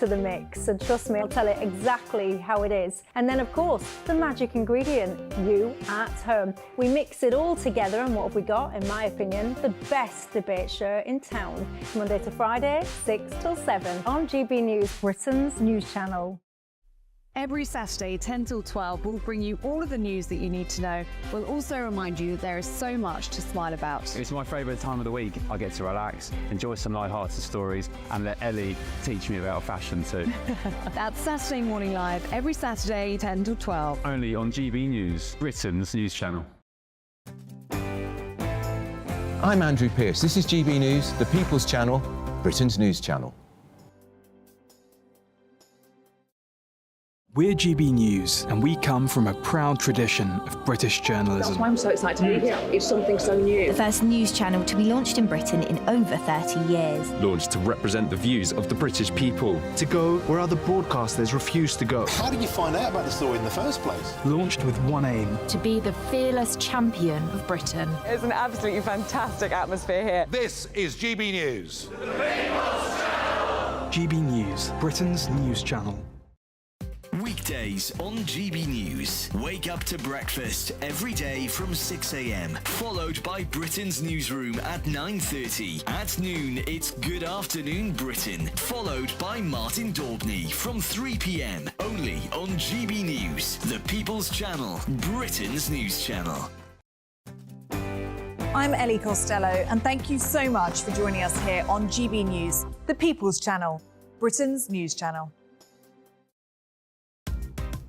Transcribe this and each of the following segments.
to the mix, and trust me, I'll tell it exactly how it is. And then, of course, the magic ingredient, you at home. We mix it all together, and what have we got? In my opinion, the best debate show in town. Monday to Friday, 6 till 7 on GB News, Britain's news channel. Every Saturday, 10 till 12, we'll bring you all of the news that you need to know. We'll also remind you that there is so much to smile about. It's my favourite time of the week. I get to relax, enjoy some light-hearted stories, and let Ellie teach me about fashion too. That's Saturday Morning Live, every Saturday, 10 till 12. Only on GB News, Britain's news channel. I'm Andrew Pearce. This is GB News, the People's Channel, Britain's news channel. We're GB News, and we come from a proud tradition of British journalism. That's why I'm so excited to be here. It's something so new. The first news channel to be launched in Britain in over 30 years. Launched to represent the views of the British people. To go where other broadcasters refuse to go. How did you find out about the story in the first place? Launched with one aim. To be the fearless champion of Britain. It's an absolutely fantastic atmosphere here. This is GB News. The People's Channel. GB News, Britain's news channel. Weekdays on GB News. Wake up to breakfast every day from 6 a.m. Followed by Britain's Newsroom at 9:30. At noon, it's Good Afternoon Britain. Followed by Martin Daubney from 3 p.m. Only on GB News, the People's Channel, Britain's news channel. I'm Ellie Costello, and thank you so much for joining us here on GB News, the People's Channel, Britain's news channel.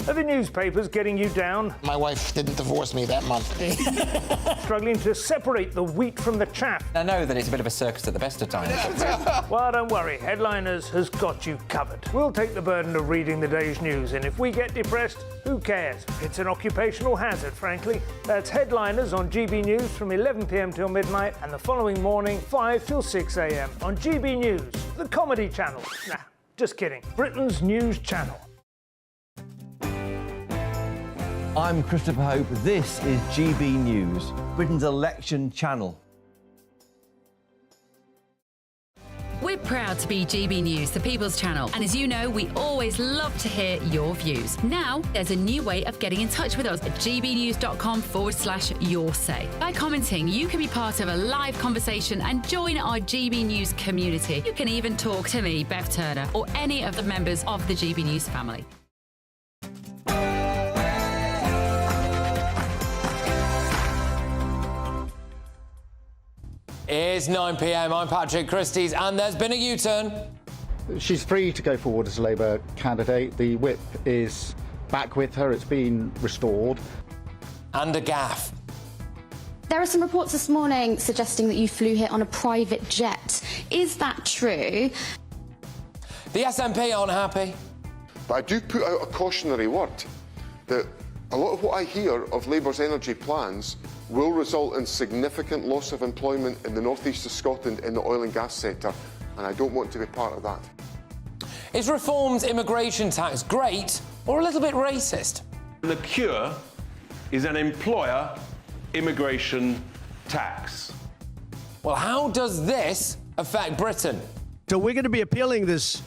Are the newspapers getting you down? My wife didn't divorce me that month. Struggling to separate the wheat from the chaff? I know that it's a bit of a circus at the best of times. Well, don't worry. Headliners has got you covered. We'll take the burden of reading the day's news, and if we get depressed, who cares? It's an occupational hazard, frankly. That's Headliners on GB News from 11 p.m. till midnight, and the following morning, 5 till 6 a.m. on GB News, the comedy channel. Nah, just kidding. Britain's news channel. I'm Christopher Hope. This is GB News, Britain's election channel. We're proud to be GB News, the People's Channel, and as you know, we always love to hear your views. Now, there's a new way of getting in touch with us at gbnews.com/your-say. By commenting, you can be part of a live conversation and join our GB News community. You can even talk to me, Bev Turner, or any of the members of the GB News family. It's 9 p.m. I'm Patrick Christys, and there's been a U-turn. She's free to go forward as a Labour candidate. The whip is back with her. It's been restored. And a gaffe. There are some reports this morning suggesting that you flew here on a private jet. Is that true? The SNP aren't happy. But I do put out a cautionary word that a lot of what I hear of Labour's energy plans will result in significant loss of employment in the northeast of Scotland in the oil and gas sector, and I don't want to be part of that. Is reformed immigration tax great or a little bit racist? The cure is an employer immigration tax. Well, how does this affect Britain? So we're going to be appealing this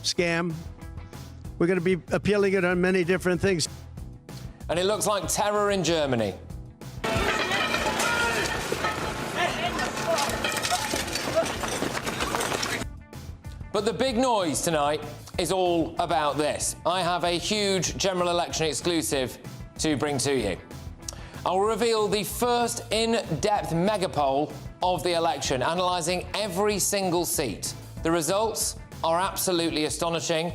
scam. We're going to be appealing it on many different things. And it looks like terror in Germany. But the big noise tonight is all about this. I have a huge general election exclusive to bring to you. I'll reveal the first in-depth mega poll of the election, analysing every single seat. The results are absolutely astonishing.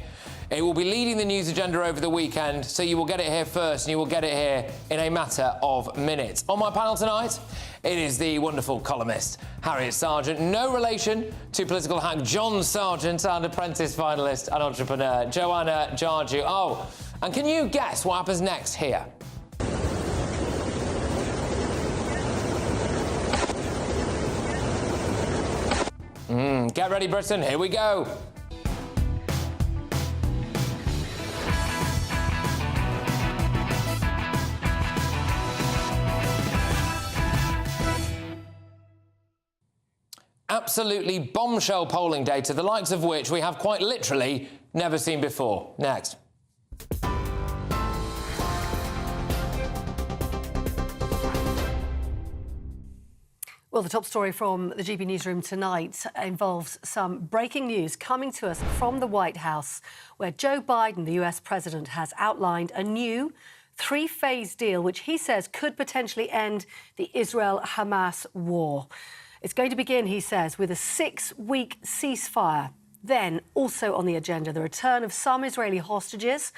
It will be leading the news agenda over the weekend, so you will get it here first, and you will get it here in a matter of minutes. On my panel tonight, it is the wonderful columnist Harriet Sargent, no relation to political hack John Sargent, and Apprentice finalist and entrepreneur Joanna Jarju. Oh, and can you guess what happens next here? Get ready, Britain, here we go. Absolutely bombshell polling data, the likes of which we have quite literally never seen before. Next. Well, the top story from the GB Newsroom tonight involves some breaking news coming to us from the White House, where Joe Biden, the US president, has outlined a new three-phase deal which he says could potentially end the Israel-Hamas war. It's going to begin, he says, with a 6-week ceasefire. Then, also on the agenda, the return of some Israeli hostages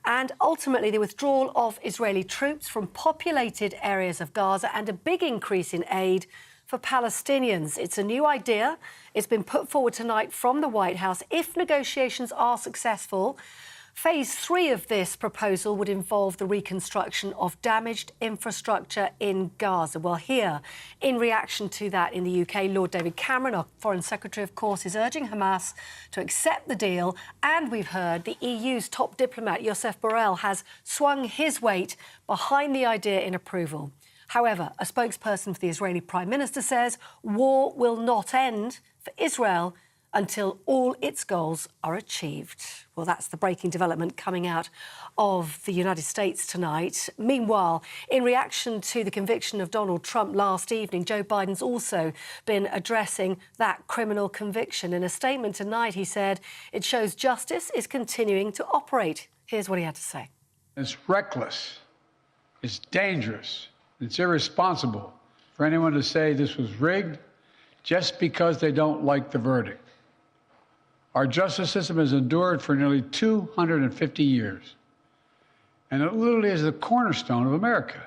and ultimately the withdrawal of Israeli troops from populated areas of Gaza and a big increase in aid for Palestinians. It's a new idea. It's been put forward tonight from the White House. If negotiations are successful, Phase 3 of this proposal would involve the reconstruction of damaged infrastructure in Gaza. Well, here, in reaction to that in the UK, Lord David Cameron, our Foreign Secretary, of course, is urging Hamas to accept the deal. And we've heard the EU's top diplomat, Josep Borrell, has swung his weight behind the idea in approval. However, a spokesperson for the Israeli Prime Minister says war will not end for Israel until all its goals are achieved. Well, that's the breaking development coming out of the United States tonight. Meanwhile, in reaction to the conviction of Donald Trump last evening, Joe Biden's also been addressing that criminal conviction. In a statement tonight, he said it shows justice is continuing to operate. Here's what he had to say. It's reckless. It's dangerous. It's irresponsible for anyone to say this was rigged just because they don't like the verdict. Our justice system has endured for nearly 250 years, and it literally is the cornerstone of America.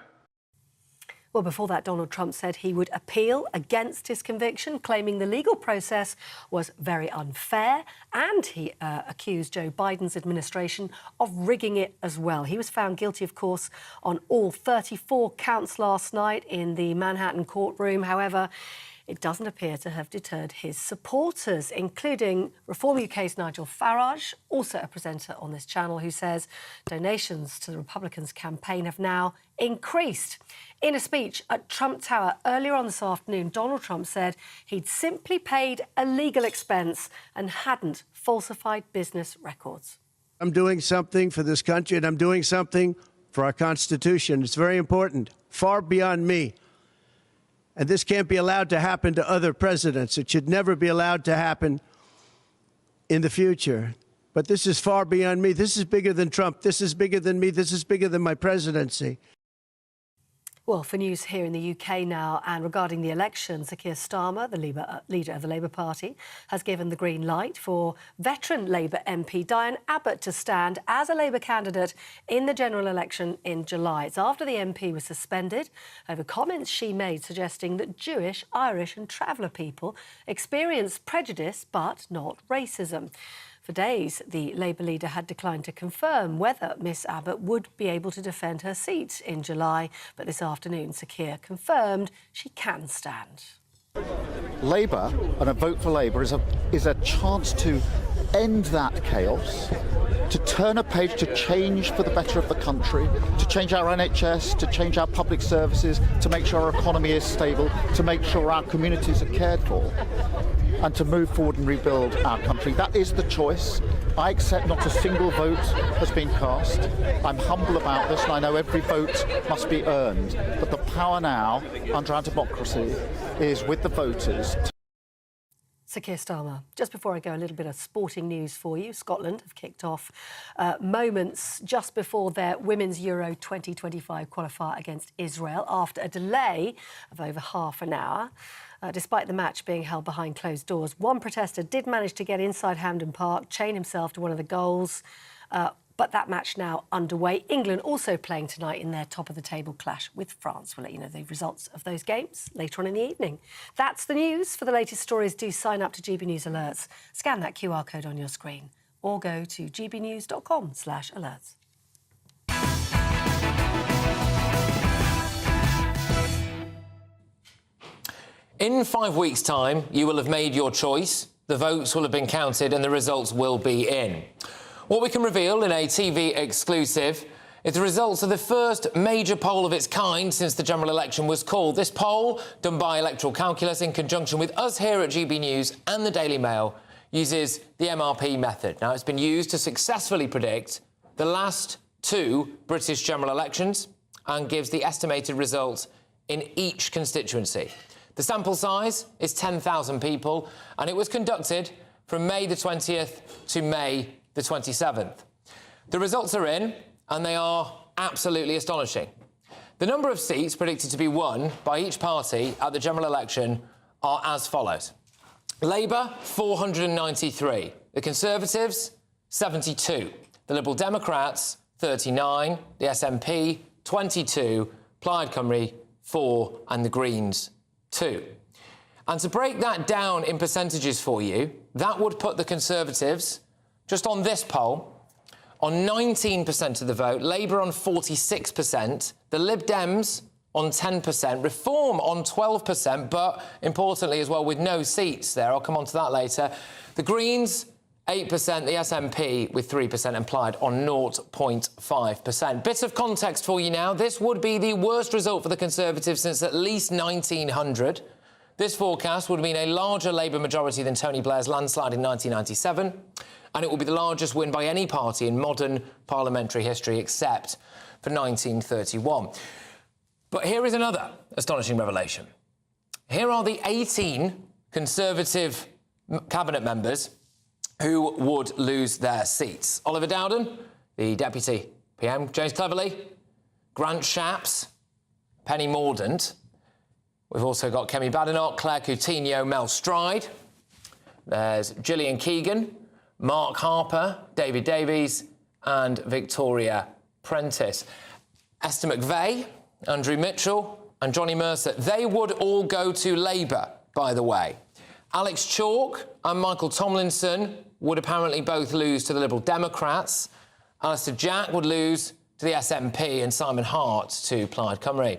Well, before that, Donald Trump said he would appeal against his conviction, claiming the legal process was very unfair, and he accused Joe Biden's administration of rigging it as well. He was found guilty, of course, on all 34 counts last night in the Manhattan courtroom. However, it doesn't appear to have deterred his supporters, including Reform UK's Nigel Farage, also a presenter on this channel, who says donations to the Republicans' campaign have now increased. In a speech at Trump Tower earlier on this afternoon, Donald Trump said he'd simply paid a legal expense and hadn't falsified business records. I'm doing something for this country, and I'm doing something for our Constitution. It's very important, far beyond me. And this can't be allowed to happen to other presidents. It should never be allowed to happen in the future. But this is far beyond me. This is bigger than Trump. This is bigger than me. This is bigger than my presidency. Well, for news here in the UK now, and regarding the election, Sir Keir Starmer, the leader of the Labour Party, has given the green light for veteran Labour MP Diane Abbott to stand as a Labour candidate in the general election in July. It's after the MP was suspended over comments she made suggesting that Jewish, Irish and traveller people experience prejudice but not racism. For days, the Labour leader had declined to confirm whether Miss Abbott would be able to defend her seat in July. But this afternoon, Sir Keir confirmed she can stand. Labour and a vote for Labour is a chance to end that chaos, to turn a page, to change for the better of the country, to change our NHS, to change our public services, to make sure our economy is stable, to make sure our communities are cared for, and to move forward and rebuild our country. That is the choice. I accept not a single vote has been cast. I'm humble about this, and I know every vote must be earned. But the power now, under our democracy, is with the voters. Sir Keir Starmer. Just before I go, a little bit of sporting news for you. Scotland have kicked off moments just before their Women's Euro 2025 qualifier against Israel after a delay of over half an hour. Despite the match being held behind closed doors, one protester did manage to get inside Hampden Park, chain himself to one of the goals. But that match now underway. England also playing tonight in their top-of-the-table clash with France. We'll let you know the results of those games later on in the evening. That's the news. For the latest stories, do sign up to GB News Alerts. Scan that QR code on your screen or go to gbnews.com/alerts. In 5 weeks' time, you will have made your choice, the votes will have been counted and the results will be in. What we can reveal in a TV exclusive is the results of the first major poll of its kind since the general election was called. This poll, done by Electoral Calculus in conjunction with us here at GB News and the Daily Mail, uses the MRP method. Now, it's been used to successfully predict the last 2 British general elections and gives the estimated result in each constituency. The sample size is 10,000 people, and it was conducted from May the 20th to May the 27th. The results are in, and they are absolutely astonishing. The number of seats predicted to be won by each party at the general election are as follows. Labour, 493. The Conservatives, 72. The Liberal Democrats, 39. The SNP, 22. Plaid Cymru, 4. And the Greens, 2. And to break that down in percentages for you, that would put the Conservatives, just on this poll, on 19% of the vote, Labour on 46%, the Lib Dems on 10%, Reform on 12%, but importantly as well with no seats there, I'll come on to that later. The Greens, 8%, the SNP with 3% and Plaid on 0.5%. Bit of context for you now. This would be the worst result for the Conservatives since at least 1900. This forecast would mean a larger Labour majority than Tony Blair's landslide in 1997, and it will be the largest win by any party in modern parliamentary history except for 1931. But here is another astonishing revelation. Here are the 18 Conservative cabinet members who would lose their seats. Oliver Dowden, the Deputy PM, James Cleverly, Grant Shapps, Penny Mordaunt. We've also got Kemi Badenoch, Claire Coutinho, Mel Stride. There's Gillian Keegan, Mark Harper, David Davies and Victoria Prentice. Esther McVeigh, Andrew Mitchell and Johnny Mercer, they would all go to Labour, by the way. Alex Chalk and Michael Tomlinson would apparently both lose to the Liberal Democrats. Alistair Jack would lose to the SNP and Simon Hart to Plaid Cymru.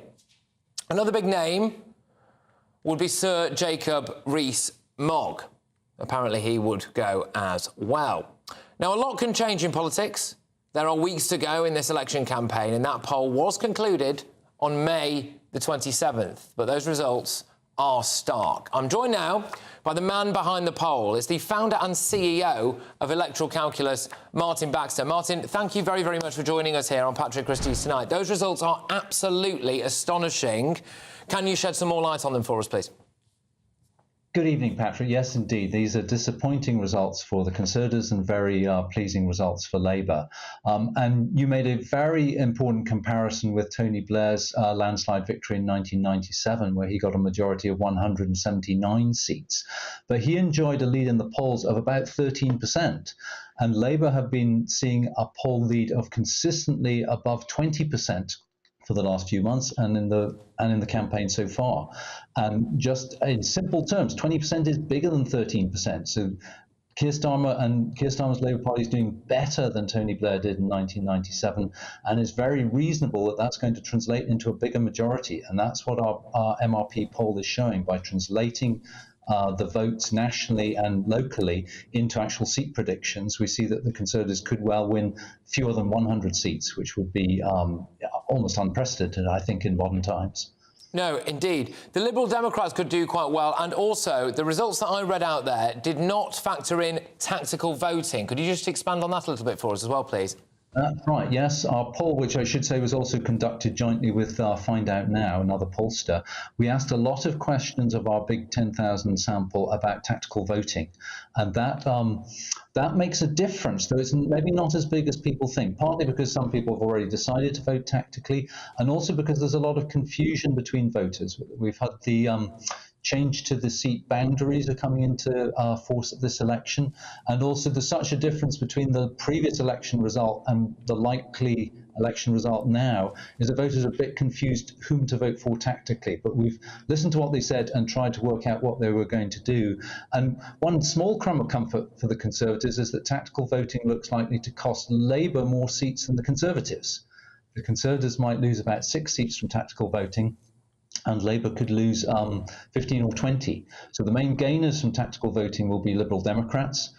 Another big name would be Sir Jacob Rees-Mogg. Apparently he would go as well. Now, a lot can change in politics. There are weeks to go in this election campaign, and that poll was concluded on May the 27th. But those results are stark. I'm joined now by the man behind the poll. It's the founder and CEO of Electoral Calculus, Martin Baxter. Martin, thank you very, very much for joining us here on Patrick Christys Tonight. Those results are absolutely astonishing. Can you shed some more light on them for us, please? Good evening, Patrick. Yes, indeed. These are disappointing results for the Conservatives and very pleasing results for Labour. And you made a very important comparison with Tony Blair's landslide victory in 1997, where he got a majority of 179 seats. But he enjoyed a lead in the polls of about 13%. And Labour have been seeing a poll lead of consistently above 20% for the last few months and in the campaign so far. And just in simple terms, 20% is bigger than 13%. So Keir Starmer's Labour Party is doing better than Tony Blair did in 1997, and it's very reasonable that that's going to translate into a bigger majority. And that's what our MRP poll is showing by translating the votes nationally and locally into actual seat predictions. We see that the Conservatives could well win fewer than 100 seats, which would be almost unprecedented, I think, in modern times. No, indeed. The Liberal Democrats could do quite well, and also the results that I read out there did not factor in tactical voting. Could you just expand on that a little bit for us as well, please? That's right, yes. Our poll, which I should say was also conducted jointly with Find Out Now, another pollster, we asked a lot of questions of our big 10,000 sample about tactical voting. And that makes a difference, though it's maybe not as big as people think, partly because some people have already decided to vote tactically, and also because there's a lot of confusion between voters. We've had the change to the seat boundaries are coming into force at this election, and also there's such a difference between the previous election result and the likely election result now is that voters are a bit confused whom to vote for tactically. But we've listened to what they said and tried to work out what they were going to do. And one small crumb of comfort for the Conservatives is that tactical voting looks likely to cost Labour more seats than the Conservatives. The Conservatives might lose about 6 seats from tactical voting, and Labour could lose 15 or 20. So the main gainers from tactical voting will be Liberal Democrats,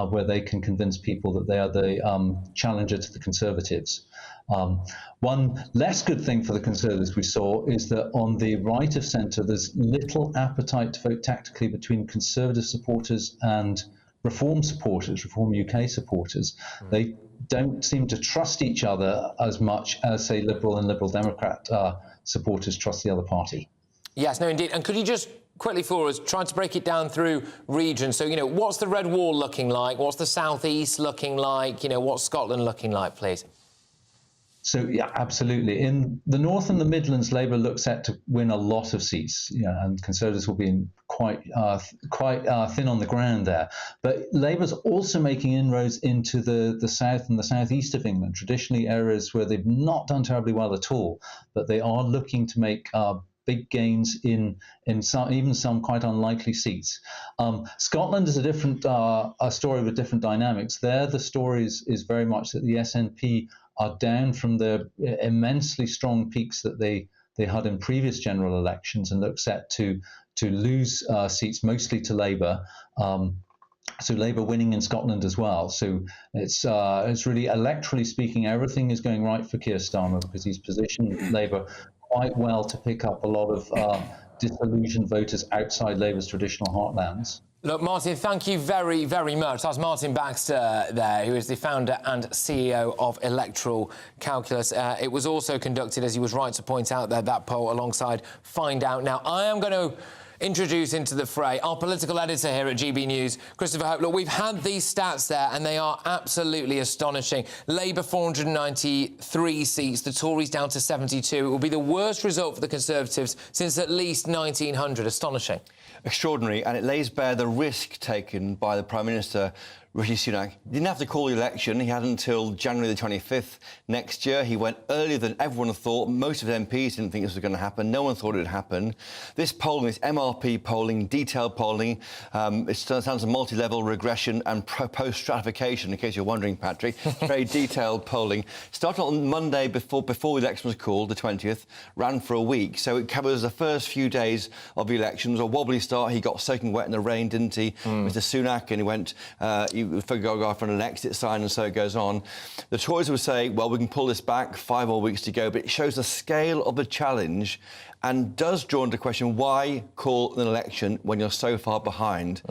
where they can convince people that they are the challenger to the Conservatives. One less good thing for the Conservatives we saw is that on the right of centre, there's little appetite to vote tactically between Conservative supporters and Reform supporters, Reform UK supporters, they don't seem to trust each other as much as, say, Liberal and Liberal Democrat supporters trust the other party. Yes, no, indeed. And could you just quickly for us try to break it down through regions? So, what's the Red Wall looking like? What's the South East looking like? What's Scotland looking like, please? So, yeah, absolutely. In the North and the Midlands, Labour looks set to win a lot of seats, and Conservatives will be quite thin on the ground there. But Labour's also making inroads into the south and the southeast of England, traditionally areas where they've not done terribly well at all, but they are looking to make big gains in some, even some quite unlikely seats. Scotland is a different a story with different dynamics. There, the story is very much that the SNP are down from the immensely strong peaks that they had in previous general elections and look set to lose seats mostly to Labour. So Labour winning in Scotland as well. So it's really, electorally speaking, everything is going right for Keir Starmer because he's positioned Labour quite well to pick up a lot of disillusioned voters outside Labour's traditional heartlands. Look, Martin, thank you very, very much. That's Martin Baxter there, who is the founder and CEO of Electoral Calculus. It was also conducted, as he was right to point out, that poll alongside Find Out. Now, I am going to introduce into the fray our political editor here at GB News, Christopher Hope. Look, we've had these stats there, and they are absolutely astonishing. Labour 493 seats, the Tories down to 72. It will be the worst result for the Conservatives since at least 1900. Astonishing. Extraordinary, and it lays bare the risk taken by the Prime Minister, Rishi Sunak. He didn't have to call the election. He had until January the 25th next year. He went earlier than everyone thought. Most of the MPs didn't think this was going to happen. No one thought it would happen. This polling, this MRP polling, detailed polling, it stands for multi-level regression and post-stratification, in case you're wondering, Patrick. Very detailed polling. Started on Monday before the election was called, the 20th, ran for a week. So it covers the first few days of the election. It was a wobbly start. He got soaking wet in the rain, didn't he, Mr Sunak? And he went... you photograph on an exit sign, and so it goes on. The Tories would say, well, we can pull this back, 5 more weeks to go, but it shows the scale of the challenge and does draw into question why call an election when you're so far behind.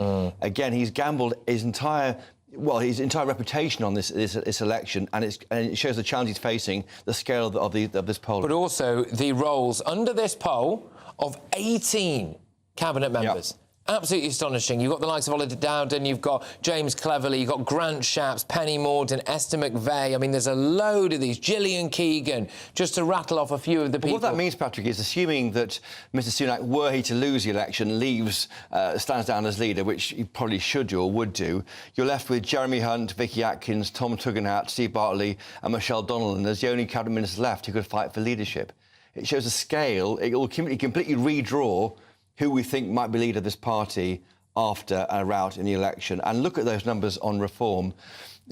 Again, he's gambled his entire reputation on this election, and it shows the challenge he's facing, the scale of this poll. But also the roles under this poll of 18 cabinet members. Yep. Absolutely astonishing. You've got the likes of Oliver Dowden, you've got James Cleverly, you've got Grant Shapps, Penny Mordaunt, Esther McVeigh. I mean, there's a load of these. Gillian Keegan, just to rattle off a few of the people. What that means, Patrick, is assuming that Mr Sunak, were he to lose the election, stands down as leader, which he probably should do or would do, you're left with Jeremy Hunt, Vicky Atkins, Tom Tugendhat, Steve Bartley and Michelle Donnellan as the only cabinet ministers left who could fight for leadership. It shows a scale. It will completely redraw who we think might be leader of this party after a rout in the election. And look at those numbers on reform.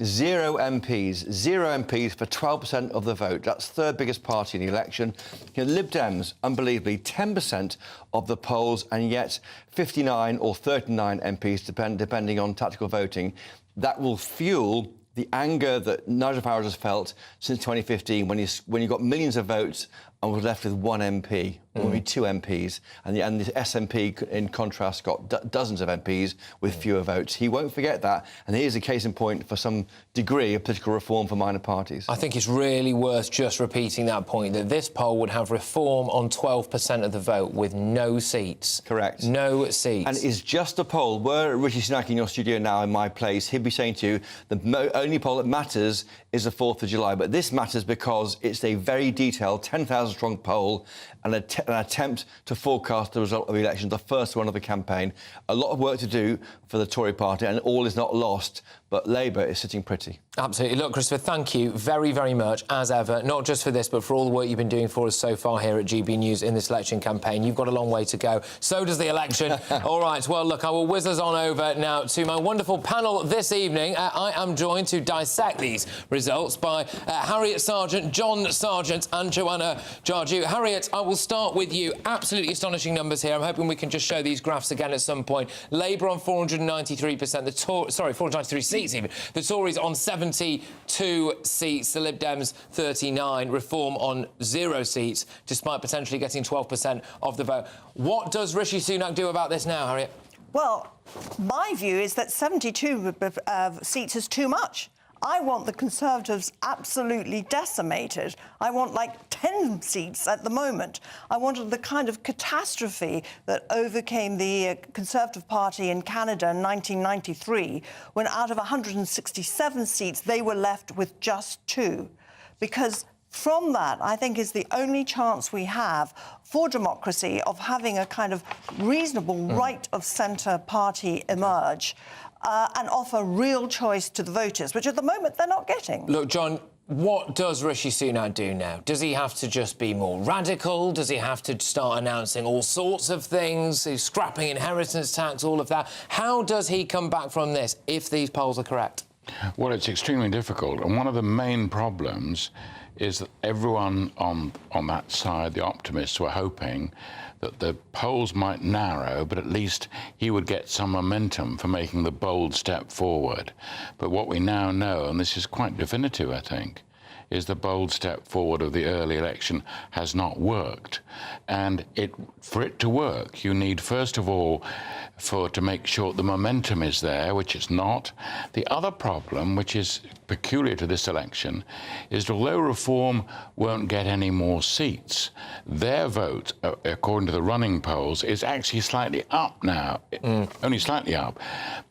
0 MPs for 12% of the vote. That's third biggest party in the election. Lib Dems, unbelievably, 10% of the polls, and yet 59 or 39 MPs, depending on tactical voting. That will fuel the anger that Nigel Farage has felt since 2015, when you got millions of votes and was left with 1 MP, or maybe 2 MPs, and the SNP, in contrast, got dozens of MPs with fewer votes. He won't forget that, and here's a case in point for some degree of political reform for minor parties. I think it's really worth just repeating that point, that this poll would have reform on 12% of the vote with no seats. Correct. No seats. And it's just a poll. Were Rishi Sunak in your studio now, in my place, he'd be saying to you, the only poll that matters is the 4th of July. But this matters because it's a very detailed 10,000-strong poll and an attempt to forecast the result of the election, the first one of the campaign. A lot of work to do for the Tory party, and all is not lost, but Labour is sitting pretty. Absolutely. Look, Christopher, thank you very, very much, as ever, not just for this, but for all the work you've been doing for us so far here at GB News in this election campaign. You've got a long way to go. So does the election. All right, well, look, I will whiz us on over now to my wonderful panel this evening. I am joined to dissect these results by Harriet Sargent, John Sargent and Joanna Jarju. Harriet, I will start with you. Absolutely astonishing numbers here. I'm hoping we can just show these graphs again at some point. Labour on 493%, 493 seats even. The Tories on 72 seats, the Lib Dems 39, Reform on 0 seats, despite potentially getting 12% of the vote. What does Rishi Sunak do about this now, Harriet? Well, my view is that 72 seats is too much. I want the Conservatives absolutely decimated. I want like 10 seats at the moment. I wanted the kind of catastrophe that overcame the Conservative Party in Canada in 1993, when out of 167 seats, they were left with just 2. Because from that, I think, is the only chance we have for democracy of having a kind of reasonable right-of-centre party emerge and offer real choice to the voters, which at the moment they're not getting. Look, John, what does Rishi Sunak do now? Does he have to just be more radical? Does he have to start announcing all sorts of things? He's scrapping inheritance tax, all of that. How does he come back from this if these polls are correct? Well, it's extremely difficult, and one of the main problems is that everyone on that side, the optimists, were hoping that the polls might narrow, but at least he would get some momentum for making the bold step forward. But what we now know, and this is quite definitive, I think, is the bold step forward of the early election has not worked. And for it to work, you need, first of all, to make sure the momentum is there, which it's not. The other problem, which is peculiar to this election, is that although Reform won't get any more seats, their vote, according to the running polls, is actually slightly up now, only slightly up.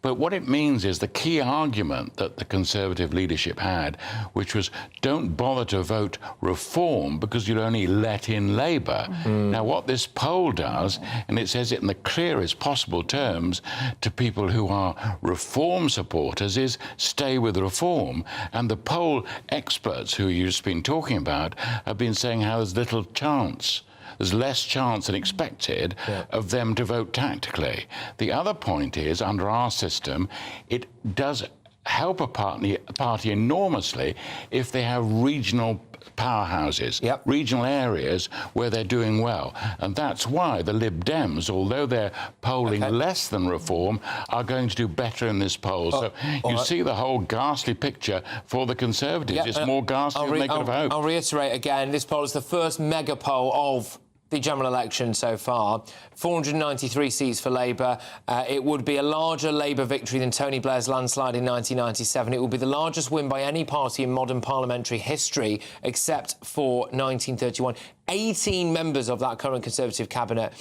But what it means is the key argument that the Conservative leadership had, which was don't bother to vote Reform because you'll only let in Labour. Now, what this poll does, and it says it in the clearest possible terms to people who are Reform supporters, is stay with Reform. And the poll experts who you've just been talking about have been saying how there's little chance. There's less chance than expected of them to vote tactically. The other point is, under our system, it does help a party enormously if they have regional powerhouses, regional areas where they're doing well. And that's why the Lib Dems, although they're polling less than Reform, are going to do better in this poll. So you see the whole ghastly picture for the Conservatives. It's more ghastly than they could have hoped. I'll reiterate again, this poll is the first mega poll of the general election so far. 493 seats for Labour. It would be a larger Labour victory than Tony Blair's landslide in 1997. It would be the largest win by any party in modern parliamentary history, except for 1931. 18 members of that current Conservative cabinet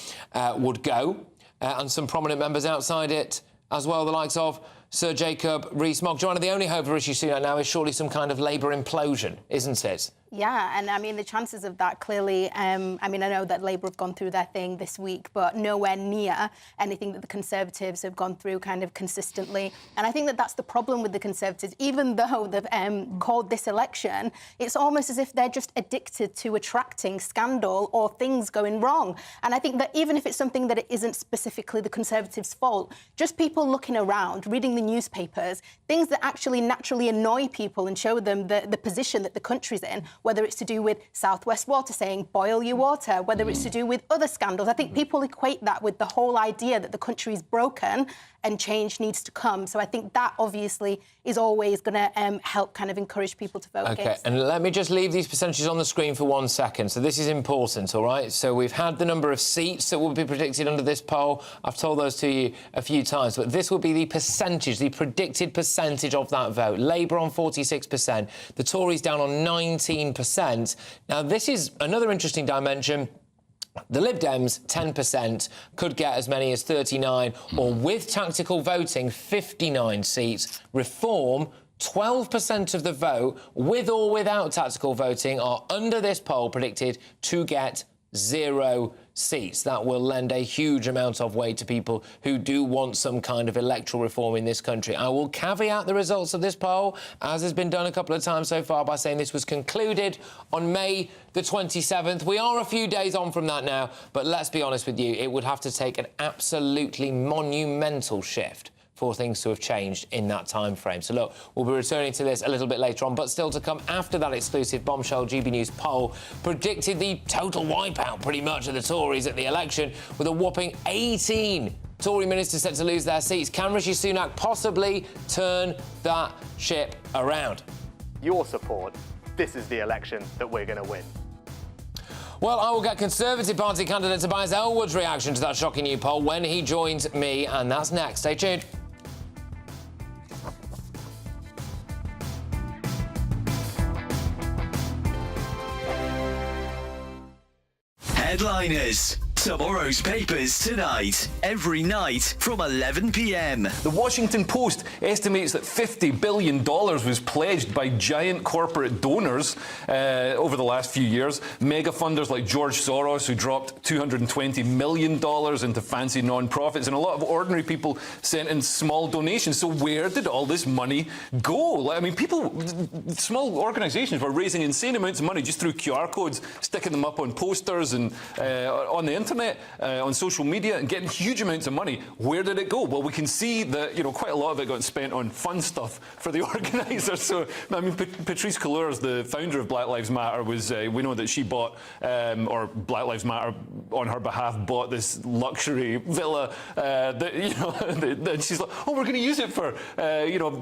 would go, and some prominent members outside it as well, the likes of Sir Jacob Rees-Mogg. Joanna, the only hope for Rishi Sunak now is surely some kind of Labour implosion, isn't it? Yeah, and I mean, the chances of that clearly, I mean, I know that Labour have gone through their thing this week, but nowhere near anything that the Conservatives have gone through kind of consistently. And I think that that's the problem with the Conservatives. Even though they've called this election, it's almost as if they're just addicted to attracting scandal or things going wrong. And I think that even if it's something that it isn't specifically the Conservatives' fault, just people looking around, reading the newspapers, things that actually naturally annoy people and show them the position that the country's in, whether it's to do with South West Water saying, boil your water, whether it's to do with other scandals. I think people equate that with the whole idea that the country's broken and change needs to come. So I think that obviously is always going to help kind of encourage people to vote against. And let me just leave these percentages on the screen for 1 second. So this is important, all right? So we've had the number of seats that will be predicted under this poll. I've told those to you a few times, but this will be the percentage, the predicted percentage of that vote. Labour on 46%, the Tories down on 19%. Now, this is another interesting dimension. The Lib Dems, 10%, could get as many as 39, or with tactical voting, 59 seats. Reform, 12% of the vote, with or without tactical voting, are under this poll predicted to get 0 seats. That will lend a huge amount of weight to people who do want some kind of electoral reform in this country. I will caveat the results of this poll, as has been done a couple of times so far, by saying this was concluded on May the 27th. We are a few days on from that now, but let's be honest with you, it would have to take an absolutely monumental shift for things to have changed in that time frame. So, look, we'll be returning to this a little bit later on, but still to come after that exclusive bombshell GB News poll predicted the total wipeout, pretty much, of the Tories at the election, with a whopping 18 Tory ministers set to lose their seats. Can Rishi Sunak possibly turn that ship around? Your support, this is the election that we're going to win. Well, I will get Conservative Party candidate Tobias Ellwood's reaction to that shocking new poll when he joins me, and that's next. Stay tuned. Headliners. Tomorrow's papers tonight, every night from 11 p.m. The Washington Post estimates that $50 billion was pledged by giant corporate donors over the last few years. Mega funders like George Soros, who dropped $220 million into fancy non-profits, and a lot of ordinary people sent in small donations. So where did all this money go? I mean, small organisations were raising insane amounts of money just through QR codes, sticking them up on posters and on the internet. On social media, and getting huge amounts of money. Where did it go? Well, we can see that quite a lot of it got spent on fun stuff for the organisers. So, I mean, Patrisse Cullors, the founder of Black Lives Matter, was we know that she bought, or Black Lives Matter on her behalf bought this luxury villa. That she's like, oh, we're going to use it for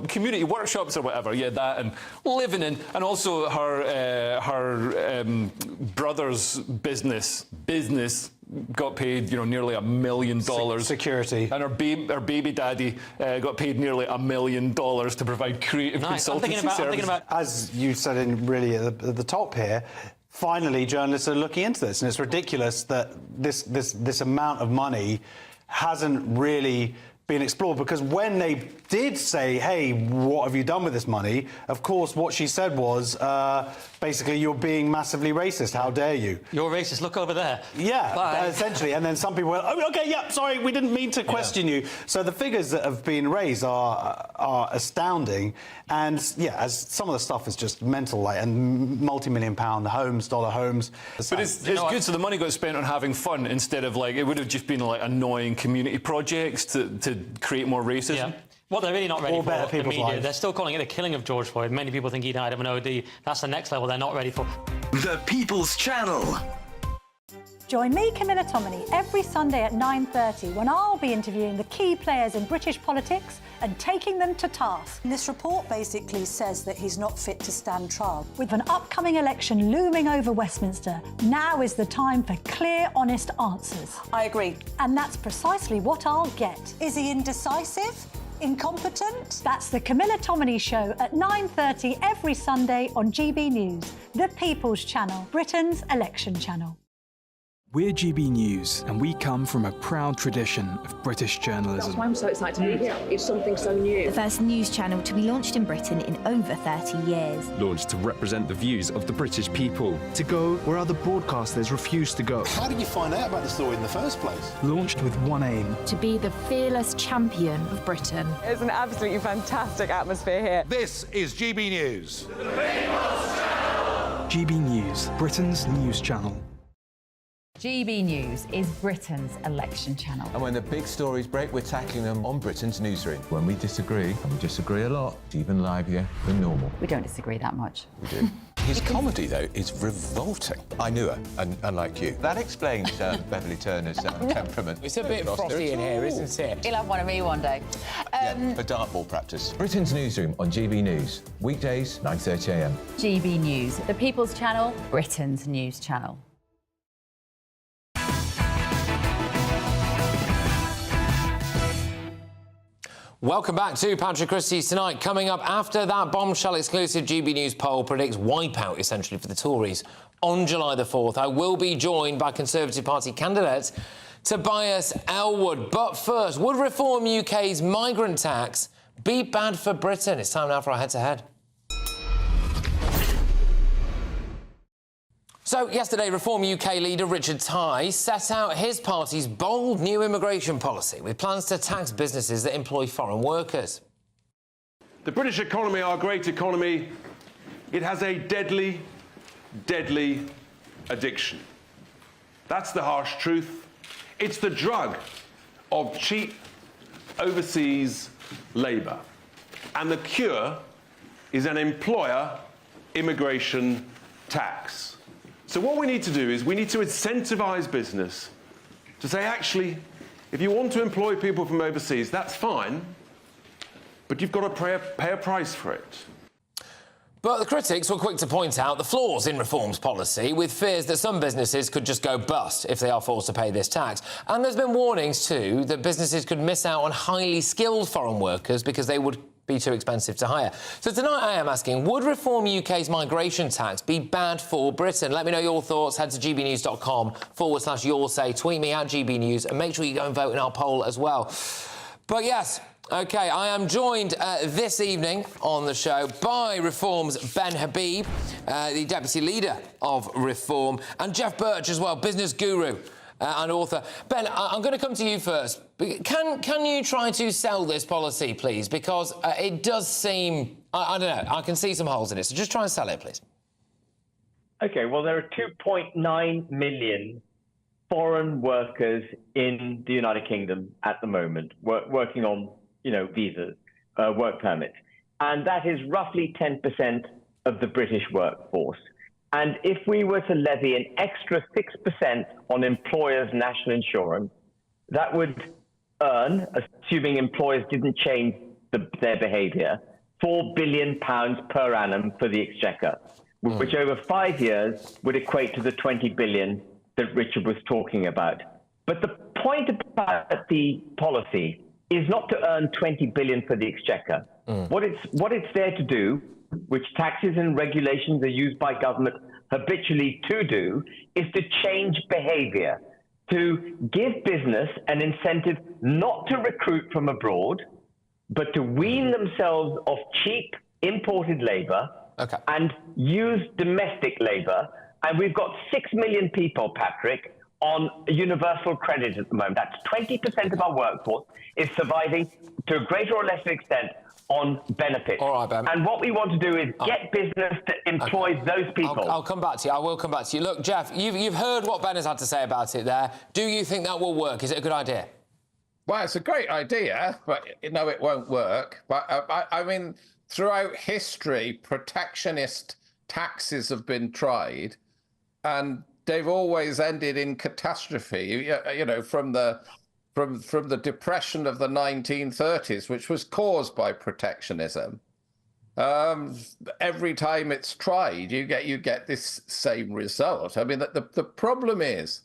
community workshops or whatever. Yeah, that and living in, and also her brother's business got paid, nearly $1 million. Security. And her baby daddy got paid nearly $1 million to provide creative consultancy services. I'm thinking about, as you said at the top here, finally journalists are looking into this, and it's ridiculous that this amount of money hasn't really been explored, because when they did say, hey, what have you done with this money, of course what she said was basically, you're being massively racist, how dare you. You're racist, look over there. Yeah, essentially, and then some people went, oh, okay, yeah, sorry, we didn't mean to question you. So the figures that have been raised are astounding, and yeah, as some of the stuff is just mental, like, and multi-million-pound homes, dollar homes. But it's good, so the money got spent on having fun instead of, like, it would have just been like annoying community projects to create more racism. Yeah. What they're really not ready for, the media, lives. they're still calling it a killing of George Floyd. Many people think he died of an OD. That's the next level they're not ready for. The People's Channel. Join me, Camila Tominey, every Sunday at 9:30 when I'll be interviewing the key players in British politics and taking them to task. This report basically says that he's not fit to stand trial. With an upcoming election looming over Westminster, now is the time for clear, honest answers. I agree. And that's precisely what I'll get. Is he indecisive? Incompetent? That's the Camila Tominey Show at 9:30 every Sunday on GB News, the People's Channel, Britain's election channel. We're GB News, and we come from a proud tradition of British journalism. That's why I'm so excited to be here. It's something so new. The first news channel to be launched in Britain in over 30 years. Launched to represent the views of the British people. To go where other broadcasters refuse to go. How did you find out about the story in the first place? Launched with one aim. To be the fearless champion of Britain. It's an absolutely fantastic atmosphere here. This is GB News. The People's Channel. GB News, Britain's news channel. GB News is Britain's election channel. And when the big stories break, we're tackling them on Britain's Newsroom. When we disagree, and we disagree a lot, it's even livelier than normal. We don't disagree that much. We do. His comedy, though, is revolting. I knew her, unlike you. That explains Beverly Turner's temperament. It's a bit frosty in here, isn't it? He'll have one of me one day. For dartball practice. Britain's Newsroom on GB News. Weekdays, 9:30 a.m. GB News, the People's Channel, Britain's news channel. Welcome back to Patrick Christys Tonight. Coming up after that bombshell exclusive GB News poll predicts wipeout, essentially, for the Tories on July the 4th. I will be joined by Conservative Party candidate Tobias Ellwood. But first, would Reform UK's migrant tax be bad for Britain? It's time now for our head-to-head. So, yesterday, Reform UK leader Richard Tighe set out his party's bold new immigration policy with plans to tax businesses that employ foreign workers. The British economy, our great economy, it has a deadly, deadly addiction. That's the harsh truth. It's the drug of cheap overseas labour. And the cure is an employer immigration tax. So what we need to do is we need to incentivise business to say, actually, if you want to employ people from overseas, that's fine, but you've got to pay a price for it. But the critics were quick to point out the flaws in Reform's policy, with fears that some businesses could just go bust if they are forced to pay this tax. And there's been warnings, too, that businesses could miss out on highly skilled foreign workers because they would be too expensive to hire. So tonight I am asking, would Reform UK's migration tax be bad for Britain? Let me know your thoughts. Head to gbnews.com/your say. Tweet me at GBNews and make sure you go and vote in our poll as well. But yes, OK, I am joined this evening on the show by Reform's Ben Habib, the Deputy Leader of Reform, and Jeff Birch as well, business guru and author. Ben, I'm going to come to you first. Can you try to sell this policy, please? Because it does seem... I don't know, I can see some holes in it, so just try and sell it, please. OK, well, there are 2.9 million foreign workers in the United Kingdom at the moment, working on visas, work permits. And that is roughly 10% of the British workforce. And if we were to levy an extra 6% on employers' national insurance, that would earn, assuming employers didn't change their behaviour, £4 billion per annum for the Exchequer, which over 5 years would equate to the 20 billion that Richard was talking about. But the point about the policy is not to earn 20 billion for the Exchequer. What it's there to do, which taxes and regulations are used by government habitually to do, is to change behaviour, to give business an incentive not to recruit from abroad, but to wean themselves off cheap imported labour and use domestic labour. And we've got 6 million people, Patrick, on universal credit at the moment. That's 20% of our workforce is surviving to a greater or lesser extent on benefits. All right, Ben. And what we want to do is get business that employs those people. I'll come back to you. I will come back to you. Look, Jeff, you've heard what Ben has had to say about it there. Do you think that will work? Is it a good idea? Well, it's a great idea, but no, it won't work. But I mean, throughout history, protectionist taxes have been tried, and they've always ended in catastrophe. From the depression of the 1930s, which was caused by protectionism. Every time it's tried, you get this same result. I mean, the problem is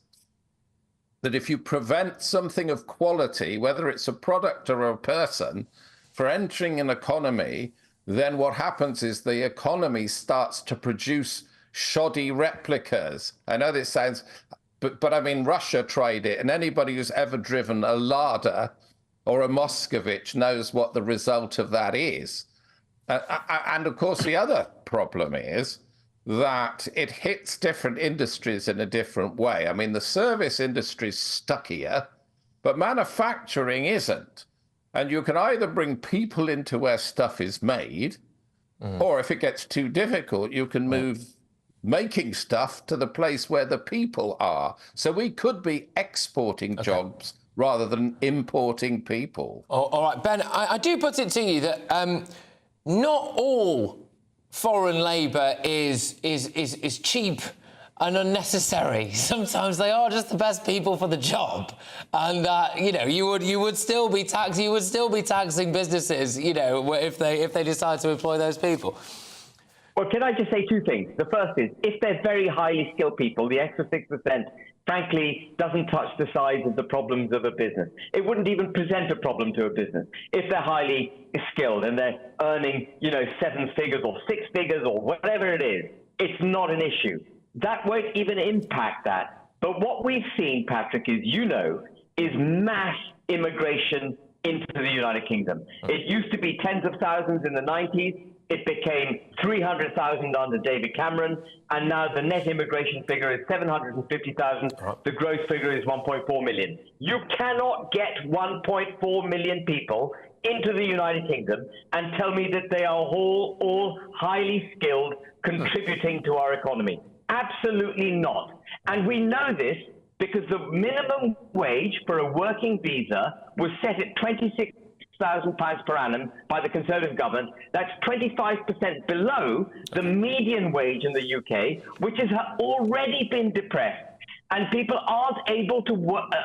that if you prevent something of quality, whether it's a product or a person, for entering an economy, then what happens is the economy starts to produce shoddy replicas. I know this sounds... But I mean, Russia tried it, and anybody who's ever driven a Lada or a Moscovich knows what the result of that is. And of course, the other problem is that it hits different industries in a different way. I mean, the service industry's stuck here, but manufacturing isn't. And you can either bring people into where stuff is made, or if it gets too difficult, you can move making stuff to the place where the people are. So we could be exporting jobs rather than importing people. All right, Ben, I do put it to you that not all foreign labour is cheap and unnecessary. Sometimes they are just the best people for the job, and you would still be taxing businesses, if they decide to employ those people. Well, can I just say two things? The first is, if they're very highly skilled people, the extra 6%, frankly, doesn't touch the size of the problems of a business. It wouldn't even present a problem to a business. If they're highly skilled and they're earning, 7 figures or 6 figures or whatever it is, it's not an issue. That won't even impact that. But what we've seen, Patrick, is mass immigration into the United Kingdom. It used to be tens of thousands in the 90s. It became 300,000 under David Cameron, and now the net immigration figure is 750,000. The gross figure is 1.4 million. You cannot get 1.4 million people into the United Kingdom and tell me that they are all highly skilled, contributing to our economy. Absolutely not. And we know this because the minimum wage for a working visa was set at £26,000 per annum by the Conservative government. That's 25% below the median wage in the UK, which has already been depressed. And people aren't able to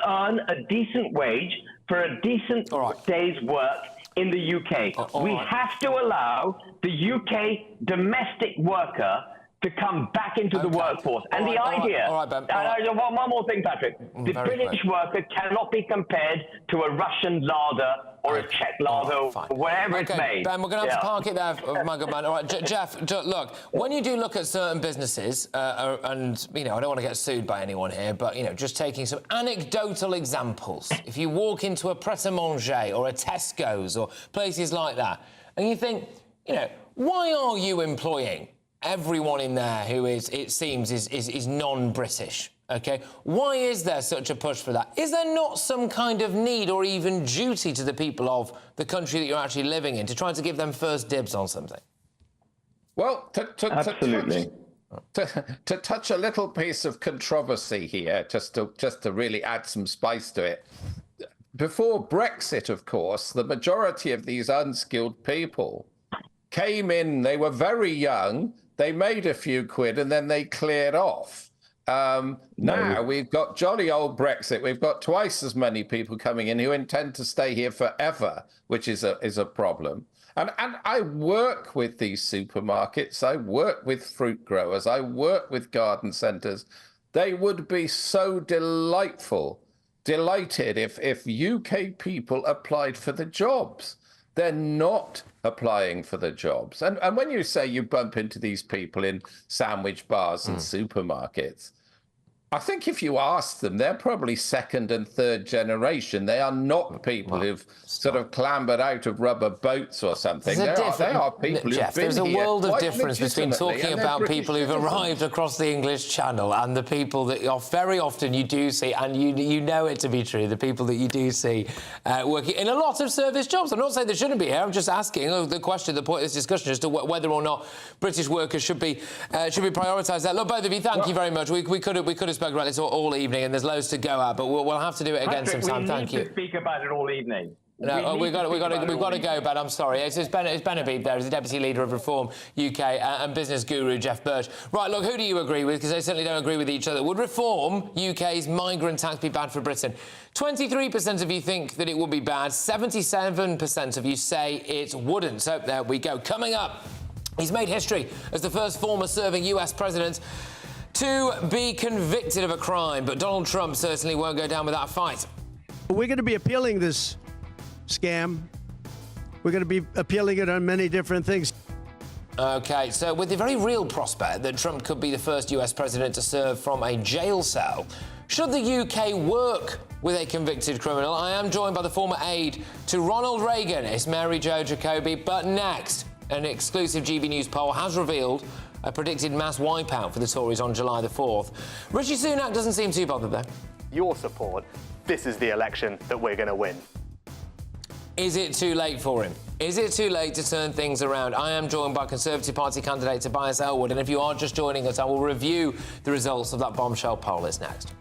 earn a decent wage for a decent day's work in the UK. We have to allow the UK domestic worker to come back into the workforce. And the idea, one more thing, Patrick, the British worker cannot be compared to a Russian larder or a Czech larder, or wherever it's made. Ben, we're going to have to park it there, my good man. All right, Jeff, look, when you do look at certain businesses, and, you know, I don't want to get sued by anyone here, but, you know, just taking some anecdotal examples. If you walk into a Pret-a-Manger or a Tesco's or places like that, and you think, you know, why are you employing everyone in there who is, it seems, is non-British? OK? Why is there such a push for that? Is there not some kind of need or even duty to the people of the country that you're actually living in to try to give them first dibs on something? Well, absolutely. To touch a little piece of controversy here, just to really add some spice to it. Before Brexit, of course, the majority of these unskilled people came in, they were very young, they made a few quid, and then they cleared off. Now we've got jolly old Brexit. We've got twice as many people coming in who intend to stay here forever, which is a problem. And I work with these supermarkets. I work with fruit growers. I work with garden centres. They would be so delighted if UK people applied for the jobs. They're not applying for the jobs. And when you say you bump into these people in sandwich bars and supermarkets, I think if you ask them, they're probably second and third generation. They are not people who've sort of clambered out of rubber boats or something. They are people who've Jeff, been there's a here world of quite difference between talking about people who've arrived across the English Channel and the people that are very often you do see, and you know it to be true, the people that you do see working in a lot of service jobs. I'm not saying they shouldn't be here. I'm just asking the question, the point of this discussion as to whether or not British workers should be prioritised. Look, both of you, thank you very much. We could have spoken about this all evening, and there's loads to go at, but we'll have to do it again sometime. Thank you. We need to speak about it all evening. No, we've got to go, Ben. I'm sorry. It's Ben Habib there, as the Deputy Leader of Reform UK, and business guru Jeff Birch. Right, look, who do you agree with? Because they certainly don't agree with each other. Would Reform UK's migrant tax be bad for Britain? 23% of you think that it would be bad. 77% of you say it wouldn't. So there we go. Coming up, he's made history as the first former serving US president to be convicted of a crime, but Donald Trump certainly won't go down without a fight. We're going to be appealing this scam. We're going to be appealing it on many different things. OK, so with the very real prospect that Trump could be the first US president to serve from a jail cell, should the UK work with a convicted criminal? I am joined by the former aide to Ronald Reagan. It's Mary Jo Jacoby. But next, an exclusive GB News poll has revealed a predicted mass wipeout for the Tories on July the 4th. Rishi Sunak doesn't seem too bothered, though. Your support, this is the election that we're going to win. Is it too late for him? Is it too late to turn things around? I am joined by Conservative Party candidate Tobias Ellwood, and if you are just joining us, I will review the results of that bombshell poll. It's next.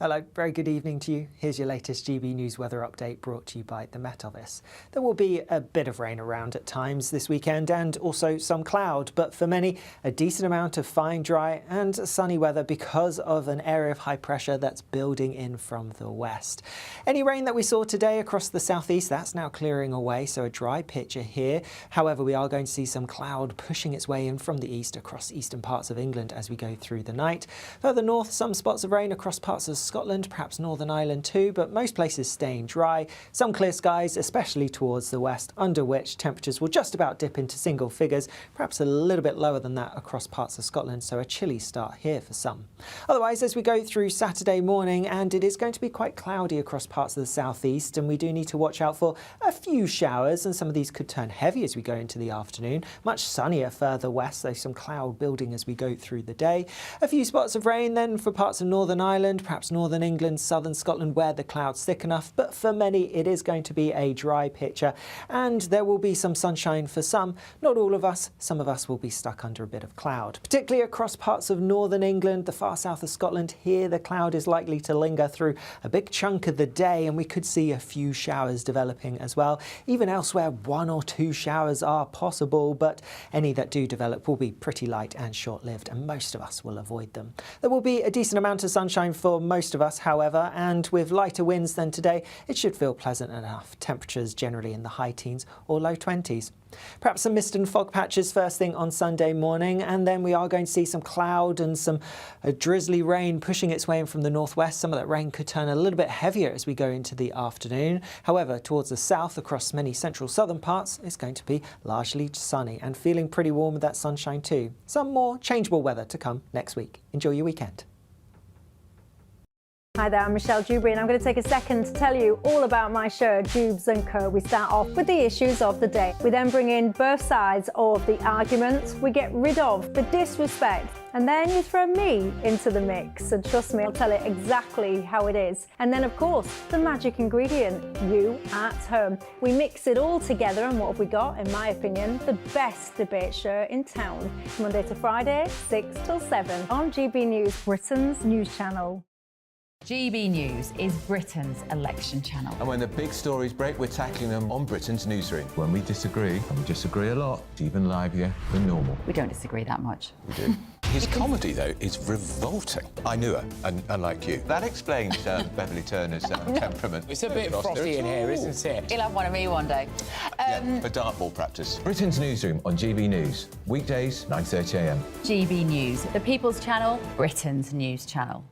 Hello, very good evening to you. Here's your latest GB News weather update brought to you by the Met Office. There will be a bit of rain around at times this weekend and also some cloud, but for many, a decent amount of fine, dry and sunny weather because of an area of high pressure that's building in from the west. Any rain that we saw today across the southeast, that's now clearing away, so a dry picture here. However, we are going to see some cloud pushing its way in from the east across eastern parts of England as we go through the night. Further north, some spots of rain across parts of Scotland, perhaps Northern Ireland too, but most places staying dry. Some clear skies, especially towards the west, under which temperatures will just about dip into single figures, perhaps a little bit lower than that across parts of Scotland, so a chilly start here for some. Otherwise, as we go through Saturday morning, and it is going to be quite cloudy across parts of the southeast, and we do need to watch out for a few showers, and some of these could turn heavy as we go into the afternoon. Much sunnier further west, though some cloud building as we go through the day. A few spots of rain then for parts of Northern Ireland, perhaps Northern England, southern Scotland where the cloud's thick enough, but for many it is going to be a dry picture, and there will be some sunshine for some. Not all of us, some of us will be stuck under a bit of cloud, particularly across parts of Northern England, the far south of Scotland. Here the cloud is likely to linger through a big chunk of the day, and we could see a few showers developing as well. Even elsewhere, 1 or 2 showers are possible, but any that do develop will be pretty light and short-lived, and most of us will avoid them. There will be a decent amount of sunshine for most most of us, however, and with lighter winds than today, it should feel pleasant enough. Temperatures generally in the high teens or low 20s. Perhaps some mist and fog patches first thing on Sunday morning, and then we are going to see some cloud and some drizzly rain pushing its way in from the northwest. Some of that rain could turn a little bit heavier as we go into the afternoon. However, towards the south, across many central southern parts, it's going to be largely sunny and feeling pretty warm with that sunshine too. Some more changeable weather to come next week. Enjoy your weekend. Hi there, I'm Michelle Dewberry, and I'm going to take a second to tell you all about my show, Dubes & Co. We start off with the issues of the day. We then bring in both sides of the arguments. We get rid of the disrespect, and then you throw me into the mix. And trust me, I'll tell it exactly how it is. And then, of course, the magic ingredient, you at home. We mix it all together, and what have we got? In my opinion, the best debate show in town. Monday to Friday, 6 till 7 on GB News, Britain's news channel. GB News is Britain's election channel. And when the big stories break, we're tackling them on Britain's Newsroom. When we disagree, and we disagree a lot, it's even livelier than normal. We don't disagree that much. We do. His comedy, though, is revolting. I knew her, and unlike you. That explains Beverly Turner's temperament. It's a bit frosty in here, isn't it? He'll have one of me one day. Yeah, for dartball practice. Britain's Newsroom on GB News. Weekdays, 9:30 a.m. GB News, the People's Channel, Britain's news channel.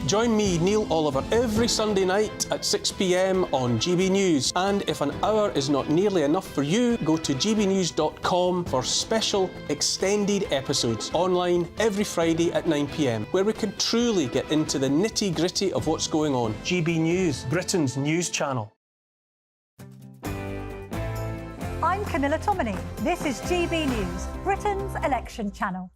Join me, Neil Oliver, every Sunday night at 6 p.m. on GB News. And if an hour is not nearly enough for you, go to gbnews.com for special extended episodes online every Friday at 9 p.m, where we can truly get into the nitty-gritty of what's going on. GB News, Britain's news channel. I'm Camila Tominey. This is GB News, Britain's election channel.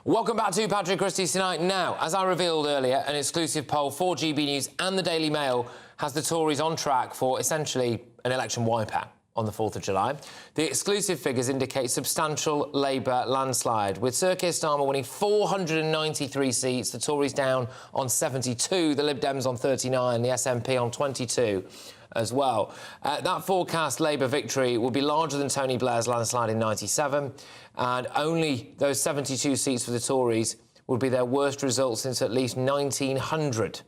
Welcome back to Patrick Christys Tonight. Now, as I revealed earlier, an exclusive poll for GB News and the Daily Mail has the Tories on track for essentially an election wipeout on the 4th of July. The exclusive figures indicate substantial Labour landslide, with Sir Keir Starmer winning 493 seats, the Tories down on 72, the Lib Dems on 39, the SNP on 22 as well. That forecast Labour victory will be larger than Tony Blair's landslide in 97, and only those 72 seats for the Tories would be their worst result since at least 1900,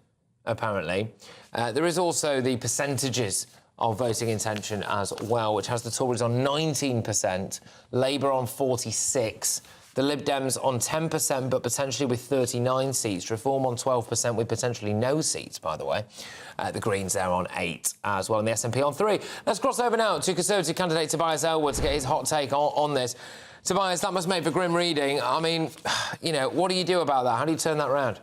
apparently. There is also the percentages of voting intention as well, which has the Tories on 19%, Labour on 46%, the Lib Dems on 10%, but potentially with 39 seats. Reform on 12% with potentially no seats, by the way. The Greens there on 8 as well, and the SNP on 3. Let's cross over now to Conservative candidate Tobias Ellwood to get his hot take on this. Tobias, that must make for grim reading. I mean, you know, what do you do about that? How do you turn that around?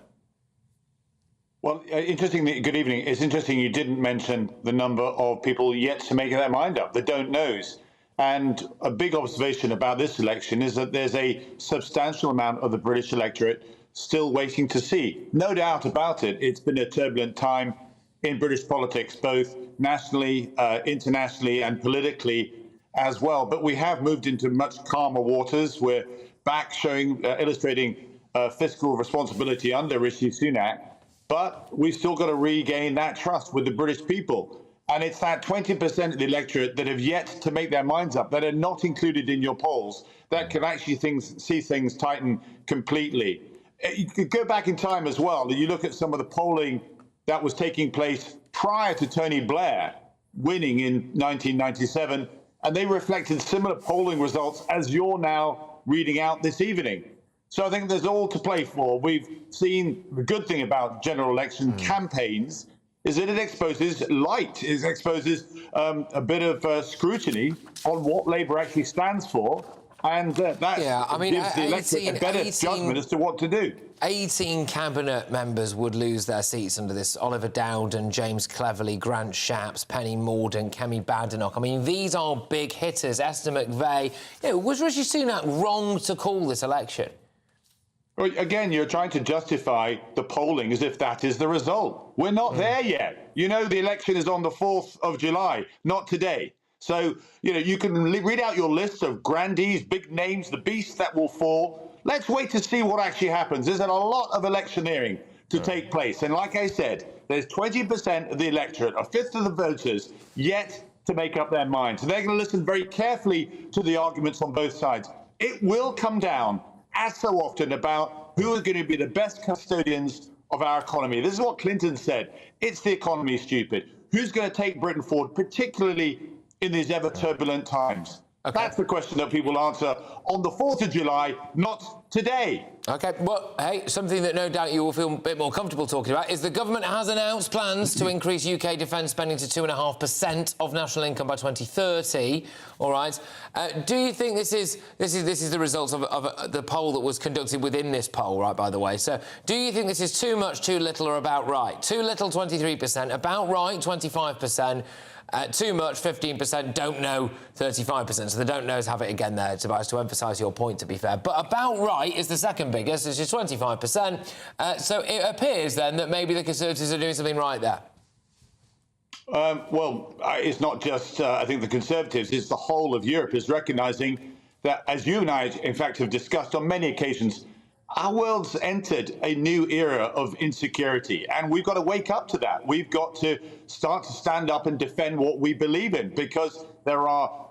Well, interestingly, good evening. It's interesting you didn't mention the number of people yet to make their mind up, the don't knows. And a big observation about this election is that there's a substantial amount of the British electorate still waiting to see. No doubt about it, it's been a turbulent time in British politics, both nationally, internationally, and politically as well. But we have moved into much calmer waters. We're back showing, illustrating fiscal responsibility under Rishi Sunak. But we've still got to regain that trust with the British people. And it's that 20% of the electorate that have yet to make their minds up, that are not included in your polls, that can actually see things tighten completely. You could go back in time as well. You look at some of the polling that was taking place prior to Tony Blair winning in 1997, and they reflected similar polling results as you're now reading out this evening. So I think there's all to play for. We've seen the good thing about general election campaigns is that it exposes a bit of scrutiny on what Labour actually stands for, and that gives the electorate a better judgment as to what to do. 18 cabinet members would lose their seats under this. Oliver Dowden, James Cleverly, Grant Shapps, Penny Mordaunt, Kemi Badenoch. I mean, these are big hitters. Esther McVeigh. You know, was Rishi Sunak wrong to call this election? Well, again, you're trying to justify the polling as if that is the result. We're not there yet. You know, the election is on the 4th of July, not today. So, you know, you can read out your list of grandees, big names, the beasts that will fall. Let's wait to see what actually happens. There's a lot of electioneering to take place. And like I said, there's 20% of the electorate, a fifth of the voters, yet to make up their minds. And they're going to listen very carefully to the arguments on both sides. It will come down, as so often, about who are going to be the best custodians of our economy. This is what Clinton said. It's the economy, stupid. Who's going to take Britain forward, particularly in these ever turbulent times? Okay. That's the question that people answer on the 4th of July, not today. OK, well, hey, something that no doubt you will feel a bit more comfortable talking about is the government has announced plans to increase UK defence spending to 2.5% of national income by 2030. All right. Do you think this is the result of the poll that was conducted within this poll, right, by the way? So do you think this is too much, too little, or about right? Too little, 23%, about right, 25%, too much, 15%, don't know, 35%. So the don't knows have it again there, Tobias, to emphasise your point, to be fair. But about right is the second biggest, which is 25%. So it appears, then, that maybe the Conservatives are doing something right there. Well, it's not just, I think, the Conservatives, it's the whole of Europe is recognising that, as you and I, in fact, have discussed on many occasions, our world's entered a new era of insecurity, and we've got to wake up to that. We've got to start to stand up and defend what we believe in, because there are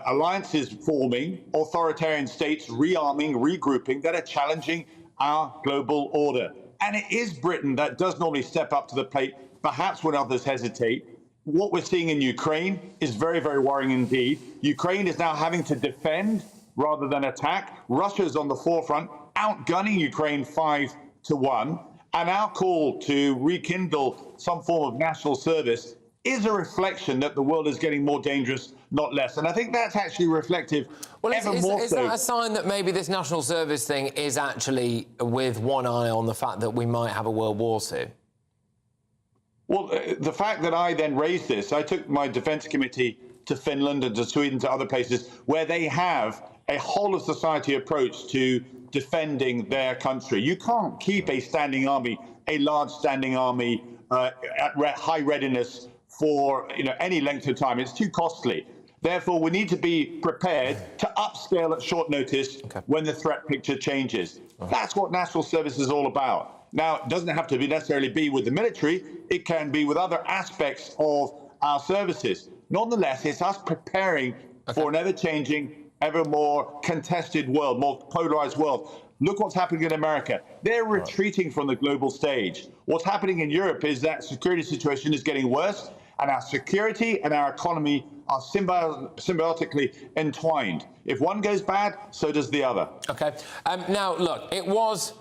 alliances forming, authoritarian states rearming, regrouping, that are challenging our global order. And it is Britain that does normally step up to the plate, perhaps when others hesitate. What we're seeing in Ukraine is very, very worrying indeed. Ukraine is now having to defend rather than attack. Russia's on the forefront, outgunning Ukraine 5-1, and our call to rekindle some form of national service is a reflection that the world is getting more dangerous, not less. And I think that's actually reflective. Well, is that a sign that maybe this national service thing is actually with one eye on the fact that we might have a World War soon? Well, the fact that I then raised this, I took my defence committee to Finland and to Sweden, to other places where they have a whole-of-society approach to defending their country. You can't keep a standing army, a large standing army, at high readiness for any length of time. It's too costly. Therefore, we need to be prepared to upscale at short notice when the threat picture changes. That's what national service is all about. Now, it doesn't have to necessarily be with the military. It can be with other aspects of our services. Nonetheless, it's us preparing for an ever-changing, ever more contested world, more polarized world. Look what's happening in America. They're retreating from the global stage. What's happening in Europe is that security situation is getting worse, and our security and our economy are symbiotically entwined. If one goes bad, so does the other. OK. Now, look, it was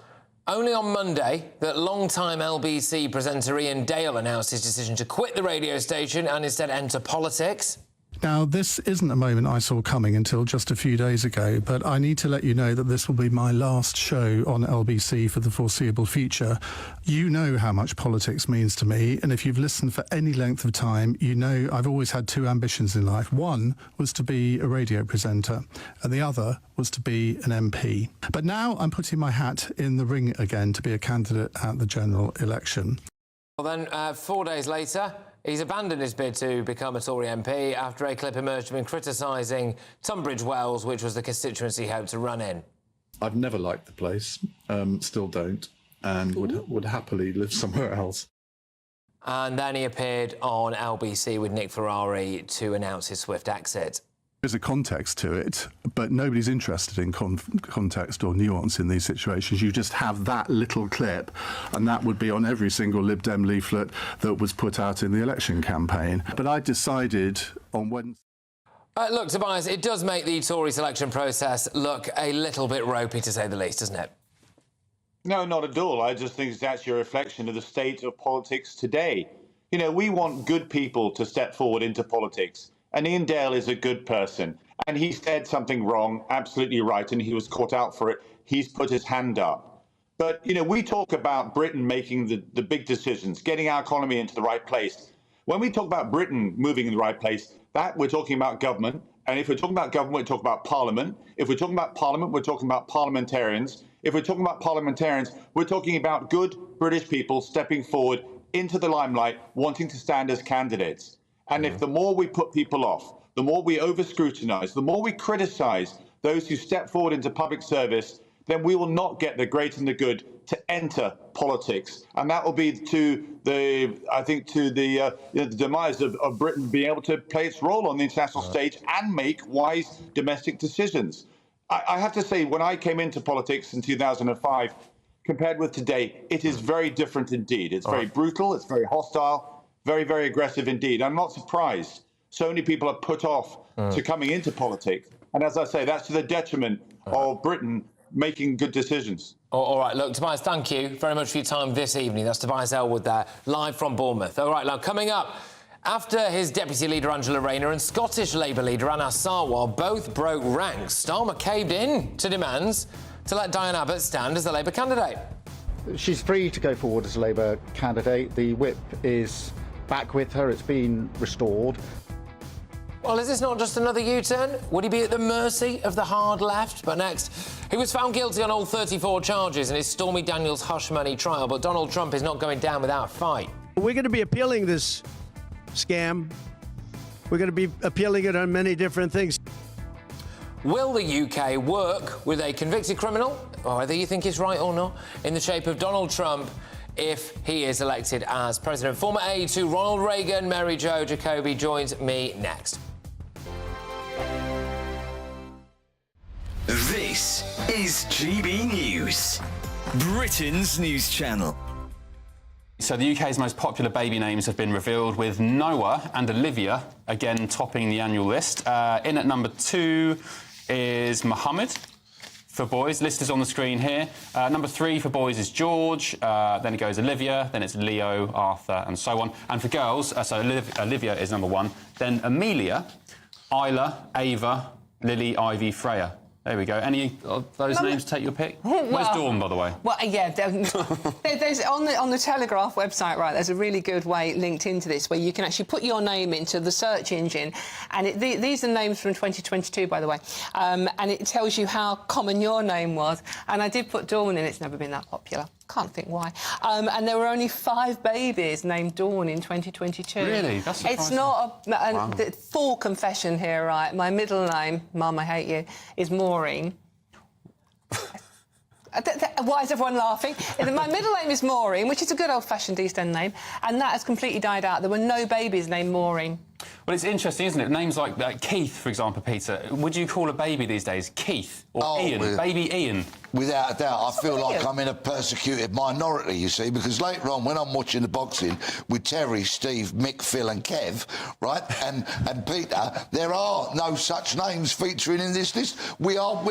only on Monday that long-time LBC presenter Ian Dale announced his decision to quit the radio station and instead enter politics. Now, this isn't a moment I saw coming until just a few days ago, but I need to let you know that this will be my last show on LBC for the foreseeable future. You know how much politics means to me, and if you've listened for any length of time, you know I've always had two ambitions in life. One was to be a radio presenter, and the other was to be an MP. But now I'm putting my hat in the ring again to be a candidate at the general election. Well, then, 4 days later, he's abandoned his bid to become a Tory MP after a clip emerged of him criticising Tunbridge Wells, which was the constituency he hoped to run in. I've never liked the place, still don't, and would happily live somewhere else. And then he appeared on LBC with Nick Ferrari to announce his swift exit. There's a context to it, but nobody's interested in context or nuance in these situations. You just have that little clip, and that would be on every single Lib Dem leaflet that was put out in the election campaign. But I decided on Wednesday... Look, Tobias, it does make the Tory selection process look a little bit ropey, to say the least, doesn't it? No, not at all. I just think it's actually a reflection of the state of politics today. We want good people to step forward into politics. And Ian Dale is a good person, and he said something wrong, absolutely right, and he was caught out for it. He's put his hand up. But, we talk about Britain making the big decisions, getting our economy into the right place. When we talk about Britain moving in the right place, that we're talking about government. And if we're talking about government, we're talking about Parliament. If we're talking about Parliament, we're talking about parliamentarians. If we're talking about parliamentarians, we're talking about good British people stepping forward into the limelight, wanting to stand as candidates. And if the more we put people off, the more we over-scrutinise, the more we criticise those who step forward into public service, then we will not get the great and the good to enter politics, and that will be to the demise of Britain being able to play its role on the international stage and make wise domestic decisions. I have to say, when I came into politics in 2005, compared with today, it is very different indeed. It's very brutal, it's very hostile, very, very aggressive indeed. I'm not surprised so many people are put off to coming into politics. And as I say, that's to the detriment of Britain making good decisions. All right, look, Tobias, thank you very much for your time this evening. That's Tobias Elwood there, live from Bournemouth. All right, now, coming up, after his Deputy Leader Angela Rayner and Scottish Labour Leader Anna Sarwar both broke ranks, Starmer caved in to demands to let Diane Abbott stand as the Labour candidate. She's free to go forward as a Labour candidate. The whip is back with her. It's been restored. Well, is this not just another U-turn? Would he be at the mercy of the hard left? But next, he was found guilty on all 34 charges in his Stormy Daniels hush money trial, but Donald Trump is not going down without a fight. We're going to be appealing this scam. We're going to be appealing it on many different things. Will the UK work with a convicted criminal, or whether you think it's right or not, in the shape of Donald Trump if he is elected as president? Former aide to Ronald Reagan, Mary Jo Jacoby, joins me next. This is GB News, Britain's news channel. So the UK's most popular baby names have been revealed, with Noah and Olivia again topping the annual list. In at number 2 is Mohammed for boys. List is on the screen here. Number 3 for boys is George. Then it goes Olivia. Then it's Leo, Arthur, and so on. And for girls, so Olivia is number 1. Then Amelia, Isla, Ava, Lily, Ivy, Freya. There we go. Any of those names take your pick? Where's Dawn, by the way? Well, yeah, there's on the Telegraph website, right, there's a really good way linked into this where you can actually put your name into the search engine, and these are names from 2022, by the way, and it tells you how common your name was. And I did put Dawn in. It's never been that popular. Can't think why. And there were only 5 babies named Dawn in 2022. Really? That's surprising. It's not a full confession here, right? My middle name, Mum, I hate you, is Maureen. Why is everyone laughing? My middle name is Maureen, which is a good old-fashioned East End name, and that has completely died out. There were no babies named Maureen. Well, it's interesting, isn't it? Names like Keith, for example, Peter. Would you call a baby these days Keith or Ian? Baby Ian? Without a doubt. I feel like I'm in a persecuted minority, you see, because later on, when I'm watching the boxing with Terry, Steve, Mick, Phil and Kev, right, and Peter, there are no such names featuring in this list. We are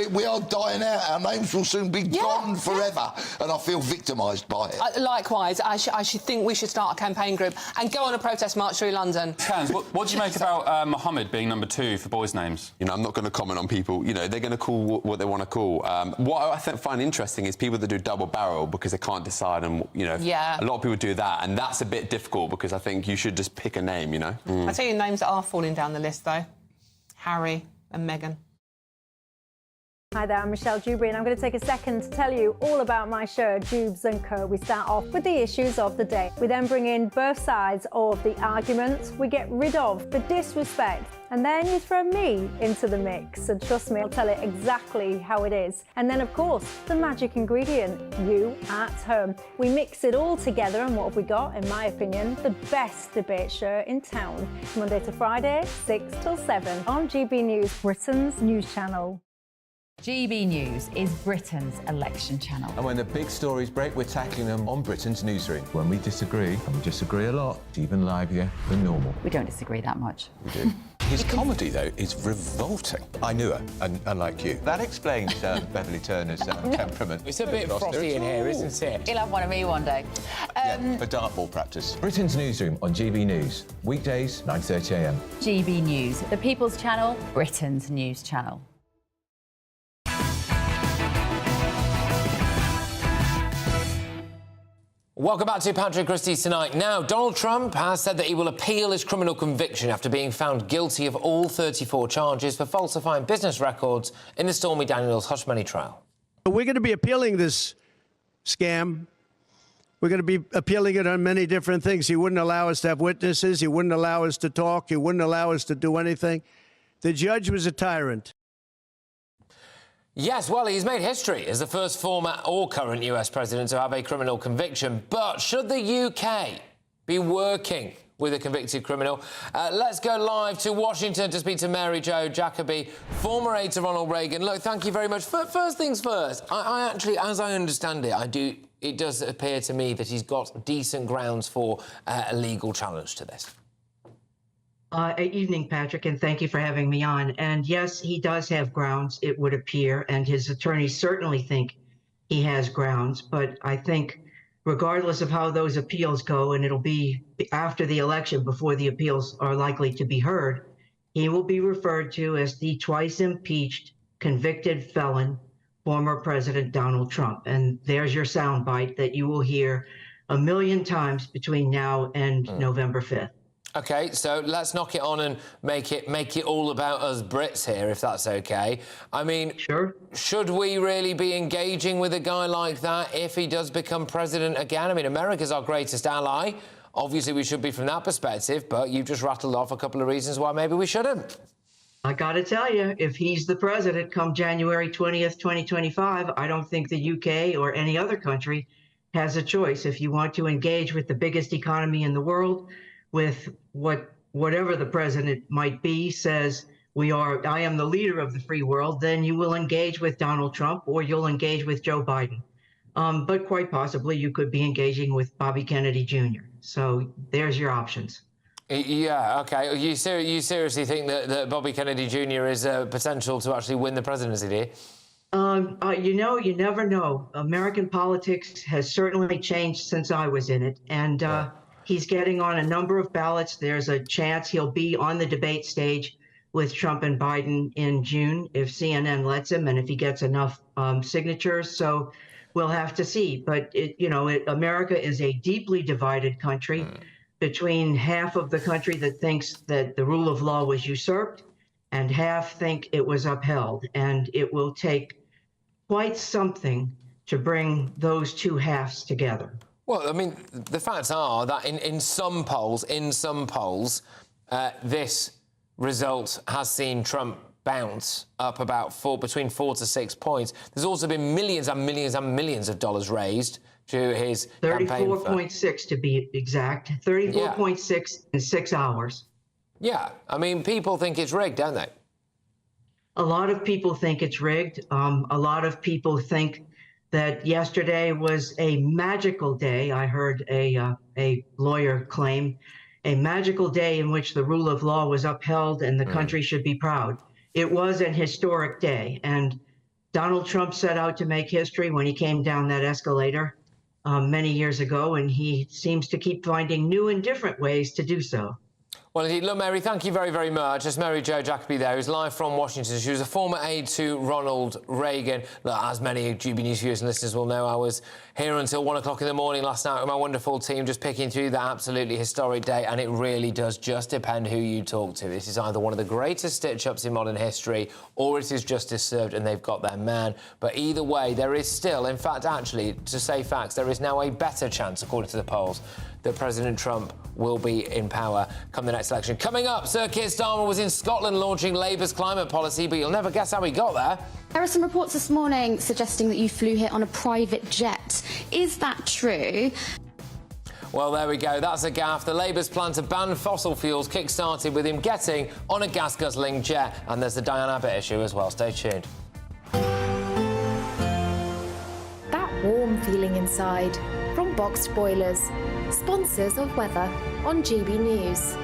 dying out. Our names will soon be gone forever, and I feel victimised by it. Likewise, I should think we should start a campaign group and go on a protest march through London. Cans, what do you make about Mohammed being number 2 for boys' names? You know, I'm not going to comment on people. You know, they're going to call what they want to call. What I find interesting is people that do double barrel because they can't decide, and you know, a lot of people do that, and that's a bit difficult because I think you should just pick a name. You know. I'll tell you names that are falling down the list though: Harry and Meghan. Hi there, I'm Michelle Dewberry, and I'm going to take a second to tell you all about my show, Jubes & Co. We start off with the issues of the day. We then bring in both sides of the argument. We get rid of the disrespect, and then you throw me into the mix. And trust me, I'll tell it exactly how it is. And then, of course, the magic ingredient, you at home. We mix it all together, and what have we got? In my opinion, the best debate show in town. Monday to Friday, 6 till 7 on GB News, Britain's news channel. GB News is Britain's election channel. And when the big stories break, we're tackling them on Britain's Newsroom. When we disagree, and we disagree a lot, it's even livelier than normal. We don't disagree that much. We do. His comedy, though, is revolting. I knew her, unlike you. That explains Beverly Turner's temperament. It's a bit frothy in here, isn't it? He'll have one of me one day. For dartball practice. Britain's Newsroom on GB News. Weekdays, 9:30 a.m. GB News, the People's Channel, Britain's news channel. Welcome back to Banter and Christys tonight. Now, Donald Trump has said that he will appeal his criminal conviction after being found guilty of all 34 charges for falsifying business records in the Stormy Daniels hush money trial. We're going to be appealing this scam. We're going to be appealing it on many different things. He wouldn't allow us to have witnesses. He wouldn't allow us to talk. He wouldn't allow us to do anything. The judge was a tyrant. Yes, well, he's made history as the first former or current US president to have a criminal conviction. But should the UK be working with a convicted criminal? Let's go live to Washington to speak to Mary Jo Jacoby, former aide to Ronald Reagan. Look, thank you very much. First things first, I actually, as I understand it, it does appear to me that he's got decent grounds for a legal challenge to this. Evening, Patrick, and thank you for having me on. And yes, he does have grounds, it would appear, and his attorneys certainly think he has grounds. But I think regardless of how those appeals go, and it'll be after the election before the appeals are likely to be heard, he will be referred to as the twice impeached, convicted felon, former President Donald Trump. And there's your soundbite that you will hear 1 million times between now and November 5th. OK, so let's knock it on and make it all about us Brits here, if that's OK. I mean, sure. Should we really be engaging with a guy like that if he does become president again? I mean, America's our greatest ally. Obviously, we should be from that perspective, but you've just rattled off a couple of reasons why maybe we shouldn't. I got to tell you, if he's the president come January 20th, 2025, I don't think the UK or any other country has a choice. If you want to engage with the biggest economy in the world, with whatever the president might be, says I am the leader of the free world, then you will engage with Donald Trump or you'll engage with Joe Biden. But quite possibly you could be engaging with Bobby Kennedy Jr. So there's your options. Yeah, OK. You seriously think that Bobby Kennedy Jr. is potential to actually win the presidency, do you? You know, you never know. American politics has certainly changed since I was in it. And he's getting on a number of ballots. There's a chance he'll be on the debate stage with Trump and Biden in June if CNN lets him and if he gets enough signatures. So we'll have to see. But, America is a deeply divided country between half of the country that thinks that the rule of law was usurped and half think it was upheld. And it will take quite something to bring those two halves together. Well, I mean, the facts are that in some polls, this result has seen Trump bounce up about between 4 to 6 points. There's also been millions and millions and millions of dollars raised to his 34.6 to be exact. 34.6 in 6 hours. Yeah, I mean, people think it's rigged, don't they? A lot of people think it's rigged. A lot of people think that yesterday was a magical day. I heard a lawyer claim a magical day in which the rule of law was upheld and the country should be proud. It was an historic day, and Donald Trump set out to make history when he came down that escalator many years ago, and he seems to keep finding new and different ways to do so. Well, indeed. Look, Mary, thank you very, very much. That's Mary Jo Jacoby there, who's live from Washington. She was a former aide to Ronald Reagan. Look, as many GB News viewers and listeners will know, I was here until 1 o'clock in the morning last night with my wonderful team, just picking through that absolutely historic day, and it really does just depend who you talk to. This is either one of the greatest stitch-ups in modern history, or it is justice served and they've got their man. But either way, there is still, in fact, actually, to say facts, there is now a better chance, according to the polls, that President Trump will be in power come the next election. Coming up, Sir Keir Starmer was in Scotland launching Labour's climate policy, but you'll never guess how he got there. There are some reports this morning suggesting that you flew here on a private jet. Is that true? Well, there we go. That's a gaffe. The Labour's plan to ban fossil fuels kick-started with him getting on a gas-guzzling jet. And there's the Diane Abbott issue as well. Stay tuned. That warm feeling inside from Boxed Boilers, sponsors of weather on GB News.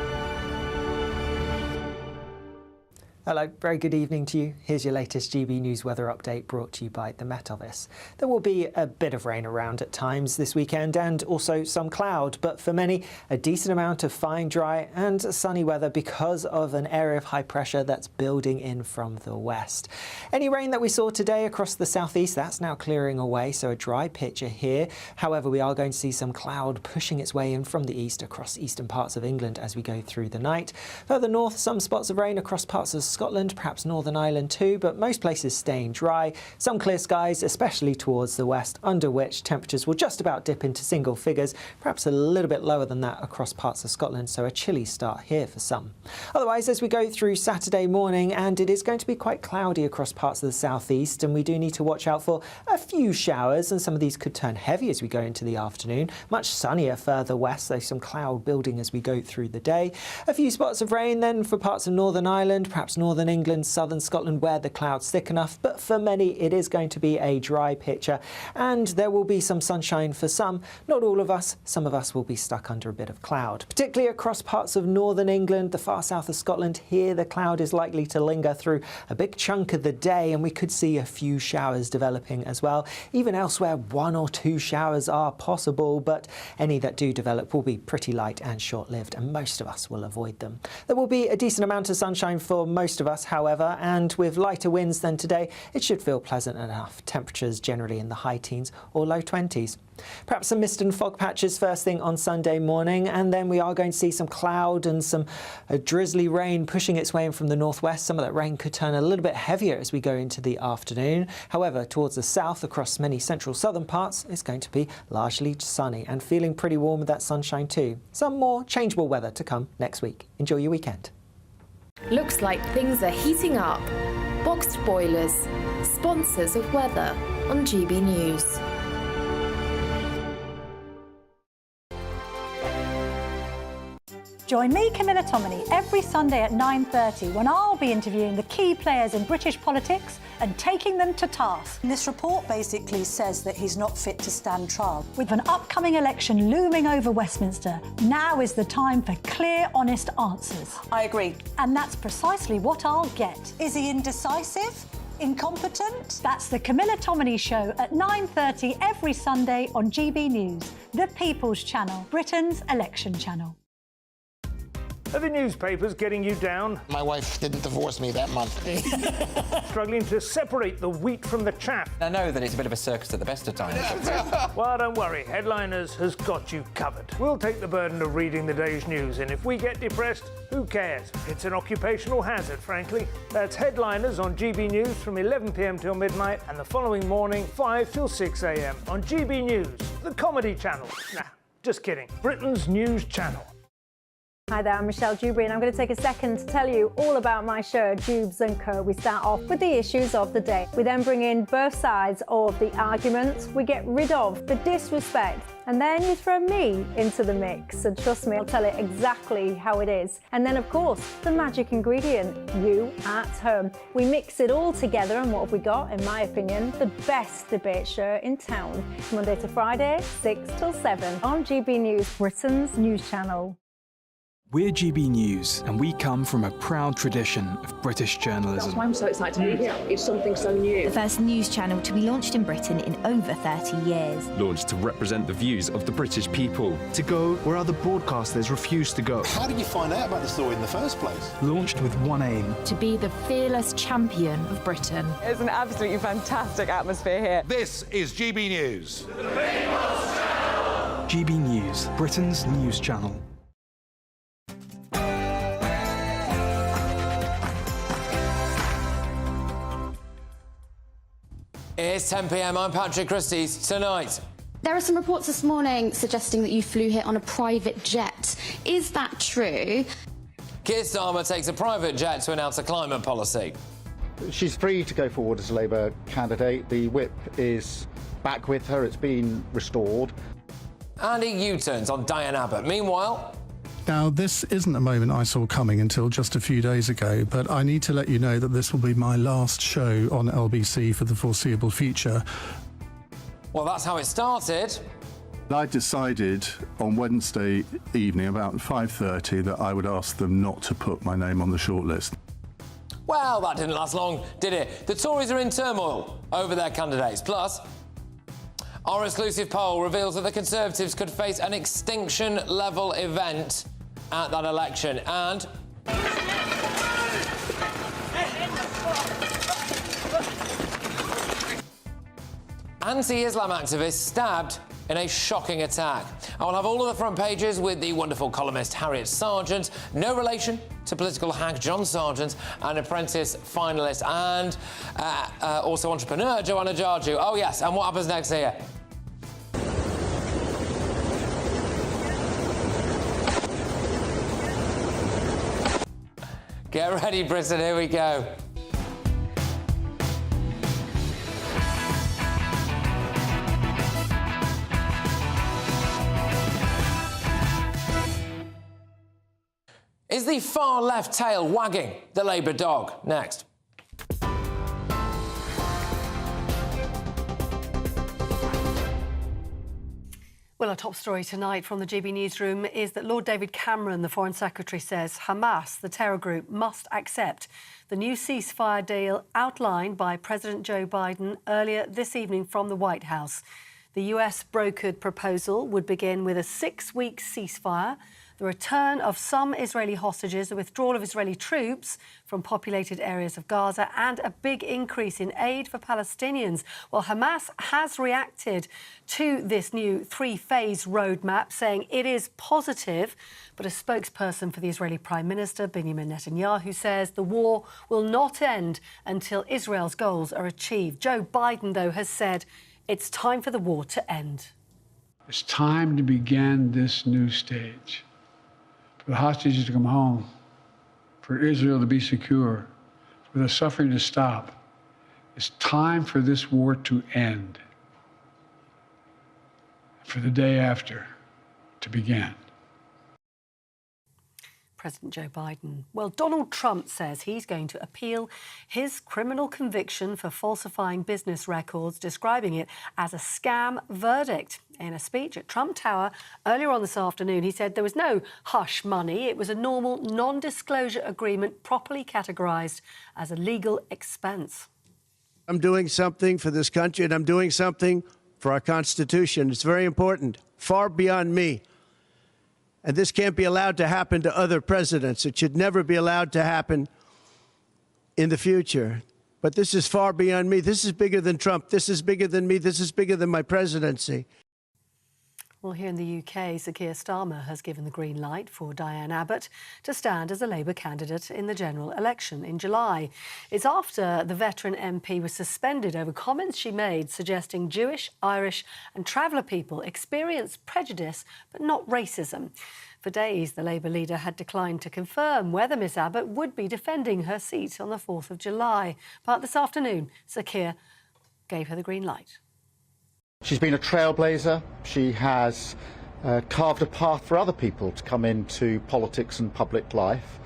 Hello, very good evening to you. Here's your latest GB News weather update brought to you by the Met Office. There will be a bit of rain around at times this weekend and also some cloud, but for many, a decent amount of fine, dry and sunny weather because of an area of high pressure that's building in from the west. Any rain that we saw today across the southeast, that's now clearing away, so a dry picture here. However, we are going to see some cloud pushing its way in from the east across eastern parts of England as we go through the night. Further north, some spots of rain across parts of Scotland, perhaps Northern Ireland too, but most places staying dry. Some clear skies, especially towards the west, under which temperatures will just about dip into single figures, perhaps a little bit lower than that across parts of Scotland, so a chilly start here for some. Otherwise, as we go through Saturday morning, and it is going to be quite cloudy across parts of the southeast, and we do need to watch out for a few showers, and some of these could turn heavy as we go into the afternoon. Much sunnier further west, though some cloud building as we go through the day. A few spots of rain then for parts of Northern Ireland, perhaps Northern England, southern Scotland where the cloud's thick enough, but for many it is going to be a dry picture, and there will be some sunshine for some. Not all of us, some of us will be stuck under a bit of cloud, particularly across parts of Northern England, the far south of Scotland. Here the cloud is likely to linger through a big chunk of the day, and we could see a few showers developing as well. Even elsewhere, 1 or 2 showers are possible, but any that do develop will be pretty light and short-lived, and most of us will avoid them. There will be a decent amount of sunshine for most of us, however, and with lighter winds than today, it should feel pleasant enough. Temperatures generally in the high teens or low 20s. Perhaps some mist and fog patches first thing on Sunday morning, and then we are going to see some cloud and some drizzly rain pushing its way in from the northwest. Some of that rain could turn a little bit heavier as we go into the afternoon. However, towards the south, across many central southern parts, it's going to be largely sunny and feeling pretty warm with that sunshine too. Some more changeable weather to come next week. Enjoy your weekend. Looks like things are heating up. Boxed boilers, sponsors of weather on GB News. Join me, Camila Tominey, every Sunday at 9:30 when I'll be interviewing the key players in British politics and taking them to task. This report basically says that he's not fit to stand trial. With an upcoming election looming over Westminster, now is the time for clear, honest answers. I agree. And that's precisely what I'll get. Is he indecisive? Incompetent? That's the Camila Tominey Show at 9:30 every Sunday on GB News, the People's Channel, Britain's election channel. Are the newspapers getting you down? My wife didn't divorce me that month. Struggling to separate the wheat from the chaff? I know that it's a bit of a circus at the best of times. Well, don't worry. Headliners has got you covered. We'll take the burden of reading the day's news, and if we get depressed, who cares? It's an occupational hazard, frankly. That's Headliners on GB News from 11 p.m. till midnight, and the following morning, 5 till 6 a.m. on GB News, the comedy channel. Nah, just kidding. Britain's news channel. Hi there, I'm Michelle Dewberry, and I'm going to take a second to tell you all about my show, Jubes & Co. We start off with the issues of the day. We then bring in both sides of the argument. We get rid of the disrespect, and then you throw me into the mix. And trust me, I'll tell it exactly how it is. And then, of course, the magic ingredient, you at home. We mix it all together, and what have we got? In my opinion, the best debate show in town. Monday to Friday, 6 till 7 on GB News, Britain's news channel. We're GB News, and we come from a proud tradition of British journalism. That's why I'm so excited to be here. It's something so new. The first news channel to be launched in Britain in over 30 years. Launched to represent the views of the British people. To go where other broadcasters refuse to go. How did you find out about the story in the first place? Launched with one aim. To be the fearless champion of Britain. It's an absolutely fantastic atmosphere here. This is GB News. The People's Channel. GB News, Britain's news channel. It's 10 p.m. I'm Patrick Christys. Tonight, there are some reports this morning suggesting that you flew here on a private jet. Is that true? Keir Starmer takes a private jet to announce a climate policy. She's free to go forward as a Labour candidate. The whip is back with her. It's been restored. And he U-turns on Diane Abbott. Meanwhile... Now, this isn't a moment I saw coming until just a few days ago, but I need to let you know that this will be my last show on LBC for the foreseeable future. Well, that's how it started. I decided on Wednesday evening, about 5:30, that I would ask them not to put my name on the shortlist. Well, that didn't last long, did it? The Tories are in turmoil over their candidates. Plus, our exclusive poll reveals that the Conservatives could face an extinction-level event at that election. And anti-Islam activists stabbed in a shocking attack. I will have all of the front pages with the wonderful columnist Harriet Sargent, no relation to political hack John Sargent, and Apprentice finalist and also entrepreneur Joanna Jarju. Oh yes, and what happens next here? Get ready, Britain, here we go. Is the far left tail wagging the Labour dog? Next. Well, our top story tonight from the GB Newsroom is that Lord David Cameron, the Foreign Secretary, says Hamas, the terror group, must accept the new ceasefire deal outlined by President Joe Biden earlier this evening from the White House. The US brokered proposal would begin with a 6-week ceasefire, the return of some Israeli hostages, the withdrawal of Israeli troops from populated areas of Gaza, and a big increase in aid for Palestinians. Well, Hamas has reacted to this new 3-phase roadmap, saying it is positive. But a spokesperson for the Israeli Prime Minister, Benjamin Netanyahu, says the war will not end until Israel's goals are achieved. Joe Biden, though, has said it's time for the war to end. It's time to begin this new stage. For the hostages to come home, for Israel to be secure, for the suffering to stop. It's time for this war to end, for the day after to begin. President Joe Biden. Well, Donald Trump says he's going to appeal his criminal conviction for falsifying business records, describing it as a scam verdict. In a speech at Trump Tower earlier on this afternoon, he said there was no hush money. It was a normal non-disclosure agreement properly categorised as a legal expense. I'm doing something for this country, and I'm doing something for our Constitution. It's very important, far beyond me. And this can't be allowed to happen to other presidents. It should never be allowed to happen in the future. But this is far beyond me. This is bigger than Trump. This is bigger than me. This is bigger than my presidency. Well, here in the UK, Sir Keir Starmer has given the green light for Diane Abbott to stand as a Labour candidate in the general election in July. It's after the veteran MP was suspended over comments she made suggesting Jewish, Irish and traveller people experience prejudice but not racism. For days, the Labour leader had declined to confirm whether Miss Abbott would be defending her seat on the 4th of July. But this afternoon, Sir Keir gave her the green light. She's been a trailblazer. She has carved a path for other people to come into politics and public life.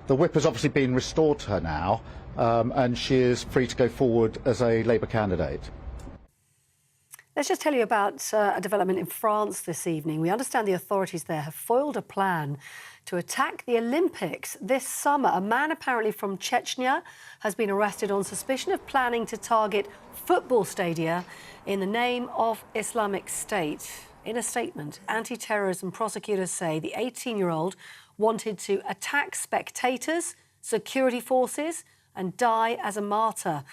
The whip has obviously been restored to her now, and she is free to go forward as a Labour candidate. Let's just tell you about a development in France this evening. We understand the authorities there have foiled a plan to attack the Olympics this summer. A man apparently from Chechnya has been arrested on suspicion of planning to target football stadia in the name of Islamic State. In a statement, anti-terrorism prosecutors say the 18-year-old wanted to attack spectators, security forces and die as a martyr.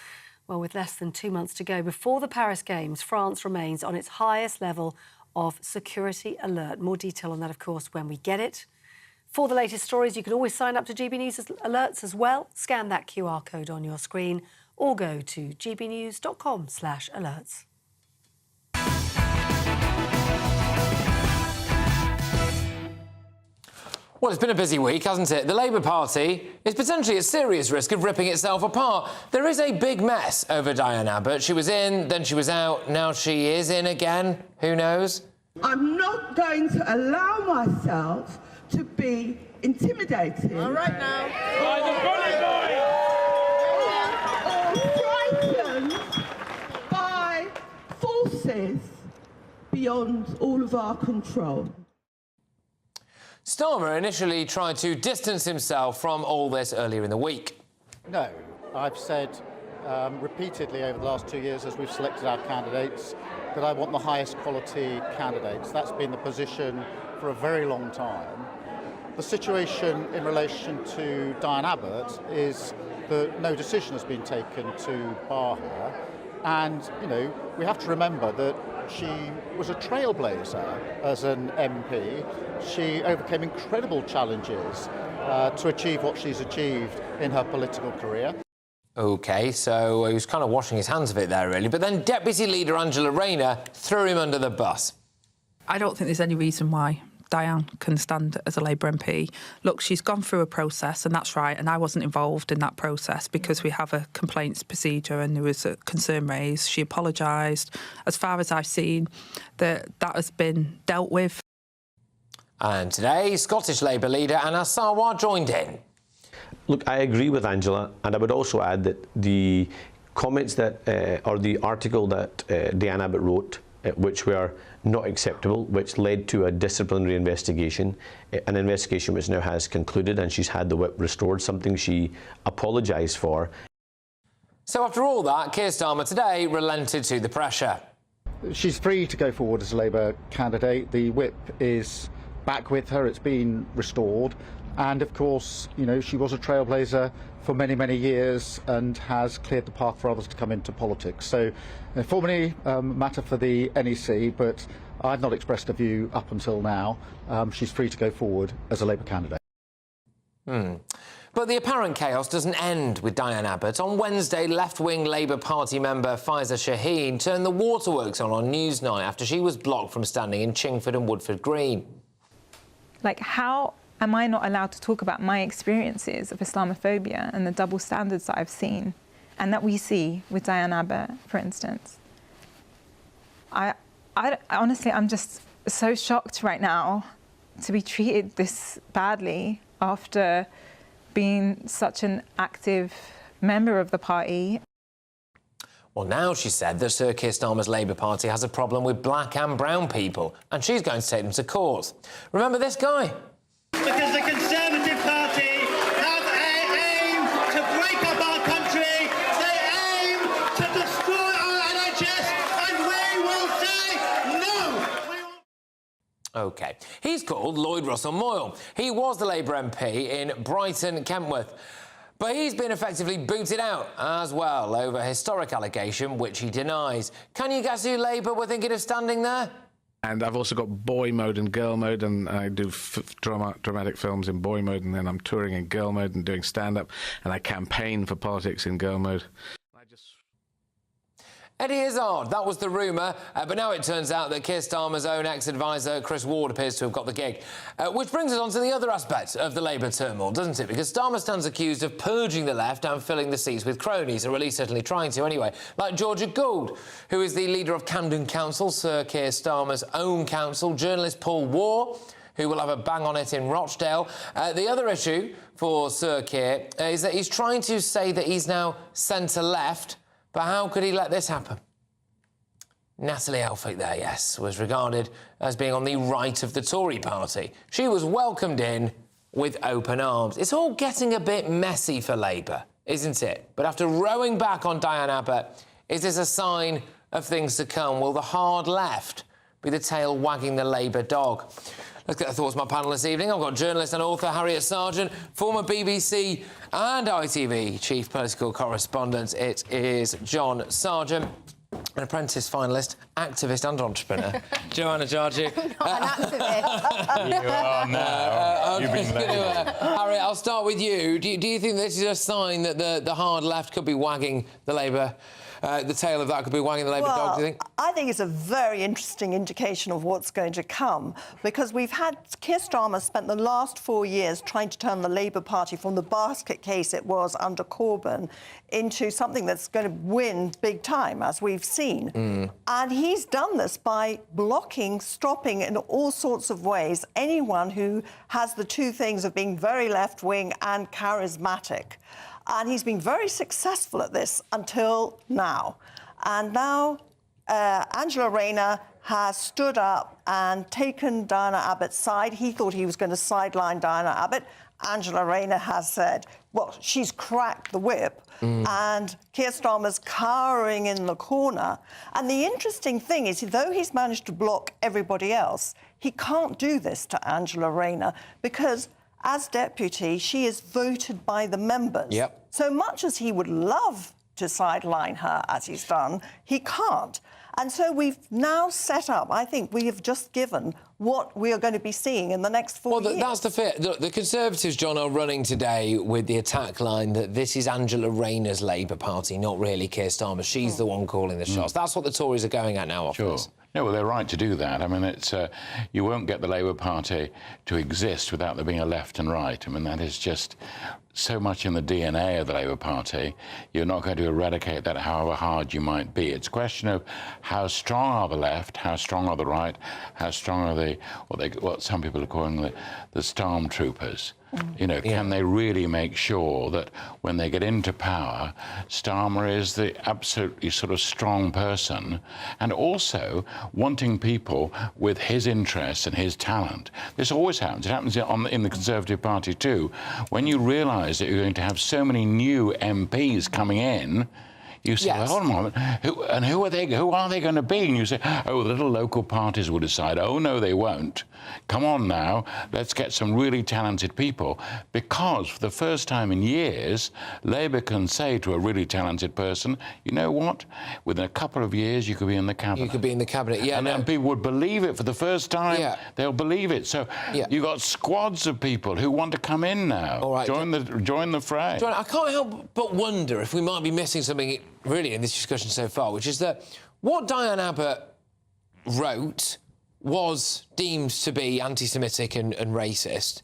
Well, with less than 2 months to go before the Paris Games, France remains on its highest level of security alert. More detail on that, of course, when we get it. For the latest stories, you can always sign up to GB News alerts as well. Scan that QR code on your screen or go to gbnews.com/alerts. Well, it's been a busy week, hasn't it? The Labour Party is potentially at serious risk of ripping itself apart. There is a big mess over Diane Abbott. She was in, then she was out, now she is in again. Who knows? I'm not going to allow myself to be intimidated. All right now. By the bully boy! Or frightened by forces beyond all of our control. Starmer initially tried to distance himself from all this earlier in the week. No, I've said repeatedly over the last 2 years as we've selected our candidates that I want the highest quality candidates. That's been the position for a very long time. The situation in relation to Diane Abbott is that no decision has been taken to bar her. And, you know, we have to remember that she was a trailblazer as an MP. She overcame incredible challenges to achieve what she's achieved in her political career. OK, so he was kind of washing his hands of it there, really. But then Deputy Leader Angela Rayner threw him under the bus. I don't think there's any reason why Diane can stand as a Labour MP. Look, she's gone through a process, and that's right, and I wasn't involved in that process because we have a complaints procedure and there was a concern raised. She apologised. As far as I've seen, that has been dealt with. And today, Scottish Labour leader Anna Sarwar joined in. Look, I agree with Angela, and I would also add that the comments that, or the article that Diane Abbott wrote, which were not acceptable, which led to a disciplinary investigation, an investigation which now has concluded, and she's had the whip restored, something she apologised for. So after all that, Keir Starmer today relented to the pressure. She's free to go forward as a Labour candidate. The whip is back with her, it's been restored. And of course, you know, she was a trailblazer for many, many years and has cleared the path for others to come into politics. So, formally, matter for the NEC, but I've not expressed a view up until now. She's free to go forward as a Labour candidate. But the apparent chaos doesn't end with Diane Abbott. On Wednesday, left-wing Labour Party member Faiza Shaheen turned the waterworks on Newsnight after she was blocked from standing in Chingford and Woodford Green. Like, how am I not allowed to talk about my experiences of Islamophobia and the double standards that I've seen and that we see with Diane Abbott, for instance? I honestly, I'm just so shocked right now to be treated this badly after being such an active member of the party. Well, now she said that Sir Keir Starmer's Labour Party has a problem with black and brown people, and she's going to take them to court. Remember this guy? Because the Conservative Party have an aim to break up our country, they aim to destroy our NHS, and we will say no! OK. He's called Lloyd Russell Moyle. He was the Labour MP in Brighton, Kentworth. But he's been effectively booted out as well over a historic allegation which he denies. Can you guess who Labour were thinking of standing there? And I've also got boy mode and girl mode, and I do dramatic films in boy mode, and then I'm touring in girl mode and doing stand-up, and I campaign for politics in girl mode. Eddie Izzard, that was the rumour, but now it turns out that Keir Starmer's own ex-advisor Chris Ward appears to have got the gig. Which brings us on to the other aspect of the Labour turmoil, doesn't it? Because Starmer stands accused of purging the left and filling the seats with cronies, or at least certainly trying to anyway, like Georgia Gould, who is the leader of Camden Council, Sir Keir Starmer's own council, journalist Paul Waugh, who will have a bang on it in Rochdale. The other issue for Sir Keir is that he's trying to say that he's now centre-left. But how could he let this happen? Natalie Elphicke there, yes, was regarded as being on the right of the Tory party. She was welcomed in with open arms. It's all getting a bit messy for Labour, isn't it? But after rowing back on Diane Abbott, is this a sign of things to come? Will the hard left be the tail wagging the Labour dog? Let's get the thoughts of my panel this evening. I've got journalist and author Harriet Sargent, former BBC and ITV chief political correspondent. It is John Sargent, an apprentice finalist, activist and entrepreneur, Joanna Jarju. I'm not an activist. You are now. You've been there. Harriet, I'll start with you. Do you think this is a sign that the hard left could be wagging the Labour... the tail of that could be wagging the Labour dog, do you think? I think it's a very interesting indication of what's going to come, because we've had Keir Starmer spent the last 4 years trying to turn the Labour Party from the basket case it was under Corbyn into something that's going to win big time, as we've seen. And he's done this by blocking, stopping in all sorts of ways anyone who has the two things of being very left-wing and charismatic. And he's been very successful at this until now. And now Angela Rayner has stood up and taken Diana Abbott's side. He thought he was going to sideline Diana Abbott. Angela Rayner has said, well, she's cracked the whip. And Keir Starmer's cowering in the corner. And the interesting thing is, though he's managed to block everybody else, he can't do this to Angela Rayner because as deputy, she is voted by the members. So much as he would love to sideline her, as he's done, he can't. And so we've now set up, I think we have just given what we are going to be seeing in the next 4 years. That's the fear. The Conservatives, John, are running today with the attack line that this is Angela Rayner's Labour Party, not really Keir Starmer. She's the one calling the shots. That's what the Tories are going at now, off Sure. this. No, well, they're right to do that. I mean, it's you won't get the Labour Party to exist without there being a left and right. I mean, that is just so much in the DNA of the Labour Party. You're not going to eradicate that however hard you might be. It's a question of how strong are the left, how strong are the right, how strong are the what some people are calling the stormtroopers. You know, can they really make sure that when they get into power, Starmer is the absolutely sort of strong person, and also wanting people with his interests and his talent. This always happens. It happens in the Conservative Party too. When you realise that you're going to have so many new MPs coming in, you say, well, hold on a moment, who are they going to be? And you say, oh, the little local parties will decide. Oh, no, they won't. Come on now, let's get some really talented people. Because for the first time in years, Labour can say to a really talented person, you know what? Within a couple of years, you could be in the Cabinet. You could be in the Cabinet, yeah. And people would believe it for the first time. Yeah. They'll believe it. So you've got squads of people who want to come in now. All right. Join the fray. John, I can't help but wonder if we might be missing something really in this discussion so far, which is that what Diane Abbott wrote was deemed to be anti-Semitic and racist.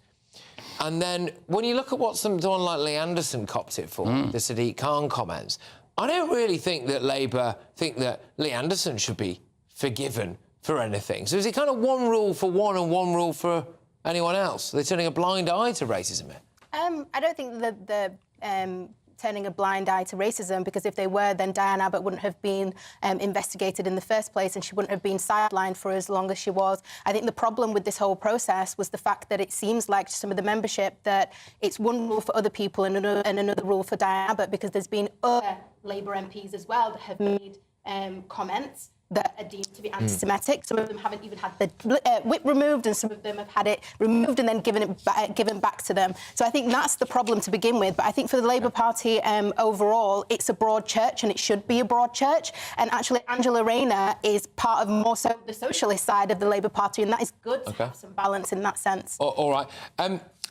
And then when you look at what someone like Lee Anderson copped it for, the Sadiq Khan comments, I don't really think that Labour think that Lee Anderson should be forgiven for anything. So is it kind of one rule for one and one rule for anyone else? They're turning a blind eye to racism here. I don't think that they're turning a blind eye to racism, because if they were, then Diane Abbott wouldn't have been investigated in the first place, and she wouldn't have been sidelined for as long as she was. I think the problem with this whole process was the fact that it seems like to some of the membership that it's one rule for other people and another rule for Diane Abbott, because there's been other Labour MPs as well that have made comments that are deemed to be anti-Semitic. Some of them haven't even had the whip removed, and some of them have had it removed and then given back to them. So I think that's the problem to begin with. But I think for the Labour Party overall, it's a broad church, and it should be a broad church. And actually, Angela Rayner is part of more so the socialist side of the Labour Party, and that is good to have some balance in that sense. All right.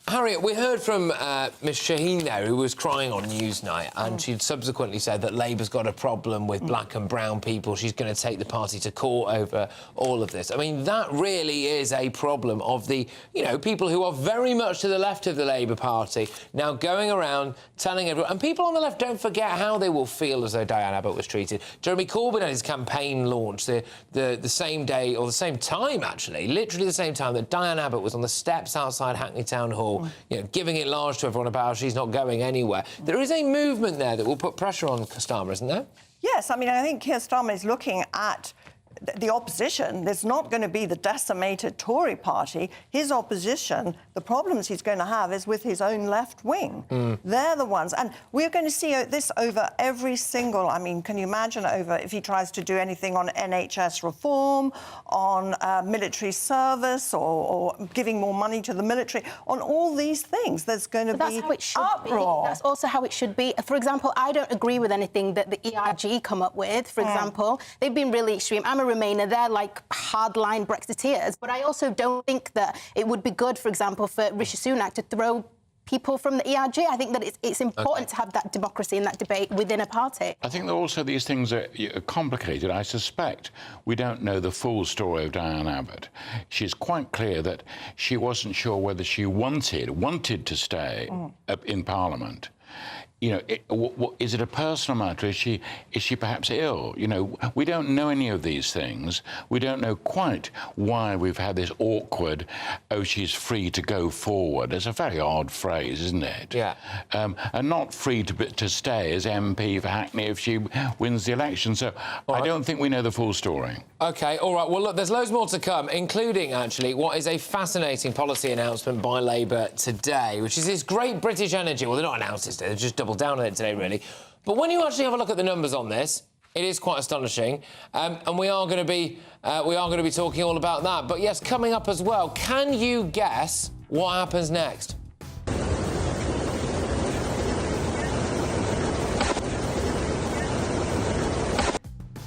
Harriet, we heard from Ms Shaheen there, who was crying on Newsnight, and she'd subsequently said that Labour's got a problem with black and brown people. She's going to take the party to court over all of this. I mean, that really is a problem of the, people who are very much to the left of the Labour Party now going around telling everyone... And people on the left don't forget how they will feel as though Diane Abbott was treated. Jeremy Corbyn had his campaign launch the same day, or the same time, actually, literally the same time that Diane Abbott was on the steps outside Hackney Town Hall, giving it large to everyone about how she's not going anywhere. There is a movement there that will put pressure on Starmer, isn't there? Yes, I mean, I think Keir Starmer is looking at the opposition. There's not going to be the decimated Tory party. His opposition, the problems he's going to have is with his own left wing. They're the ones. And we're going to see this over every single... I mean, can you imagine over if he tries to do anything on NHS reform, on military service, or giving more money to the military, on all these things, there's going to be uproar. That's also how it should be. For example, I don't agree with anything that the ERG come up with, for example. They've been really extreme. I'm a Remainer, they're like hardline Brexiteers, but I also don't think that it would be good, for example, for Rishi Sunak to throw people from the ERG. I think that it's important to have that democracy and that debate within a party. I think that also these things are complicated. I suspect we don't know the full story of Diane Abbott. She's quite clear that she wasn't sure whether she wanted to stay in Parliament. Is it a personal matter? Is she perhaps ill? We don't know any of these things. We don't know quite why we've had this awkward, she's free to go forward. It's a very odd phrase, isn't it? Yeah. And not free to stay as MP for Hackney if she wins the election. So I don't think we know the full story. OK, all right. Well, look, there's loads more to come, including, actually, what is a fascinating policy announcement by Labour today, which is this great British energy... Well, they're not announced it today, they've just doubled down on it today, really. But when you actually have a look at the numbers on this, it is quite astonishing, and we are going to be talking all about that. But yes, coming up as well, can you guess what happens next?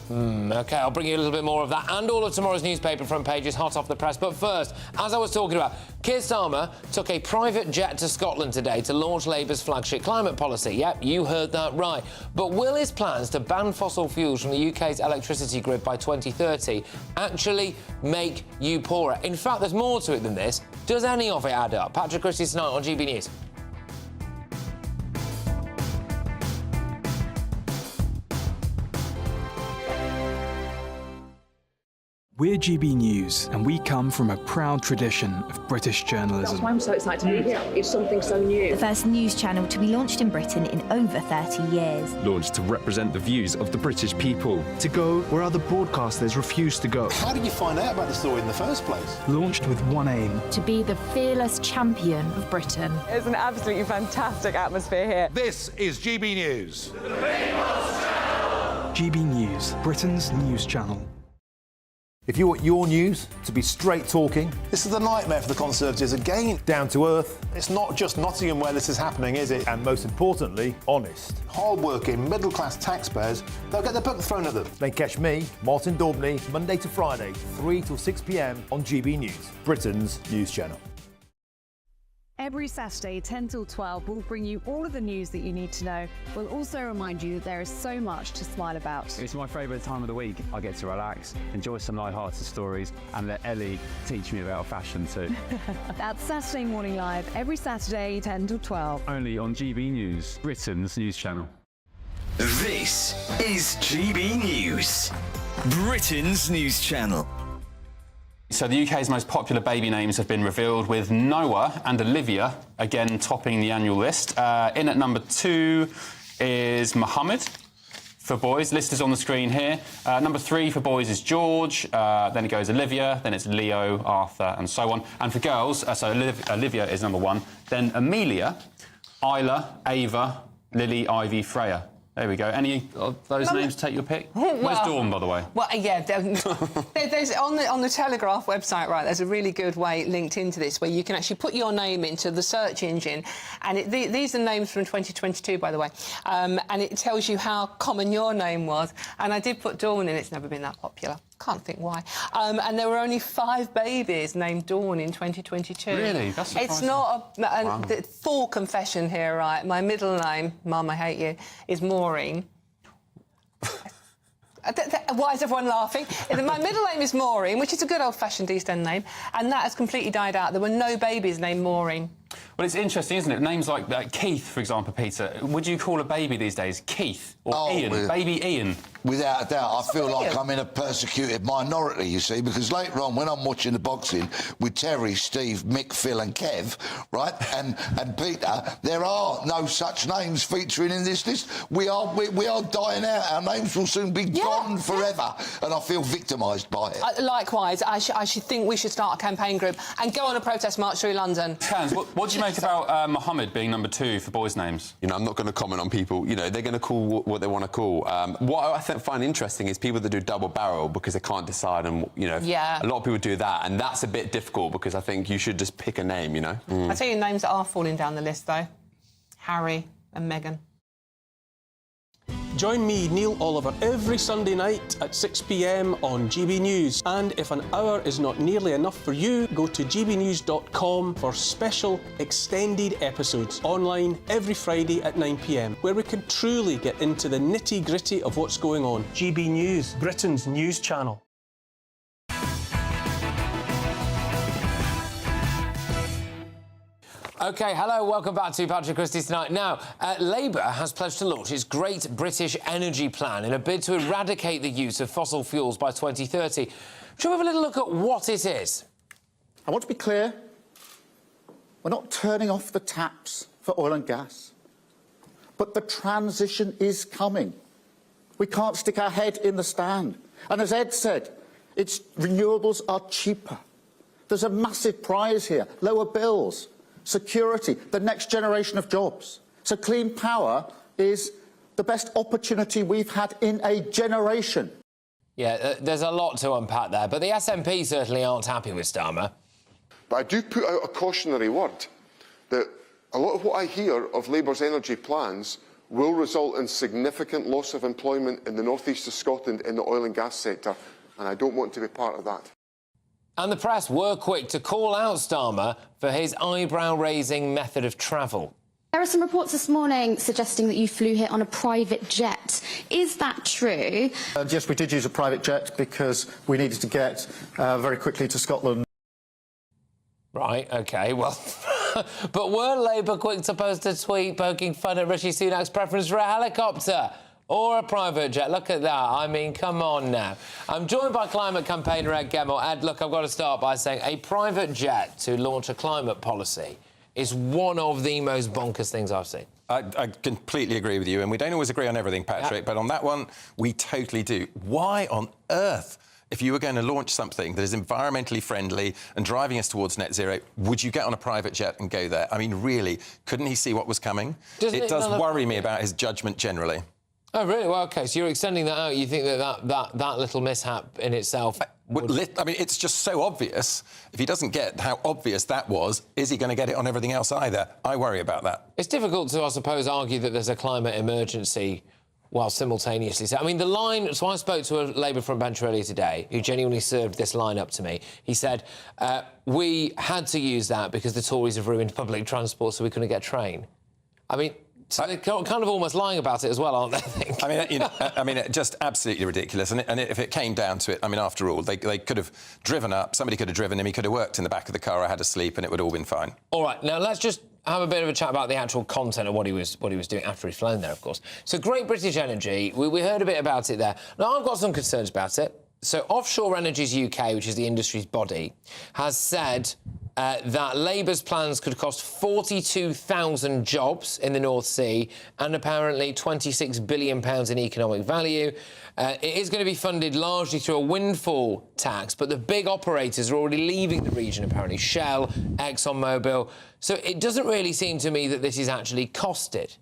OK, I'll bring you a little bit more of that and all of tomorrow's newspaper front pages hot off the press. But first, as I was talking about, Keir Starmer took a private jet to Scotland today to launch Labour's flagship climate policy. Yep, you heard that right. But will his plans to ban fossil fuels from the UK's electricity grid by 2030 actually make you poorer? In fact, there's more to it than this. Does any of it add up? Patrick Christys tonight on GB News. We're GB News, and we come from a proud tradition of British journalism. That's why I'm so excited to be here. It's something so new. The first news channel to be launched in Britain in over 30 years. Launched to represent the views of the British people. To go where other broadcasters refuse to go. How did you find out about the story in the first place? Launched with one aim. To be the fearless champion of Britain. It's an absolutely fantastic atmosphere here. This is GB News. GB News, Britain's news channel. If you want your news to be straight talking, This is a nightmare for the Conservatives again. down to earth, It's not just Nottingham where this is happening, is it? and most importantly, honest, Hard-working, middle-class taxpayers, they'll get the book thrown at them. then catch me, Martin Daubney, Monday to Friday, 3 till 6 p.m. on GB News, Britain's news channel. Every Saturday, 10 till 12, we'll bring you all of the news that you need to know. We'll also remind you that there is so much to smile about. It's my favourite time of the week. I get to relax, enjoy some light-hearted stories, and let Ellie teach me about fashion too. That's Saturday Morning Live, every Saturday, 10 till 12. Only on GB News, Britain's news channel. This is GB News, Britain's news channel. So the UK's most popular baby names have been revealed, with Noah and Olivia again topping the annual list. In at number 2 is Mohammed for boys. List is on the screen here. Number 3 for boys is George. Then it goes Olivia. Then it's Leo, Arthur, and so on. And for girls, so Olivia is number 1. Then Amelia, Isla, Ava, Lily, Ivy, Freya. There we go. Any of those names take your pick? Where's Dawn, by the way? Well, yeah, there's on the Telegraph website, right, there's a really good way linked into this where you can actually put your name into the search engine, and these are names from 2022, by the way, and it tells you how common your name was. And I did put Dawn in, it's never been that popular. Can't think why. And there were only 5 babies named Dawn in 2022. Really? That's surprising. It's not a full confession here, right? My middle name, Mum, I hate you, is Maureen. Why is everyone laughing? My middle name is Maureen, which is a good old-fashioned East End name, and that has completely died out. There were no babies named Maureen. Well, it's interesting, isn't it? Names like Keith, for example, Peter. Would you call a baby these days Keith or Ian? Baby Ian? Without a doubt. I feel like I'm in a persecuted minority, you see, because later on, when I'm watching the boxing with Terry, Steve, Mick, Phil and Kev, right, and Peter, there are no such names featuring in this list. We are dying out. Our names will soon be gone forever, and I feel victimised by it. Likewise, I should think we should start a campaign group and go on a protest march through London. Cans, what do you make about Mohammed being number 2 for boys' names? You know, I'm not going to comment on people. You know, they're going to call what they want to call. What I find interesting is people that do double barrel because they can't decide, and you know, a lot of people do that, and that's a bit difficult because I think you should just pick a name. You know. I tell you names that are falling down the list though: Harry and Meghan. Join me, Neil Oliver, every Sunday night at 6 p.m. on GB News. And if an hour is not nearly enough for you, go to gbnews.com for special extended episodes online every Friday at 9 p.m, where we can truly get into the nitty-gritty of what's going on. GB News, Britain's news channel. OK, hello, welcome back to Patrick Christys Tonight. Now, Labour has pledged to launch its Great British Energy Plan in a bid to eradicate the use of fossil fuels by 2030. Shall we have a little look at what it is? I want to be clear. We're not turning off the taps for oil and gas. But the transition is coming. We can't stick our head in the stand. And as Ed said, renewables are cheaper. There's a massive prize here. Lower bills. Security, the next generation of jobs. So clean power is the best opportunity we've had in a generation. Yeah, there's a lot to unpack there, but the SNP certainly aren't happy with Starmer. But I do put out a cautionary word that a lot of what I hear of Labour's energy plans will result in significant loss of employment in the northeast of Scotland in the oil and gas sector, and I don't want to be part of that. And the press were quick to call out Starmer for his eyebrow-raising method of travel. There are some reports this morning suggesting that you flew here on a private jet. Is that true? Yes, we did use a private jet because we needed to get very quickly to Scotland. Right, OK, well... But were Labour quick to post a tweet poking fun at Rishi Sunak's preference for a helicopter or a private jet? Look at that. I mean, come on now. I'm joined by climate campaigner Ed Gemmell. Ed, look, I've got to start by saying a private jet to launch a climate policy is one of the most bonkers things I've seen. I completely agree with you, and we don't always agree on everything, Patrick, but on that one, we totally do. Why on earth, if you were going to launch something that is environmentally friendly and driving us towards net zero, would you get on a private jet and go there? I mean, really, couldn't he see what was coming? It does worry me about his judgment generally. Oh, really? Well, OK, so you're extending that out. You think that little mishap in itself... I mean, it's just so obvious. If he doesn't get how obvious that was, is he going to get it on everything else either? I worry about that. It's difficult to, I suppose, argue that there's a climate emergency while simultaneously... I mean, the line... So I spoke to a Labour from Banter earlier today who genuinely served this line up to me. He said, we had to use that because the Tories have ruined public transport so we couldn't get a train. I mean... So they're kind of almost lying about it as well, aren't they, I think? I mean, you know, just absolutely ridiculous. And if it came down to it, I mean, after all, they could have driven up, somebody could have driven him, he could have worked in the back of the car or had a sleep, and it would all been fine. All right, now let's just have a bit of a chat about the actual content of what he was doing after he'd flown there, of course. So Great British Energy, we heard a bit about it there. Now, I've got some concerns about it. So Offshore Energies UK, which is the industry's body, has said that Labour's plans could cost 42,000 jobs in the North Sea and apparently £26 billion in economic value. It is going to be funded largely through a windfall tax, but the big operators are already leaving the region, apparently, Shell, ExxonMobil. So it doesn't really seem to me that this is actually costed.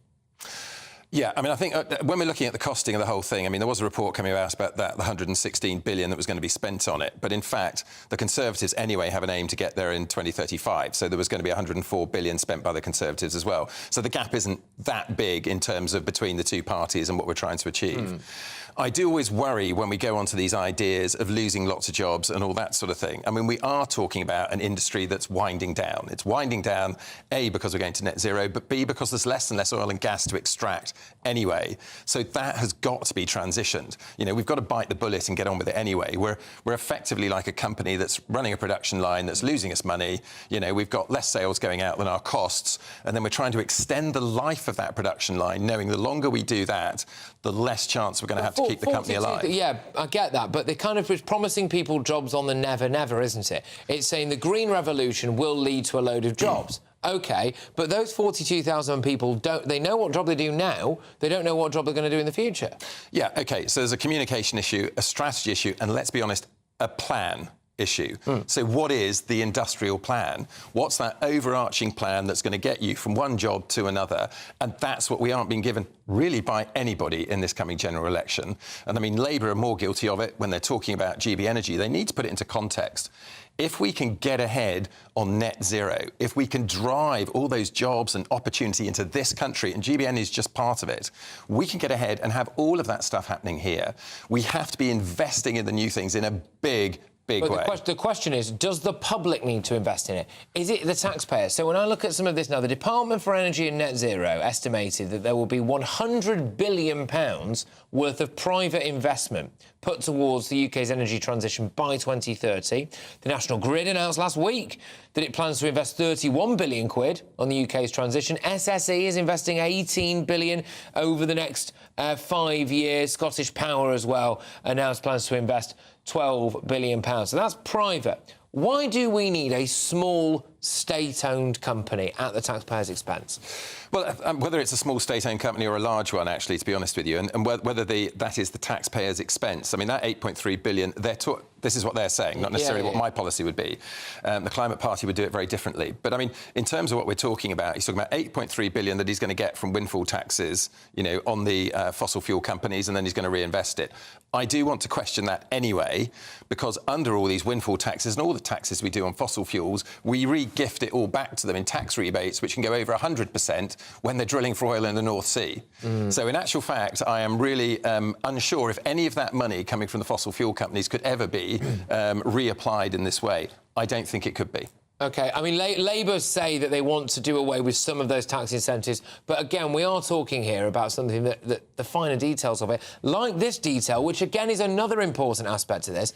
Yeah, I mean, I think when we're looking at the costing of the whole thing, I mean, there was a report coming out about that, the 116 billion that was going to be spent on it. But in fact, the Conservatives anyway have an aim to get there in 2035. So there was going to be 104 billion spent by the Conservatives as well. So the gap isn't that big in terms of between the two parties and what we're trying to achieve. I do always worry when we go onto these ideas of losing lots of jobs and all that sort of thing. I mean, we are talking about an industry that's winding down. It's winding down, A, because we're going to net zero, but B, because there's less and less oil and gas to extract anyway. So that has got to be transitioned. You know, we've got to bite the bullet and get on with it anyway. We're effectively like a company that's running a production line that's losing us money. You know, we've got less sales going out than our costs, and then we're trying to extend the life of that production line, knowing the longer we do that, the less chance we're going to have to keep the company alive. Yeah, I get that, but they're kind of promising people jobs on the never, isn't it? It's saying the green revolution will lead to a load of jobs. OK, but those 42,000 people they know what job they do now, they don't know what job they're going to do in the future. Yeah, OK, so there's a communication issue, a strategy issue, and let's be honest, a plan issue. So what is the industrial plan? What's that overarching plan that's going to get you from one job to another? And that's what we aren't being given really by anybody in this coming general election. And I mean, Labour are more guilty of it when they're talking about GB Energy. They need to put it into context. If we can get ahead on net zero, if we can drive all those jobs and opportunity into this country, and GBN is just part of it, we can get ahead and have all of that stuff happening here. We have to be investing in the new things in a big way. The question is, does the public need to invest in it? Is it the taxpayers? So when I look at some of this now, the Department for Energy and Net Zero estimated that there will be £100 billion worth of private investment put towards the UK's energy transition by 2030. The National Grid announced last week that it plans to invest 31 billion quid on the UK's transition. SSE is investing 18 billion over the next 5 years. Scottish Power as well announced plans to invest £12 billion. So that's private. Why do we need a small state-owned company at the taxpayer's expense? Well, whether it's a small state-owned company or a large one, actually, to be honest with you, and whether that is the taxpayer's expense. I mean, that 8.3 billion, this is what they're saying, not necessarily what my policy would be. The Climate Party would do it very differently. But, I mean, in terms of what we're talking about, he's talking about 8.3 billion that he's going to get from windfall taxes, you know, on the fossil fuel companies, and then he's going to reinvest it. I do want to question that anyway, because under all these windfall taxes and all the taxes we do on fossil fuels, we gift it all back to them in tax rebates, which can go over 100% when they're drilling for oil in the North Sea. So in actual fact, I am really unsure if any of that money coming from the fossil fuel companies could ever be reapplied in this way. I don't think it could be. OK, I mean, Labour say that they want to do away with some of those tax incentives, but again, we are talking here about something that the finer details of it, like this detail, which again is another important aspect to this.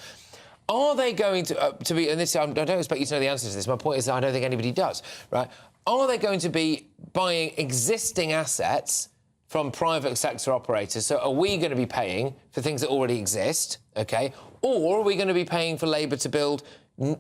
Are they going to be, and this, I don't expect you to know the answer to this, my point is that I don't think anybody does, right? Are they going to be buying existing assets from private sector operators? So are we going to be paying for things that already exist, OK? Or are we going to be paying for Labour to build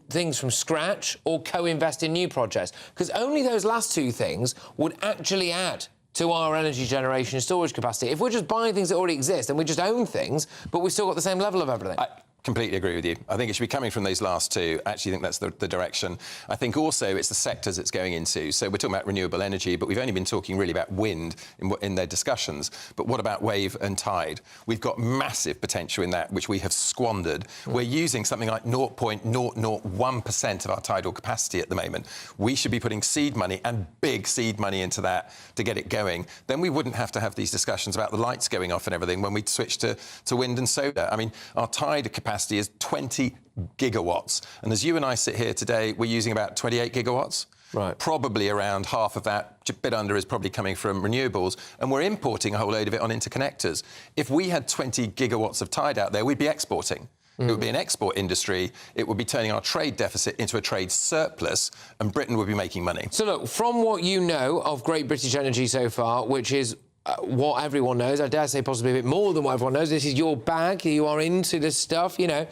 things from scratch or co-invest in new projects? Because only those last two things would actually add to our energy generation and storage capacity. If we're just buying things that already exist and we just own things, but we've still got the same level of everything. Completely agree with you. I think it should be coming from those last two. I actually think that's the direction. I think also it's the sectors it's going into. So we're talking about renewable energy, but we've only been talking really about wind in their discussions. But what about wave and tide? We've got massive potential in that, which we have squandered. We're using something like 0.001% of our tidal capacity at the moment. We should be putting seed money and big seed money into that to get it going. Then we wouldn't have to have these discussions about the lights going off and everything when we switch to wind and solar. I mean, our tide capacity is 20 gigawatts. And as you and I sit here today, we're using about 28 gigawatts. Right. Probably around half of that, a bit under, is probably coming from renewables. And we're importing a whole load of it on interconnectors. If we had 20 gigawatts of tide out there, we'd be exporting. It would be an export industry. It would be turning our trade deficit into a trade surplus, and Britain would be making money. So, look, from what you know of Great British Energy so far, which is what everyone knows, I dare say possibly a bit more than what everyone knows, this is your bag, you are into this stuff, you know.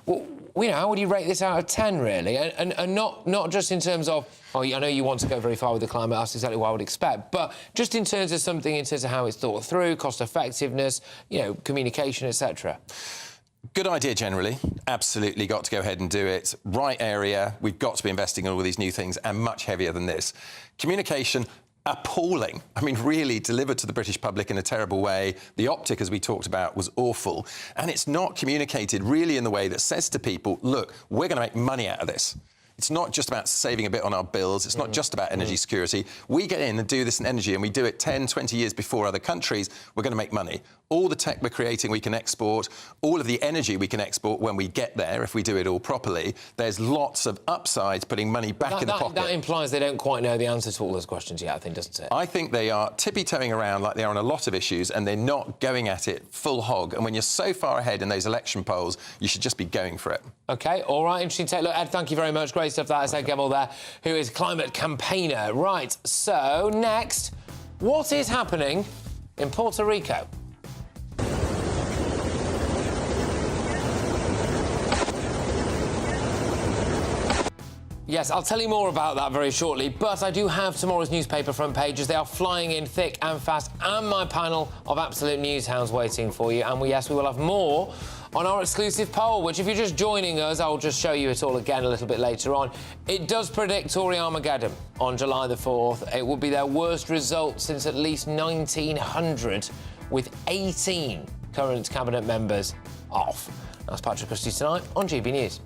Well, how would you rate this out of 10, really? And not just in terms of, oh, I know you want to go very far with the climate, that's exactly what I would expect, but just in terms of something, in terms of how it's thought through, cost effectiveness, you know, communication, etc. Good idea generally. Absolutely got to go ahead and do it. Right area. We've got to be investing in all of these new things, and much heavier than this. Communication, appalling. I mean, really delivered to the British public in a terrible way. The optic, as we talked about, was awful. And it's not communicated really in the way that says to people, look, we're going to make money out of this. It's not just about saving a bit on our bills. It's not just about energy security. We get in and do this in energy, and we do it 10, 20 years before other countries. We're going to make money. All the tech we're creating, we can export. All of the energy we can export when we get there, if we do it all properly. There's lots of upsides putting money back in the pocket. That implies they don't quite know the answer to all those questions yet, I think, doesn't it? I think they are tippy-toeing around like they are on a lot of issues, and they're not going at it full hog. And when you're so far ahead in those election polls, you should just be going for it. OK, all right, interesting take. Look, Ed, thank you very much. Great stuff. That is Ed Gemmell there, who is climate campaigner. Right, so next, what is happening in Puerto Rico? Yes, I'll tell you more about that very shortly, but I do have tomorrow's newspaper front pages. They are flying in thick and fast, and my panel of absolute news hounds waiting for you. And we will have more on our exclusive poll, which, if you're just joining us, I'll just show you it all again a little bit later on. It does predict Tory Armageddon on July the 4th. It will be their worst result since at least 1900, with 18 current cabinet members off. That's Patrick Christys tonight on GB News.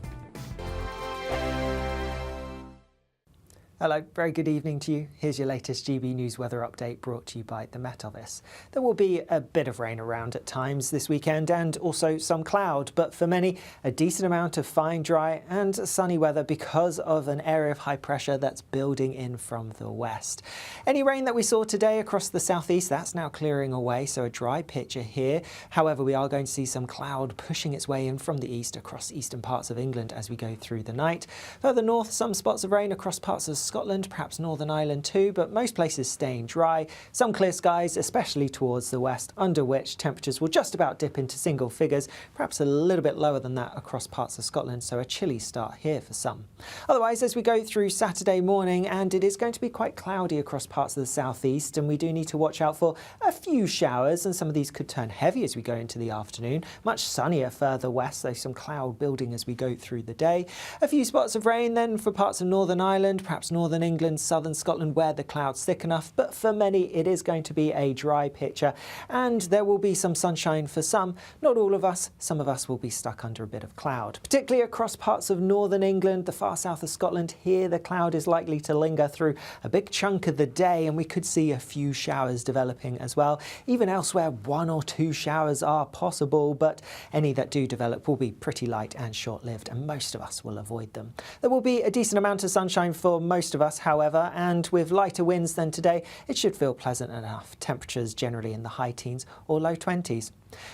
Hello, very good evening to you. Here's your latest GB News weather update brought to you by the Met Office. There will be a bit of rain around at times this weekend and also some cloud, but for many, a decent amount of fine, dry and sunny weather because of an area of high pressure that's building in from the west. Any rain that we saw today across the southeast, that's now clearing away, so a dry picture here. However, we are going to see some cloud pushing its way in from the east across eastern parts of England as we go through the night. Further north, some spots of rain across parts of Scotland, perhaps Northern Ireland too, but most places staying dry. Some clear skies, especially towards the west, under which temperatures will just about dip into single figures, perhaps a little bit lower than that across parts of Scotland, so a chilly start here for some. Otherwise, as we go through Saturday morning, and it is going to be quite cloudy across parts of the southeast, and we do need to watch out for a few showers, and some of these could turn heavy as we go into the afternoon. Much sunnier further west, though some cloud building as we go through the day. A few spots of rain then for parts of Northern Ireland, perhaps northern England, southern Scotland, where the cloud's thick enough, but for many it is going to be a dry picture, and there will be some sunshine for some. Not all of us. Some of us will be stuck under a bit of cloud, particularly across parts of northern England, the far south of Scotland. Here the cloud is likely to linger through a big chunk of the day, and we could see a few showers developing as well. Even elsewhere, 1 or 2 showers are possible, but any that do develop will be pretty light and short-lived, and most of us will avoid them. There will be a decent amount of sunshine for most of us, however, and with lighter winds than today, it should feel pleasant enough. Temperatures generally in the high teens or low 20s.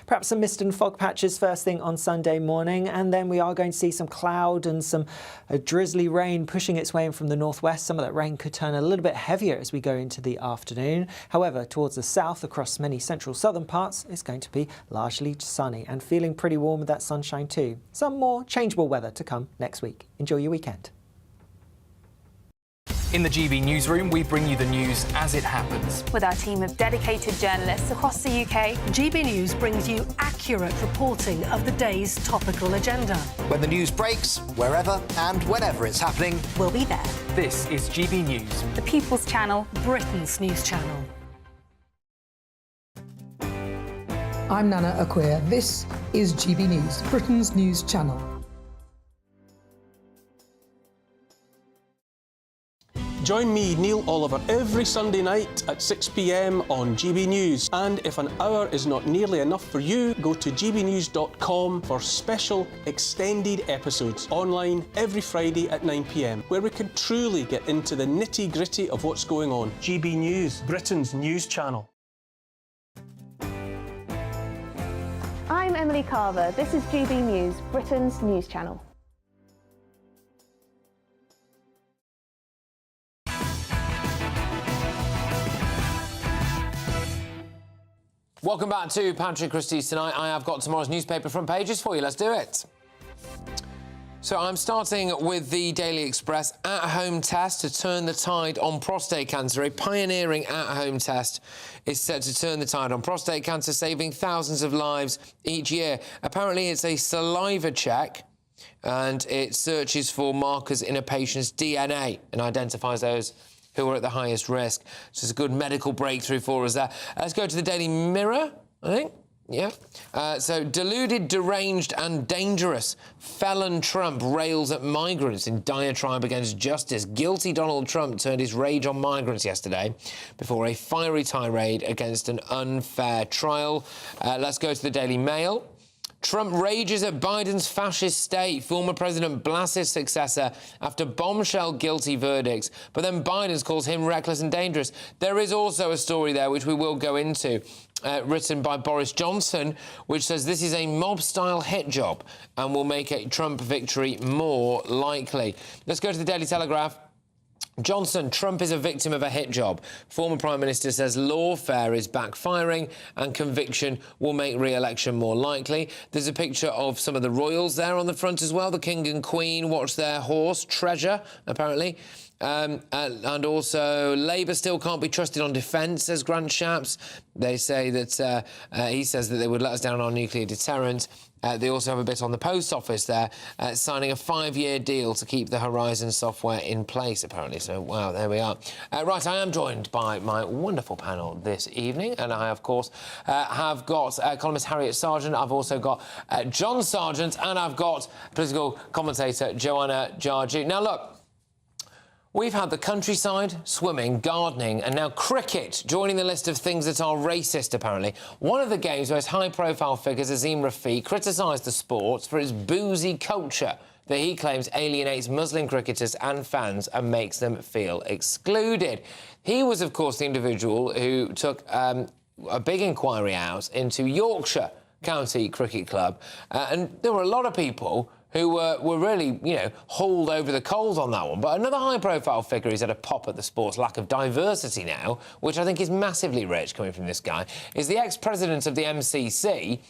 Perhaps some mist and fog patches first thing on Sunday morning, and then we are going to see some cloud and some drizzly rain pushing its way in from the northwest. Some of that rain could turn a little bit heavier as we go into the afternoon. However, towards the south, across many central southern parts, it's going to be largely sunny and feeling pretty warm with that sunshine too. Some more changeable weather to come next week. Enjoy your weekend. In the GB Newsroom, we bring you the news as it happens. With our team of dedicated journalists across the UK, GB News brings you accurate reporting of the day's topical agenda. When the news breaks, wherever and whenever it's happening, We'll be there. this is GB News. The People's Channel, Britain's news channel. I'm Nana Akua. This is GB News, Britain's news channel. Join me, Neil Oliver, every Sunday night at 6 p.m. on GB News. And if an hour is not nearly enough for you, go to gbnews.com for special extended episodes online every Friday at 9 p.m, where we can truly get into the nitty-gritty of what's going on. GB News, Britain's news channel. I'm Emily Carver. This is GB News, Britain's news channel. Welcome back to Patrick Christys. Tonight I have got tomorrow's newspaper front pages for you. Let's do it. So I'm starting with the Daily Express. At-home test to turn the tide on prostate cancer. A pioneering at-home test is set to turn the tide on prostate cancer, saving thousands of lives each year. Apparently it's a saliva check, and it searches for markers in a patient's DNA and identifies those who are at the highest risk. So it's a good medical breakthrough for us there. Let's go to the Daily Mirror, I think. Yeah. So deluded, deranged and dangerous. Felon Trump rails at migrants in diatribe against justice. Guilty Donald Trump turned his rage on migrants yesterday before a fiery tirade against an unfair trial. Let's go to the Daily Mail. Trump rages at Biden's fascist state. Former President blasts his successor after bombshell guilty verdicts, but then Biden calls him reckless and dangerous. There is also a story there, which we will go into, written by Boris Johnson, which says this is a mob-style hit job and will make a Trump victory more likely. Let's go to the Daily Telegraph. Johnson, Trump is a victim of a hit job. Former Prime Minister says lawfare is backfiring and conviction will make re-election more likely. There's a picture of some of the royals there on the front as well. The King and Queen watch their horse, Treasure, apparently. And also, Labour still can't be trusted on defence, says Grant Shapps. They say that he says that they would let us down on nuclear deterrent. They also have a bit on the Post Office there, signing a 5-year deal to keep the Horizon software in place, apparently. So, wow, there we are. Right, I am joined by my wonderful panel this evening, and I, of course, have got columnist Harriet Sargent. I've also got John Sargent, and I've got political commentator Joanna Jarju. Now, look, we've had the countryside, swimming, gardening, and now cricket joining the list of things that are racist, apparently. One of the game's most high-profile figures, Azim Rafiq, criticised the sport for its boozy culture that he claims alienates Muslim cricketers and fans and makes them feel excluded. He was, of course, the individual who took a big inquiry out into Yorkshire County Cricket Club, and there were a lot of people who were really, you know, hauled over the coals on that one. But another high-profile figure who's had a pop at the sport's lack of diversity now, which I think is massively rich coming from this guy, is the ex-president of the MCC,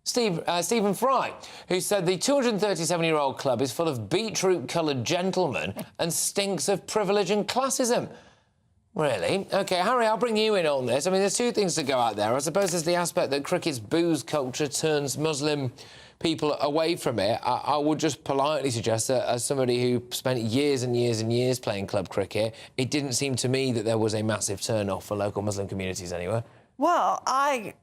Stephen Fry, who said the 237-year-old club is full of beetroot-coloured gentlemen and stinks of privilege and classism. Really? OK, Harry, I'll bring you in on this. I mean, there's two things to go out there. I suppose there's the aspect that cricket's booze culture turns Muslim people away from it. I would just politely suggest that as somebody who spent years and years and years playing club cricket, it didn't seem to me that there was a massive turn-off for local Muslim communities anywhere. Well, I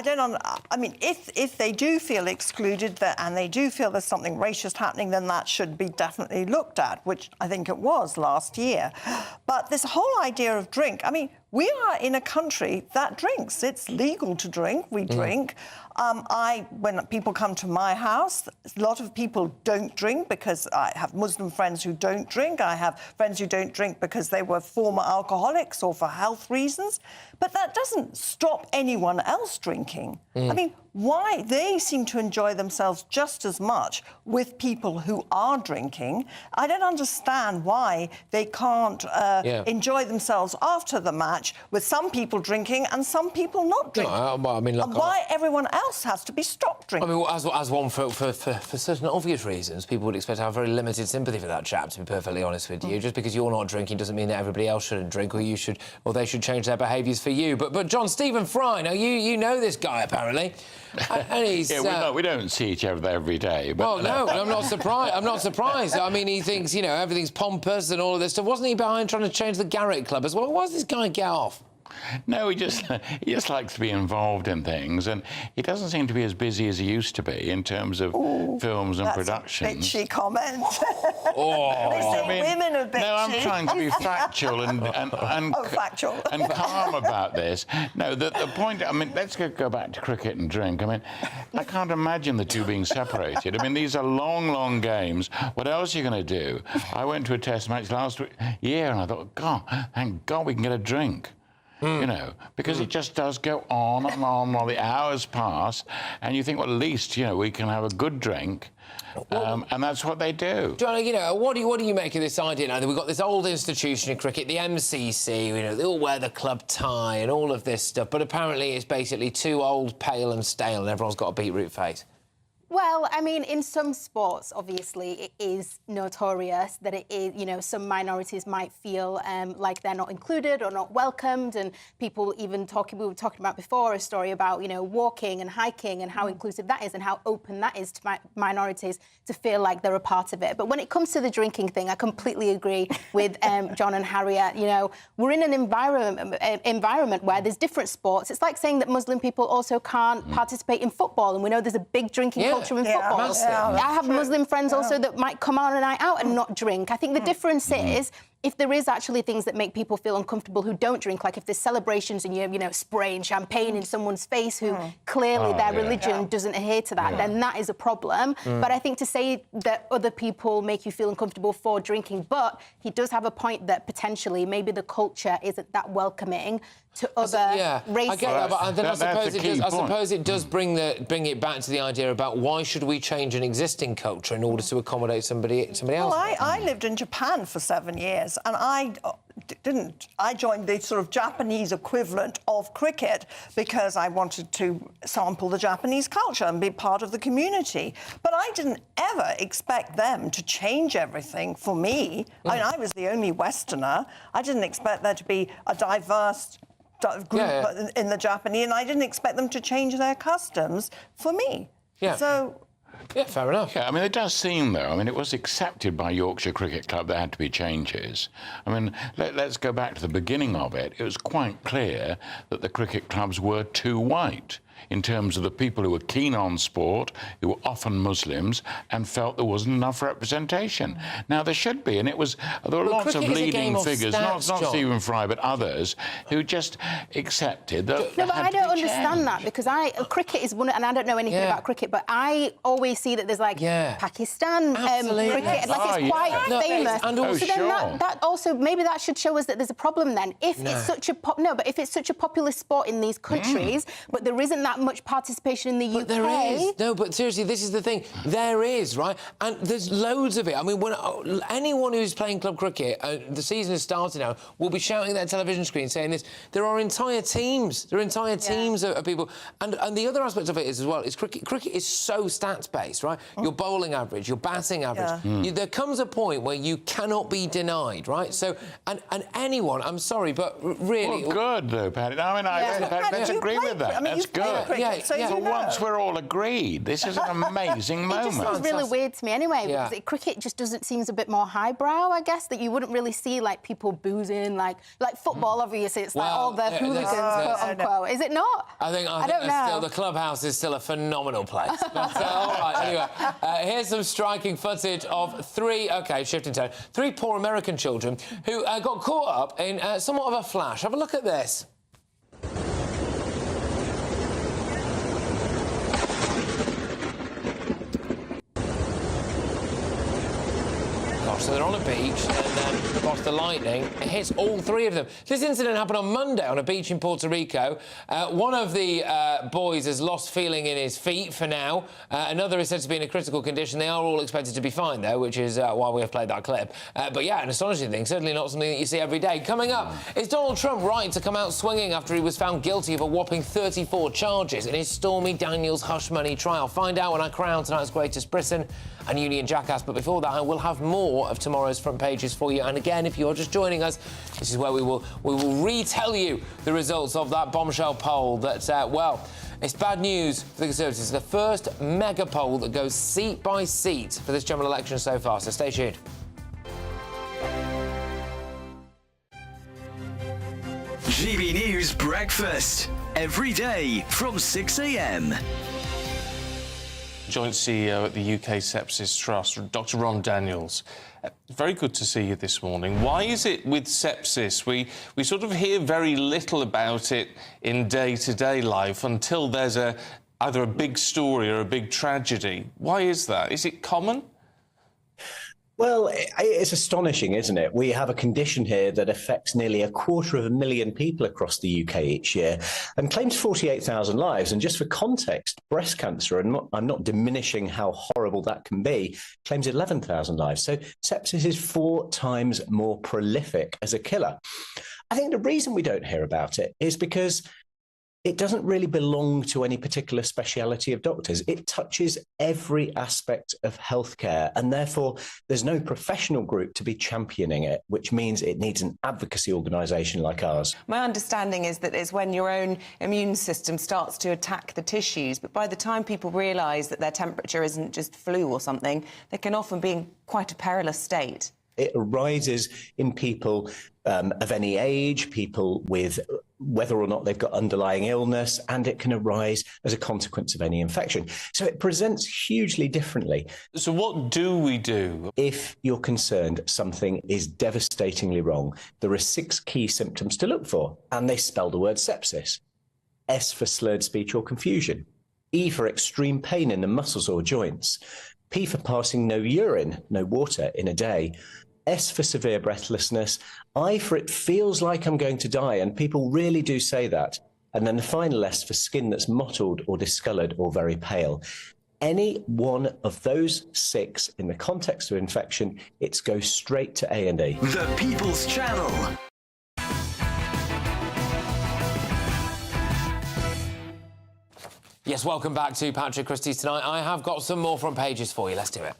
don't. I mean, if they do feel excluded and they do feel there's something racist happening, then that should be definitely looked at, which I think it was last year. But this whole idea of drink, I mean, we are in a country that drinks. It's legal to drink. We drink. When people come to my house, a lot of people don't drink because I have Muslim friends who don't drink. I have friends who don't drink because they were former alcoholics or for health reasons. But that doesn't stop anyone else drinking. I mean, why? They seem to enjoy themselves just as much with people who are drinking. I don't understand why they can't enjoy themselves after the match with some people drinking and some people not drinking. No, I mean, look, and why everyone else has to be stopped drinking. I mean, as one for certain obvious reasons, people would expect to have very limited sympathy for that chap, to be perfectly honest with you. Just because you're not drinking doesn't mean that everybody else shouldn't drink, or they should change their behaviours for you. But John, Stephen Fry, now you know this guy apparently. And he's, we don't see each other every day. But well, no, I'm not surprised. I'm not surprised. I mean, he thinks, you know, everything's pompous and all of this stuff. Wasn't he behind trying to change the Garrett Club as well? Why does this guy get off? No, he just likes to be involved in things, and he doesn't seem to be as busy as he used to be in terms of films and productions. That's a bitchy comment. I mean, women are bitchy. No, I'm trying to be factual and factual and calm about this. No, the point. I mean, let's go back to cricket and drink. I mean, I can't imagine the two being separated. I mean, these are long games. What else are you going to do? I went to a Test match last year, and I thought, God, thank God we can get a drink. You know, because it just does go on and on while the hours pass, and you think, well, at least, you know, we can have a good drink, and that's what they do. John, you know, what do you make of this idea now that we've got this old institution in cricket, the MCC, you know, they all wear the club tie and all of this stuff, but apparently it's basically too old, pale and stale, and everyone's got a beetroot face. Well, I mean, in some sports, obviously, it is notorious that it is, you know, some minorities might feel like they're not included or not welcomed, and people even we were talking about before, a story about, you know, walking and hiking and how inclusive that is and how open that is to minorities to feel like they're a part of it. But when it comes to the drinking thing, I completely agree with John and Harriet. You know, we're in an environment where there's different sports. It's like saying that Muslim people also can't participate in football, and we know there's a big drinking culture in football. I have Muslim friends also that might come on a night out and not drink. I think the difference is if there is actually things that make people feel uncomfortable who don't drink, like if there's celebrations and you're, you know, spraying champagne in someone's face who clearly their religion doesn't adhere to that, then that is a problem. But I think to say that other people make you feel uncomfortable for drinking, but he does have a point that potentially maybe the culture isn't that welcoming to other races. I get that, but then I suppose it does bring it back to the idea about why should we change an existing culture in order to accommodate somebody else? Well, I lived in Japan for 7 years, and I joined the sort of Japanese equivalent of cricket because I wanted to sample the Japanese culture and be part of the community. But I didn't ever expect them to change everything for me. I mean, I was the only Westerner. I didn't expect there to be a diverse group in the Japanese, and I didn't expect them to change their customs for me. So... Yeah, fair enough. Yeah, I mean, it does seem, though, I mean, it was accepted by Yorkshire Cricket Club there had to be changes. I mean, let's go back to the beginning of it. It was quite clear that the cricket clubs were too white in terms of the people who were keen on sport, who were often Muslims, and felt there wasn't enough representation. Now, there should be, and there were lots of leading figures, not Stephen Fry, but others, who just accepted that. No, but I don't understand that, because cricket is one, and I don't know anything about cricket, but I always see that there's like Pakistan cricket, like it's quite famous. And also, then that also, maybe that should show us that there's a problem then. If it's such a if it's such a popular sport in these countries, but there isn't that much participation in the UK. But there is. No, but seriously, this is the thing. There is, right? And there's loads of it. I mean, when anyone who's playing club cricket, the season has started now, will be shouting at their television screen saying this. There are entire teams. There are entire teams of people. And the other aspect of it is, as well, is cricket. Cricket is so stats-based, right? Your bowling average, your batting average. There comes a point where you cannot be denied, right? So, and anyone, I'm sorry, but really... Well, good, though, Paddy. I mean, let's agree with that. I mean, That's you've played For once, we're all agreed. This is an amazing moment. It just seems really weird to me anyway, because cricket just seems a bit more highbrow, I guess, that you wouldn't really see, like, people boozing, like football, obviously, it's like all the hooligans, quote-unquote. Is it not? I think still, the clubhouse is still a phenomenal place. But, all right, anyway, here's some striking footage of three poor American children who got caught up in somewhat of a flash. Have a look at this. So they're on a beach, and then, of course, the lightning hits all three of them. This incident happened on Monday on a beach in Puerto Rico. One of the boys has lost feeling in his feet for now. Another is said to be in a critical condition. They are all expected to be fine, though, which is why we have played that clip. But, yeah, an astonishing thing. Certainly not something that you see every day. Coming up, is Donald Trump right to come out swinging after he was found guilty of a whopping 34 charges in his Stormy Daniels hush money trial? Find out when I crown tonight's Greatest Britain and Union Jackass. But before that, I will have more of tomorrow's front pages for you. And again, if you're just joining us, this is where we will retell you the results of that bombshell poll that, well, it's bad news for the Conservatives. It's the first mega poll that goes seat by seat for this general election so far, so stay tuned. GB News Breakfast, every day from 6 a.m. Joint CEO at the UK Sepsis Trust, Dr. Ron Daniels. Very good to see you this morning. Why is it with sepsis we sort of hear very little about it in day-to-day life until there's either a big story or a big tragedy? Why is that? Is it common? Well, it's astonishing, isn't it? We have a condition here that affects nearly 250,000 people across the UK each year and claims 48,000 lives. And just for context, breast cancer, and I'm not diminishing how horrible that can be, claims 11,000 lives. So sepsis is 4 times more prolific as a killer. I think the reason we don't hear about it is because it doesn't really belong to any particular speciality of doctors. It touches every aspect of healthcare, and therefore there's no professional group to be championing it, which means it needs an advocacy organisation like ours. My understanding is that it's when your own immune system starts to attack the tissues, but by the time people realise that their temperature isn't just flu or something, they can often be in quite a perilous state. It arises in people of any age, people with whether or not they've got underlying illness, and it can arise as a consequence of any infection. So it presents hugely differently. So what do we do? If you're concerned something is devastatingly wrong, there are 6 key symptoms to look for, and they spell the word sepsis. S for slurred speech or confusion. E for extreme pain in the muscles or joints. P for passing no urine, no water in a day. S for severe breathlessness. I for it feels like I'm going to die, and people really do say that. And then the final S for skin that's mottled or discoloured or very pale. Any one of those 6 in the context of infection, it goes straight to A&E. The People's Channel. Yes, welcome back to Patrick Christys tonight. I have got some more front pages for you. Let's do it.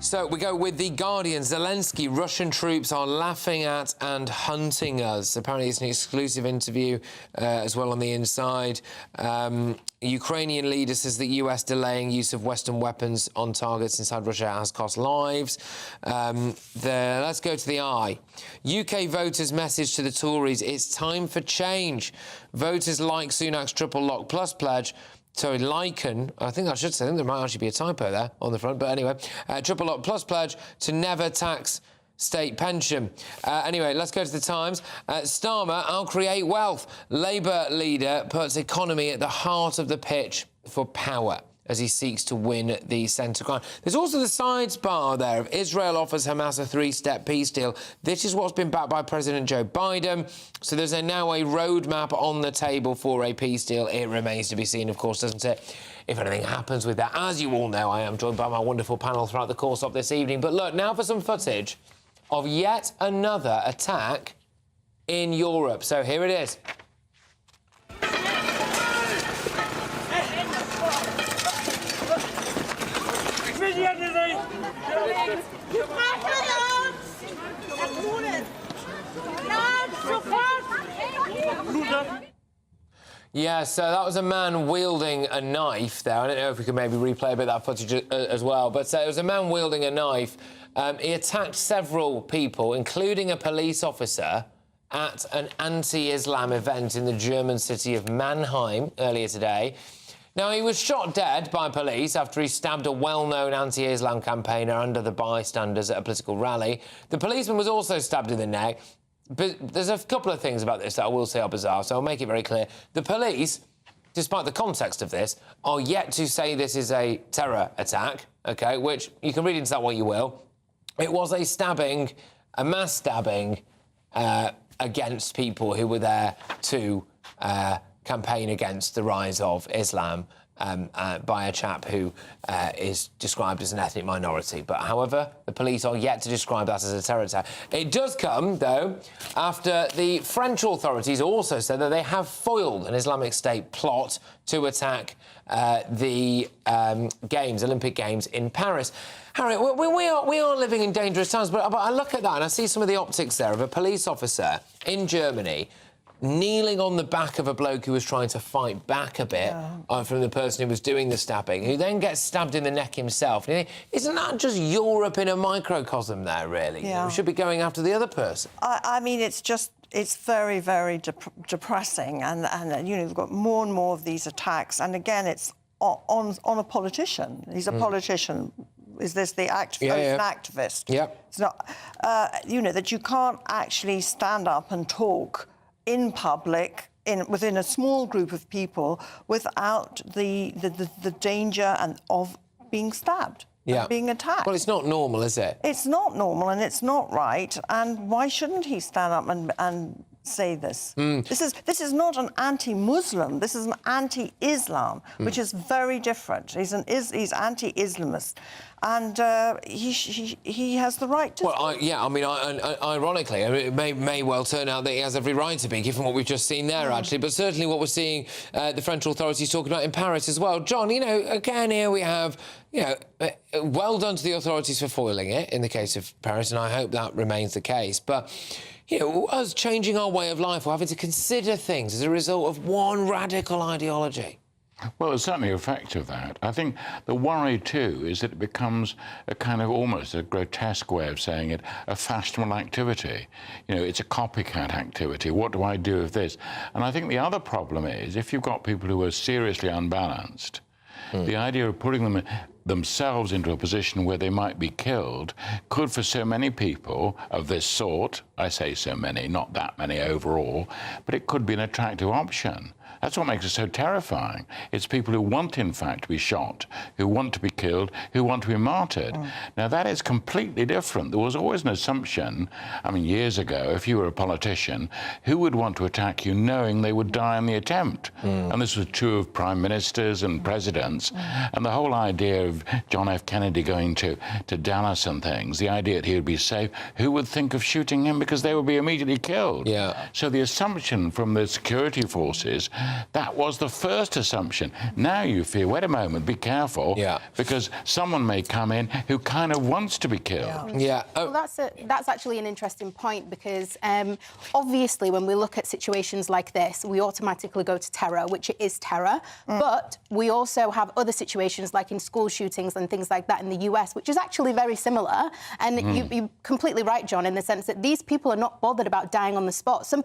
So we go with The Guardian. Zelensky, Russian troops are laughing at and hunting us. Apparently it's an exclusive interview as well on the inside. Ukrainian leader says the US delaying use of Western weapons on targets inside Russia has cost lives. Let's go to the Eye. UK voters' message to the Tories, it's time for change. Voters like Sunak's triple lock plus pledge. Sorry, Lycan, I think there might actually be a typo there on the front, but anyway, triple lock plus pledge to never tax state pension. Anyway, let's go to the Times. Starmer, I'll create wealth. Labour leader puts economy at the heart of the pitch for power as he seeks to win the centre ground. There's also the sidebar there of Israel offers Hamas a 3-step peace deal. This is what's been backed by President Joe Biden. So there's now a roadmap on the table for a peace deal. It remains to be seen, of course, doesn't it? If anything happens with that. As you all know, I am joined by my wonderful panel throughout the course of this evening. But look, now for some footage of yet another attack in Europe. So here it is. Yeah, so that was a man wielding a knife there. I don't know if we could maybe replay a bit of that footage as well, but it was a man wielding a knife. He attacked several people, including a police officer, at an anti-Islam event in the German city of Mannheim earlier today. Now, he was shot dead by police after he stabbed a well-known anti-Islam campaigner under the bystanders at a political rally. The policeman was also stabbed in the neck. But there's a couple of things about this that I will say are bizarre, so I'll make it very clear. The police, despite the context of this, are yet to say this is a terror attack, OK, which you can read into that what you will. It was a stabbing, a mass stabbing against people who were there to campaign against the rise of Islam by a chap who is described as an ethnic minority. But, however, the police are yet to describe that as a terror attack. It does come, though, after the French authorities also said that they have foiled an Islamic State plot to attack the Olympic Games in Paris. Harry, we are living in dangerous times, but I look at that and I see some of the optics there of a police officer in Germany kneeling on the back of a bloke who was trying to fight back a bit from the person who was doing the stabbing, who then gets stabbed in the neck himself. And you think, isn't that just Europe in a microcosm there, really? Yeah. We should be going after the other person. I mean, it's very, very depressing. And you know, we've got more and more of these attacks. And again, it's on a politician. He's a politician. Is this the an activist? Yeah. It's not, you know, that you can't actually stand up and talk in public, within a small group of people, without the danger of being stabbed, and being attacked. Well, it's not normal, is it? It's not normal, and it's not right. And why shouldn't he stand up and say this? This is not an anti-Muslim. This is an anti-Islam, which is very different. He's anti-Islamist, and he has the right to. Well, ironically, it may well turn out that he has every right to be, given what we've just seen there, actually. But certainly, what we're seeing the French authorities talking about in Paris as well. John, you know, again here we have, you know, well done to the authorities for foiling it in the case of Paris, and I hope that remains the case. But you know, us changing our way of life or having to consider things as a result of one radical ideology. Well, there's certainly an effect of that. I think the worry, too, is that it becomes a kind of almost a grotesque way of saying it, a fashionable activity. You know, it's a copycat activity. What do I do with this? And I think the other problem is, if you've got people who are seriously unbalanced, the idea of putting themselves into a position where they might be killed could, for so many people of this sort, I say so many, not that many overall, but it could be an attractive option. That's what makes it so terrifying. It's people who want, in fact, to be shot, who want to be killed, who want to be martyred. Now, that is completely different. There was always an assumption, I mean, years ago, if you were a politician, who would want to attack you knowing they would die in the attempt? And this was true of prime ministers and presidents. And the whole idea of John F. Kennedy going to Dallas and things, the idea that he would be safe, who would think of shooting him because they would be immediately killed? So the assumption from the security forces, that was the first assumption. Now you fear, wait a moment, be careful, because someone may come in who kind of wants to be killed. Well, that's actually an interesting point, because obviously when we look at situations like this, we automatically go to terror, which it is terror, but we also have other situations like in school shootings and things like that in the US, which is actually very similar. And you're completely right, John, in the sense that these people are not bothered about dying on the spot. Some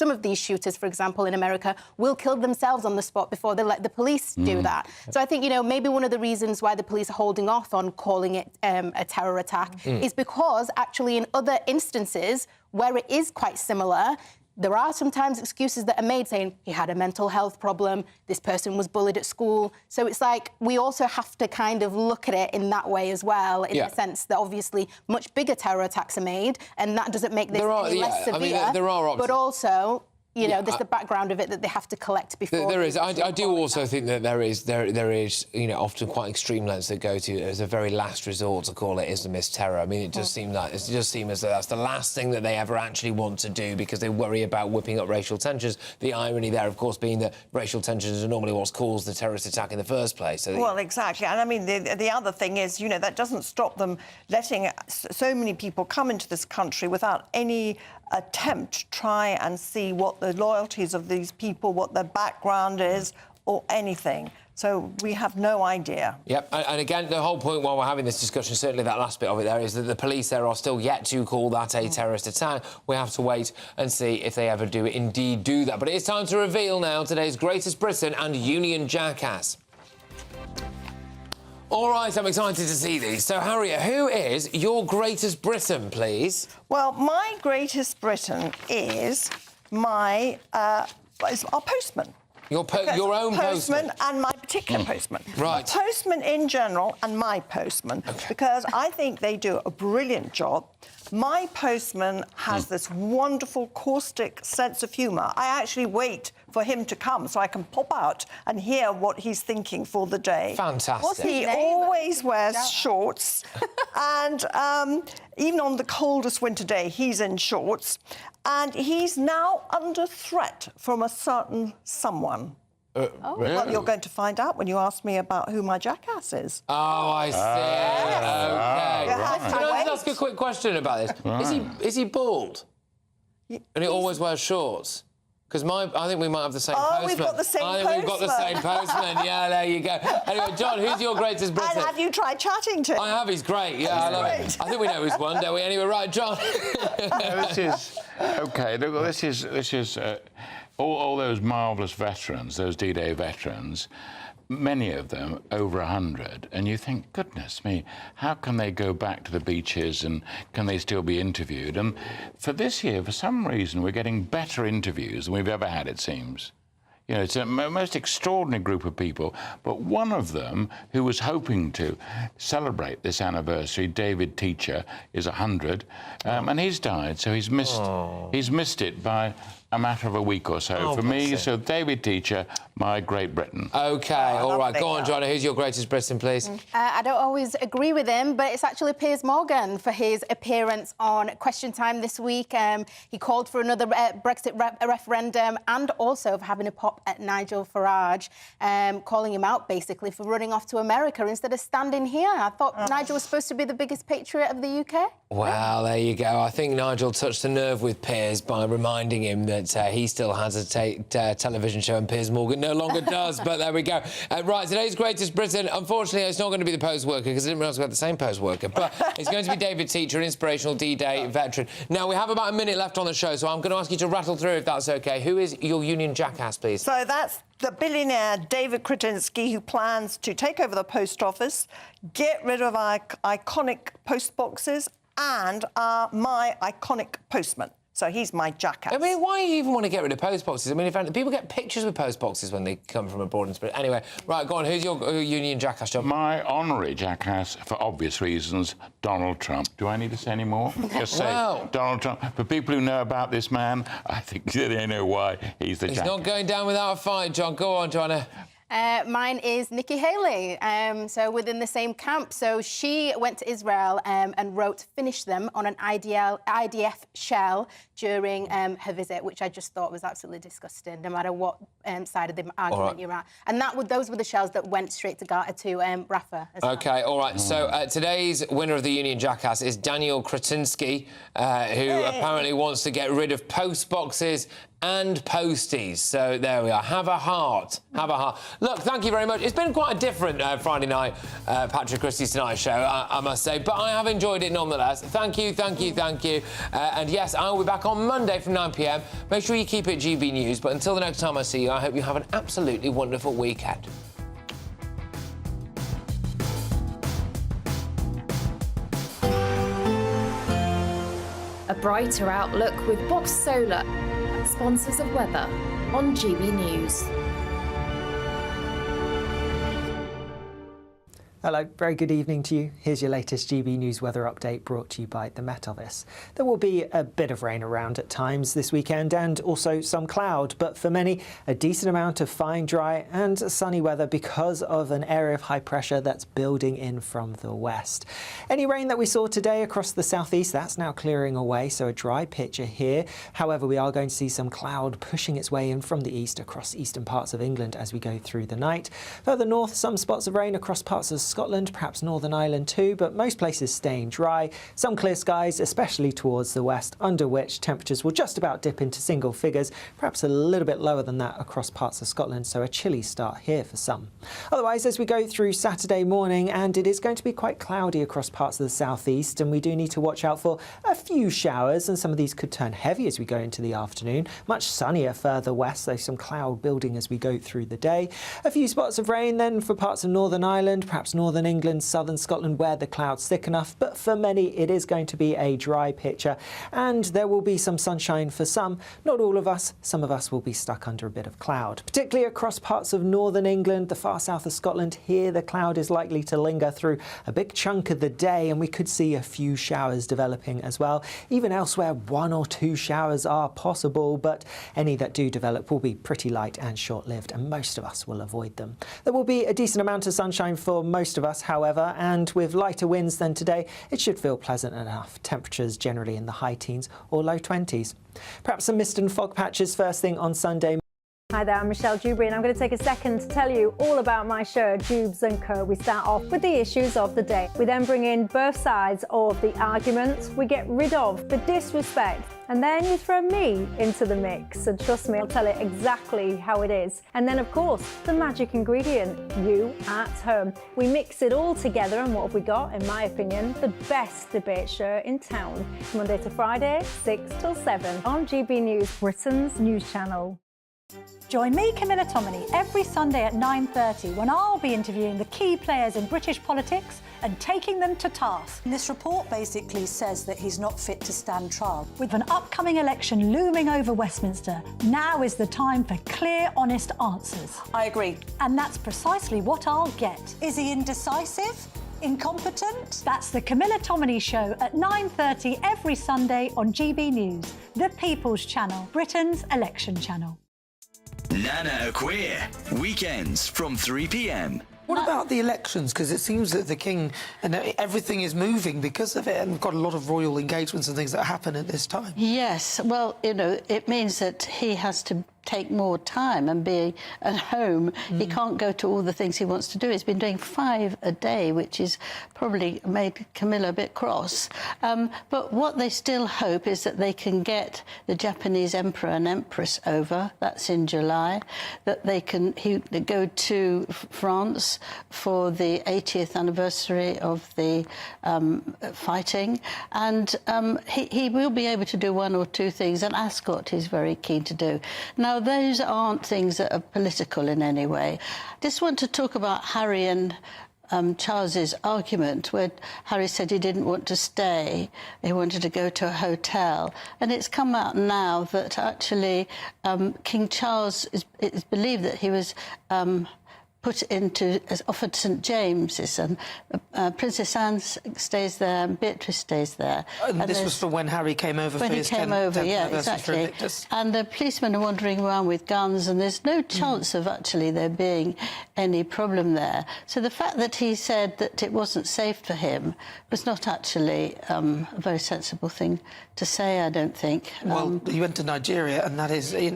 of these shooters, for example, in America, will kill themselves on the spot before they let the police do that. So I think, you know, maybe one of the reasons why the police are holding off on calling it a terror attack is because actually in other instances where it is quite similar, there are sometimes excuses that are made saying he had a mental health problem, this person was bullied at school. So it's like we also have to kind of look at it in that way as well, in the sense that obviously much bigger terror attacks are made, and that doesn't make this any less severe. I mean, there are options. But also, you know, there's the background of it that they have to collect before. There is. I do also think that there is, you know, often quite extreme lengths that go to as a very last resort to call it Islamist terror. I mean, it does seem as though that's the last thing that they ever actually want to do because they worry about whipping up racial tensions. The irony there, of course, being that racial tensions are normally what's caused the terrorist attack in the first place. So well, exactly. And I mean, the other thing is, you know, that doesn't stop them letting so many people come into this country without any attempt to try and see what the loyalties of these people, what their background is, or anything. So we have no idea. Yep, and again, the whole point while we're having this discussion, certainly that last bit of it there, is that the police there are still yet to call that a terrorist attack. We have to wait and see if they ever do indeed do that. But it is time to reveal now today's Greatest Britain and Union Jackass. All right, I'm excited to see these. So, Harriet, who is your Greatest Britain, please? Well, my Greatest Britain is my is our postman. Your own postman? And my particular postman. Right. My postman in general and my postman, because I think they do a brilliant job. My postman has this wonderful caustic sense of humour. I actually wait for him to come so I can pop out and hear what he's thinking for the day. Fantastic. He always wears shorts, and even on the coldest winter day, he's in shorts. And he's now under threat from a certain someone. Really? Well, you're going to find out when you ask me about who my jackass is. Oh, I see. OK. Can I just ask a quick question about this? Right. Is he bald? And he always wears shorts? Because I think we might have the same postman. We've got the same postman. I think we've got the same postman. Yeah, there you go. Anyway, John, who's your Greatest Britain? And have you tried chatting to him? I have. He's great. Yeah, I love him. I think we know who's won, don't we? Anyway, right, John. This is OK. Look, this is all those marvellous veterans, those D-Day veterans. Many of them over 100, and you think, goodness me, how can they go back to the beaches and can they still be interviewed? And for this year, for some reason, we're getting better interviews than we've ever had, it seems. You know, it's a most extraordinary group of people, but one of them who was hoping to celebrate this anniversary, David Teacher, is 100, and he's died, so he's missed it by a matter of a week or so. For me, so David Teacher, my Great Britain. OK, all right, go on, Johnny. Who's your Greatest Britain, please? I don't always agree with him, but it's actually Piers Morgan for his appearance on Question Time this week. He called for another Brexit referendum and also for having a pop at Nigel Farage, calling him out, basically, for running off to America instead of standing here. I thought Nigel was supposed to be the biggest patriot of the UK. Well, there you go. I think Nigel touched a nerve with Piers by reminding him that he still has a television show and Piers Morgan no longer does, but there we go. Right, today's Greatest Britain. Unfortunately, it's not going to be the post worker because I didn't realise we had the same post worker, but it's going to be David Teacher, an inspirational D-Day veteran. Now, we have about a minute left on the show, so I'm going to ask you to rattle through if that's OK. Who is your Union Jackass, please? So that's the billionaire David Kretinsky, who plans to take over the post office, get rid of our iconic post boxes and my iconic postman. So he's my jackass. I mean, why do you even want to get rid of post boxes? I mean, people get pictures with post boxes when they come from abroad and spirit. Anyway, right, go on. Who's your Union Jackass, John? My honorary jackass, for obvious reasons, Donald Trump. Do I need to say any more? Just say Donald Trump. For people who know about this man, I think they know why he's the jackass. He's not going down without a fight, John. Go on, Joanna. Mine is Nikki Haley, so within the same camp. So she went to Israel and wrote "Finish them" on an IDF shell during her visit, which I just thought was absolutely disgusting, no matter what side of the argument you're at. And those were the shells that went straight to Rafah. OK, all right. So today's winner of the Union Jackass is Daniel Kretinsky, who apparently wants to get rid of post boxes and posties. So there we are. Have a heart. Have a heart. Look, thank you very much. It's been quite a different Friday night Patrick Christys Tonight show, I must say, but I have enjoyed it nonetheless. Thank you, thank you, thank you. And yes, I will be back on Monday from 9 p.m. Make sure you keep it GB News, but until the next time I see you, I hope you have an absolutely wonderful weekend. A brighter outlook with Box Solar, sponsors of weather on GB News. Hello, very good evening to you. Here's your latest GB News weather update brought to you by the Met Office. There will be a bit of rain around at times this weekend and also some cloud, but for many, a decent amount of fine, dry and sunny weather because of an area of high pressure that's building in from the west. Any rain that we saw today across the southeast, that's now clearing away, so a dry picture here. However, we are going to see some cloud pushing its way in from the east across eastern parts of England as we go through the night. Further north, some spots of rain across parts of Scotland, perhaps Northern Ireland too, but most places staying dry. Some clear skies, especially towards the west, under which temperatures will just about dip into single figures, perhaps a little bit lower than that across parts of Scotland, so a chilly start here for some. Otherwise, as we go through Saturday morning, and it is going to be quite cloudy across parts of the southeast, and we do need to watch out for a few showers, and some of these could turn heavy as we go into the afternoon. Much sunnier further west, though some cloud building as we go through the day. A few spots of rain then for parts of Northern Ireland, perhaps Northern England, Southern Scotland, where the cloud's thick enough, but for many it is going to be a dry picture, and there will be some sunshine for some. Not all of us, some of us will be stuck under a bit of cloud, particularly across parts of Northern England, the far south of Scotland. Here the cloud is likely to linger through a big chunk of the day, and we could see a few showers developing as well. Even elsewhere, 1 or 2 showers are possible, but any that do develop will be pretty light and short-lived, and most of us will avoid them. There will be a decent amount of sunshine for most of us, however, and with lighter winds than today, it should feel pleasant enough. Temperatures generally in the high teens or low 20s. Perhaps some mist and fog patches first thing on Sunday. Hi there, I'm Michelle Dewberry, and I'm going to take a second to tell you all about my show, Dubes & Co. We start off with the issues of the day. We then bring in both sides of the arguments. We get rid of the disrespect, and then you throw me into the mix. And trust me, I'll tell it exactly how it is. And then, of course, the magic ingredient, you at home. We mix it all together, and what have we got? In my opinion, the best debate show in town. Monday to Friday, 6 till 7 on GB News, Britain's news channel. Join me, Camila Tominey, every Sunday at 9:30 when I'll be interviewing the key players in British politics and taking them to task. This report basically says that he's not fit to stand trial. With an upcoming election looming over Westminster, now is the time for clear, honest answers. I agree. And that's precisely what I'll get. Is he indecisive? Incompetent? That's the Camila Tominey Show at 9:30 every Sunday on GB News, the People's Channel, Britain's election channel. Nana Queer, weekends from 3 p.m. What about the elections? Because it seems that the King and everything is moving because of it, and we've got a lot of royal engagements and things that happen at this time. Yes, well, you know, it means that he has to take more time and be at home. He can't go to all the things he wants to do. He's been doing 5 a day, which is probably made Camilla a bit cross. But what they still hope is that they can get the Japanese Emperor and Empress over. That's in July. That they can go to France for the 80th anniversary of the fighting. And he will be able to do 1 or 2 things. And Ascot he's very keen to do. Now, those aren't things that are political in any way. Just want to talk about Harry and Charles's argument, where Harry said he didn't want to stay, he wanted to go to a hotel. And it's come out now that actually King Charles is believed that he was put into, as offered St James's, and Princess Anne stays there and Beatrice stays there. And this was for when Harry came over for his 10th yeah, anniversary exactly. And the policemen are wandering around with guns, and there's no chance of actually there being any problem there. So the fact that he said that it wasn't safe for him was not actually a very sensible thing to say, I don't think. Well, he went to Nigeria, and that is, in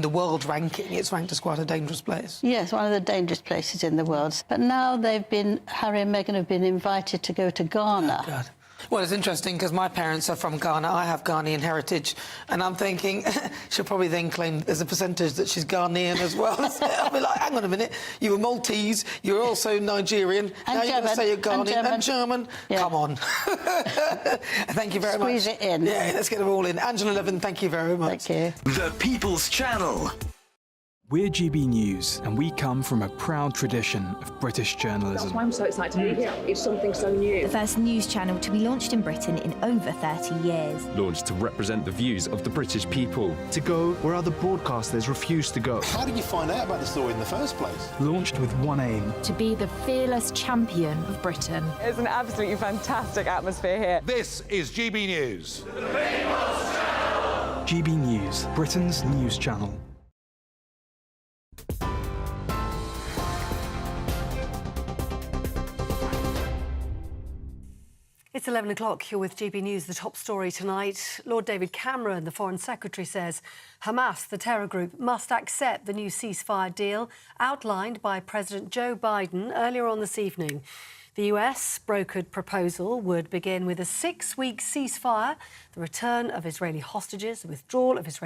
the world ranking, it's ranked as quite a dangerous place. Yes, one of the dangerous places in the world. But now Harry and Meghan have been invited to go to Ghana. Oh, God. Well, it's interesting because my parents are from Ghana. I have Ghanaian heritage, and I'm thinking she'll probably then claim there's a percentage that she's Ghanaian as well. I'll be like, hang on a minute, you were Maltese, you're also Nigerian, and now you're going to say you're Ghanaian and German. Yeah. Come on. Thank you very much. Squeeze it in. Yeah, let's get them all in. Angela Levin, thank you very much. Thank you. The People's Channel. We're GB News, and we come from a proud tradition of British journalism. That's why I'm so excited to be here. It's something so new. The first news channel to be launched in Britain in over 30 years. Launched to represent the views of the British people. To go where other broadcasters refuse to go. How did you find out about the story in the first place? Launched with one aim. To be the fearless champion of Britain. It's an absolutely fantastic atmosphere here. This is GB News. The People's Channel. GB News, Britain's news channel. It's 11 o'clock. You're with GB News. The top story tonight. Lord David Cameron, the Foreign Secretary, says Hamas, the terror group, must accept the new ceasefire deal outlined by President Joe Biden earlier on this evening. The US brokered proposal would begin with a 6-week ceasefire, the return of Israeli hostages, the withdrawal of Israeli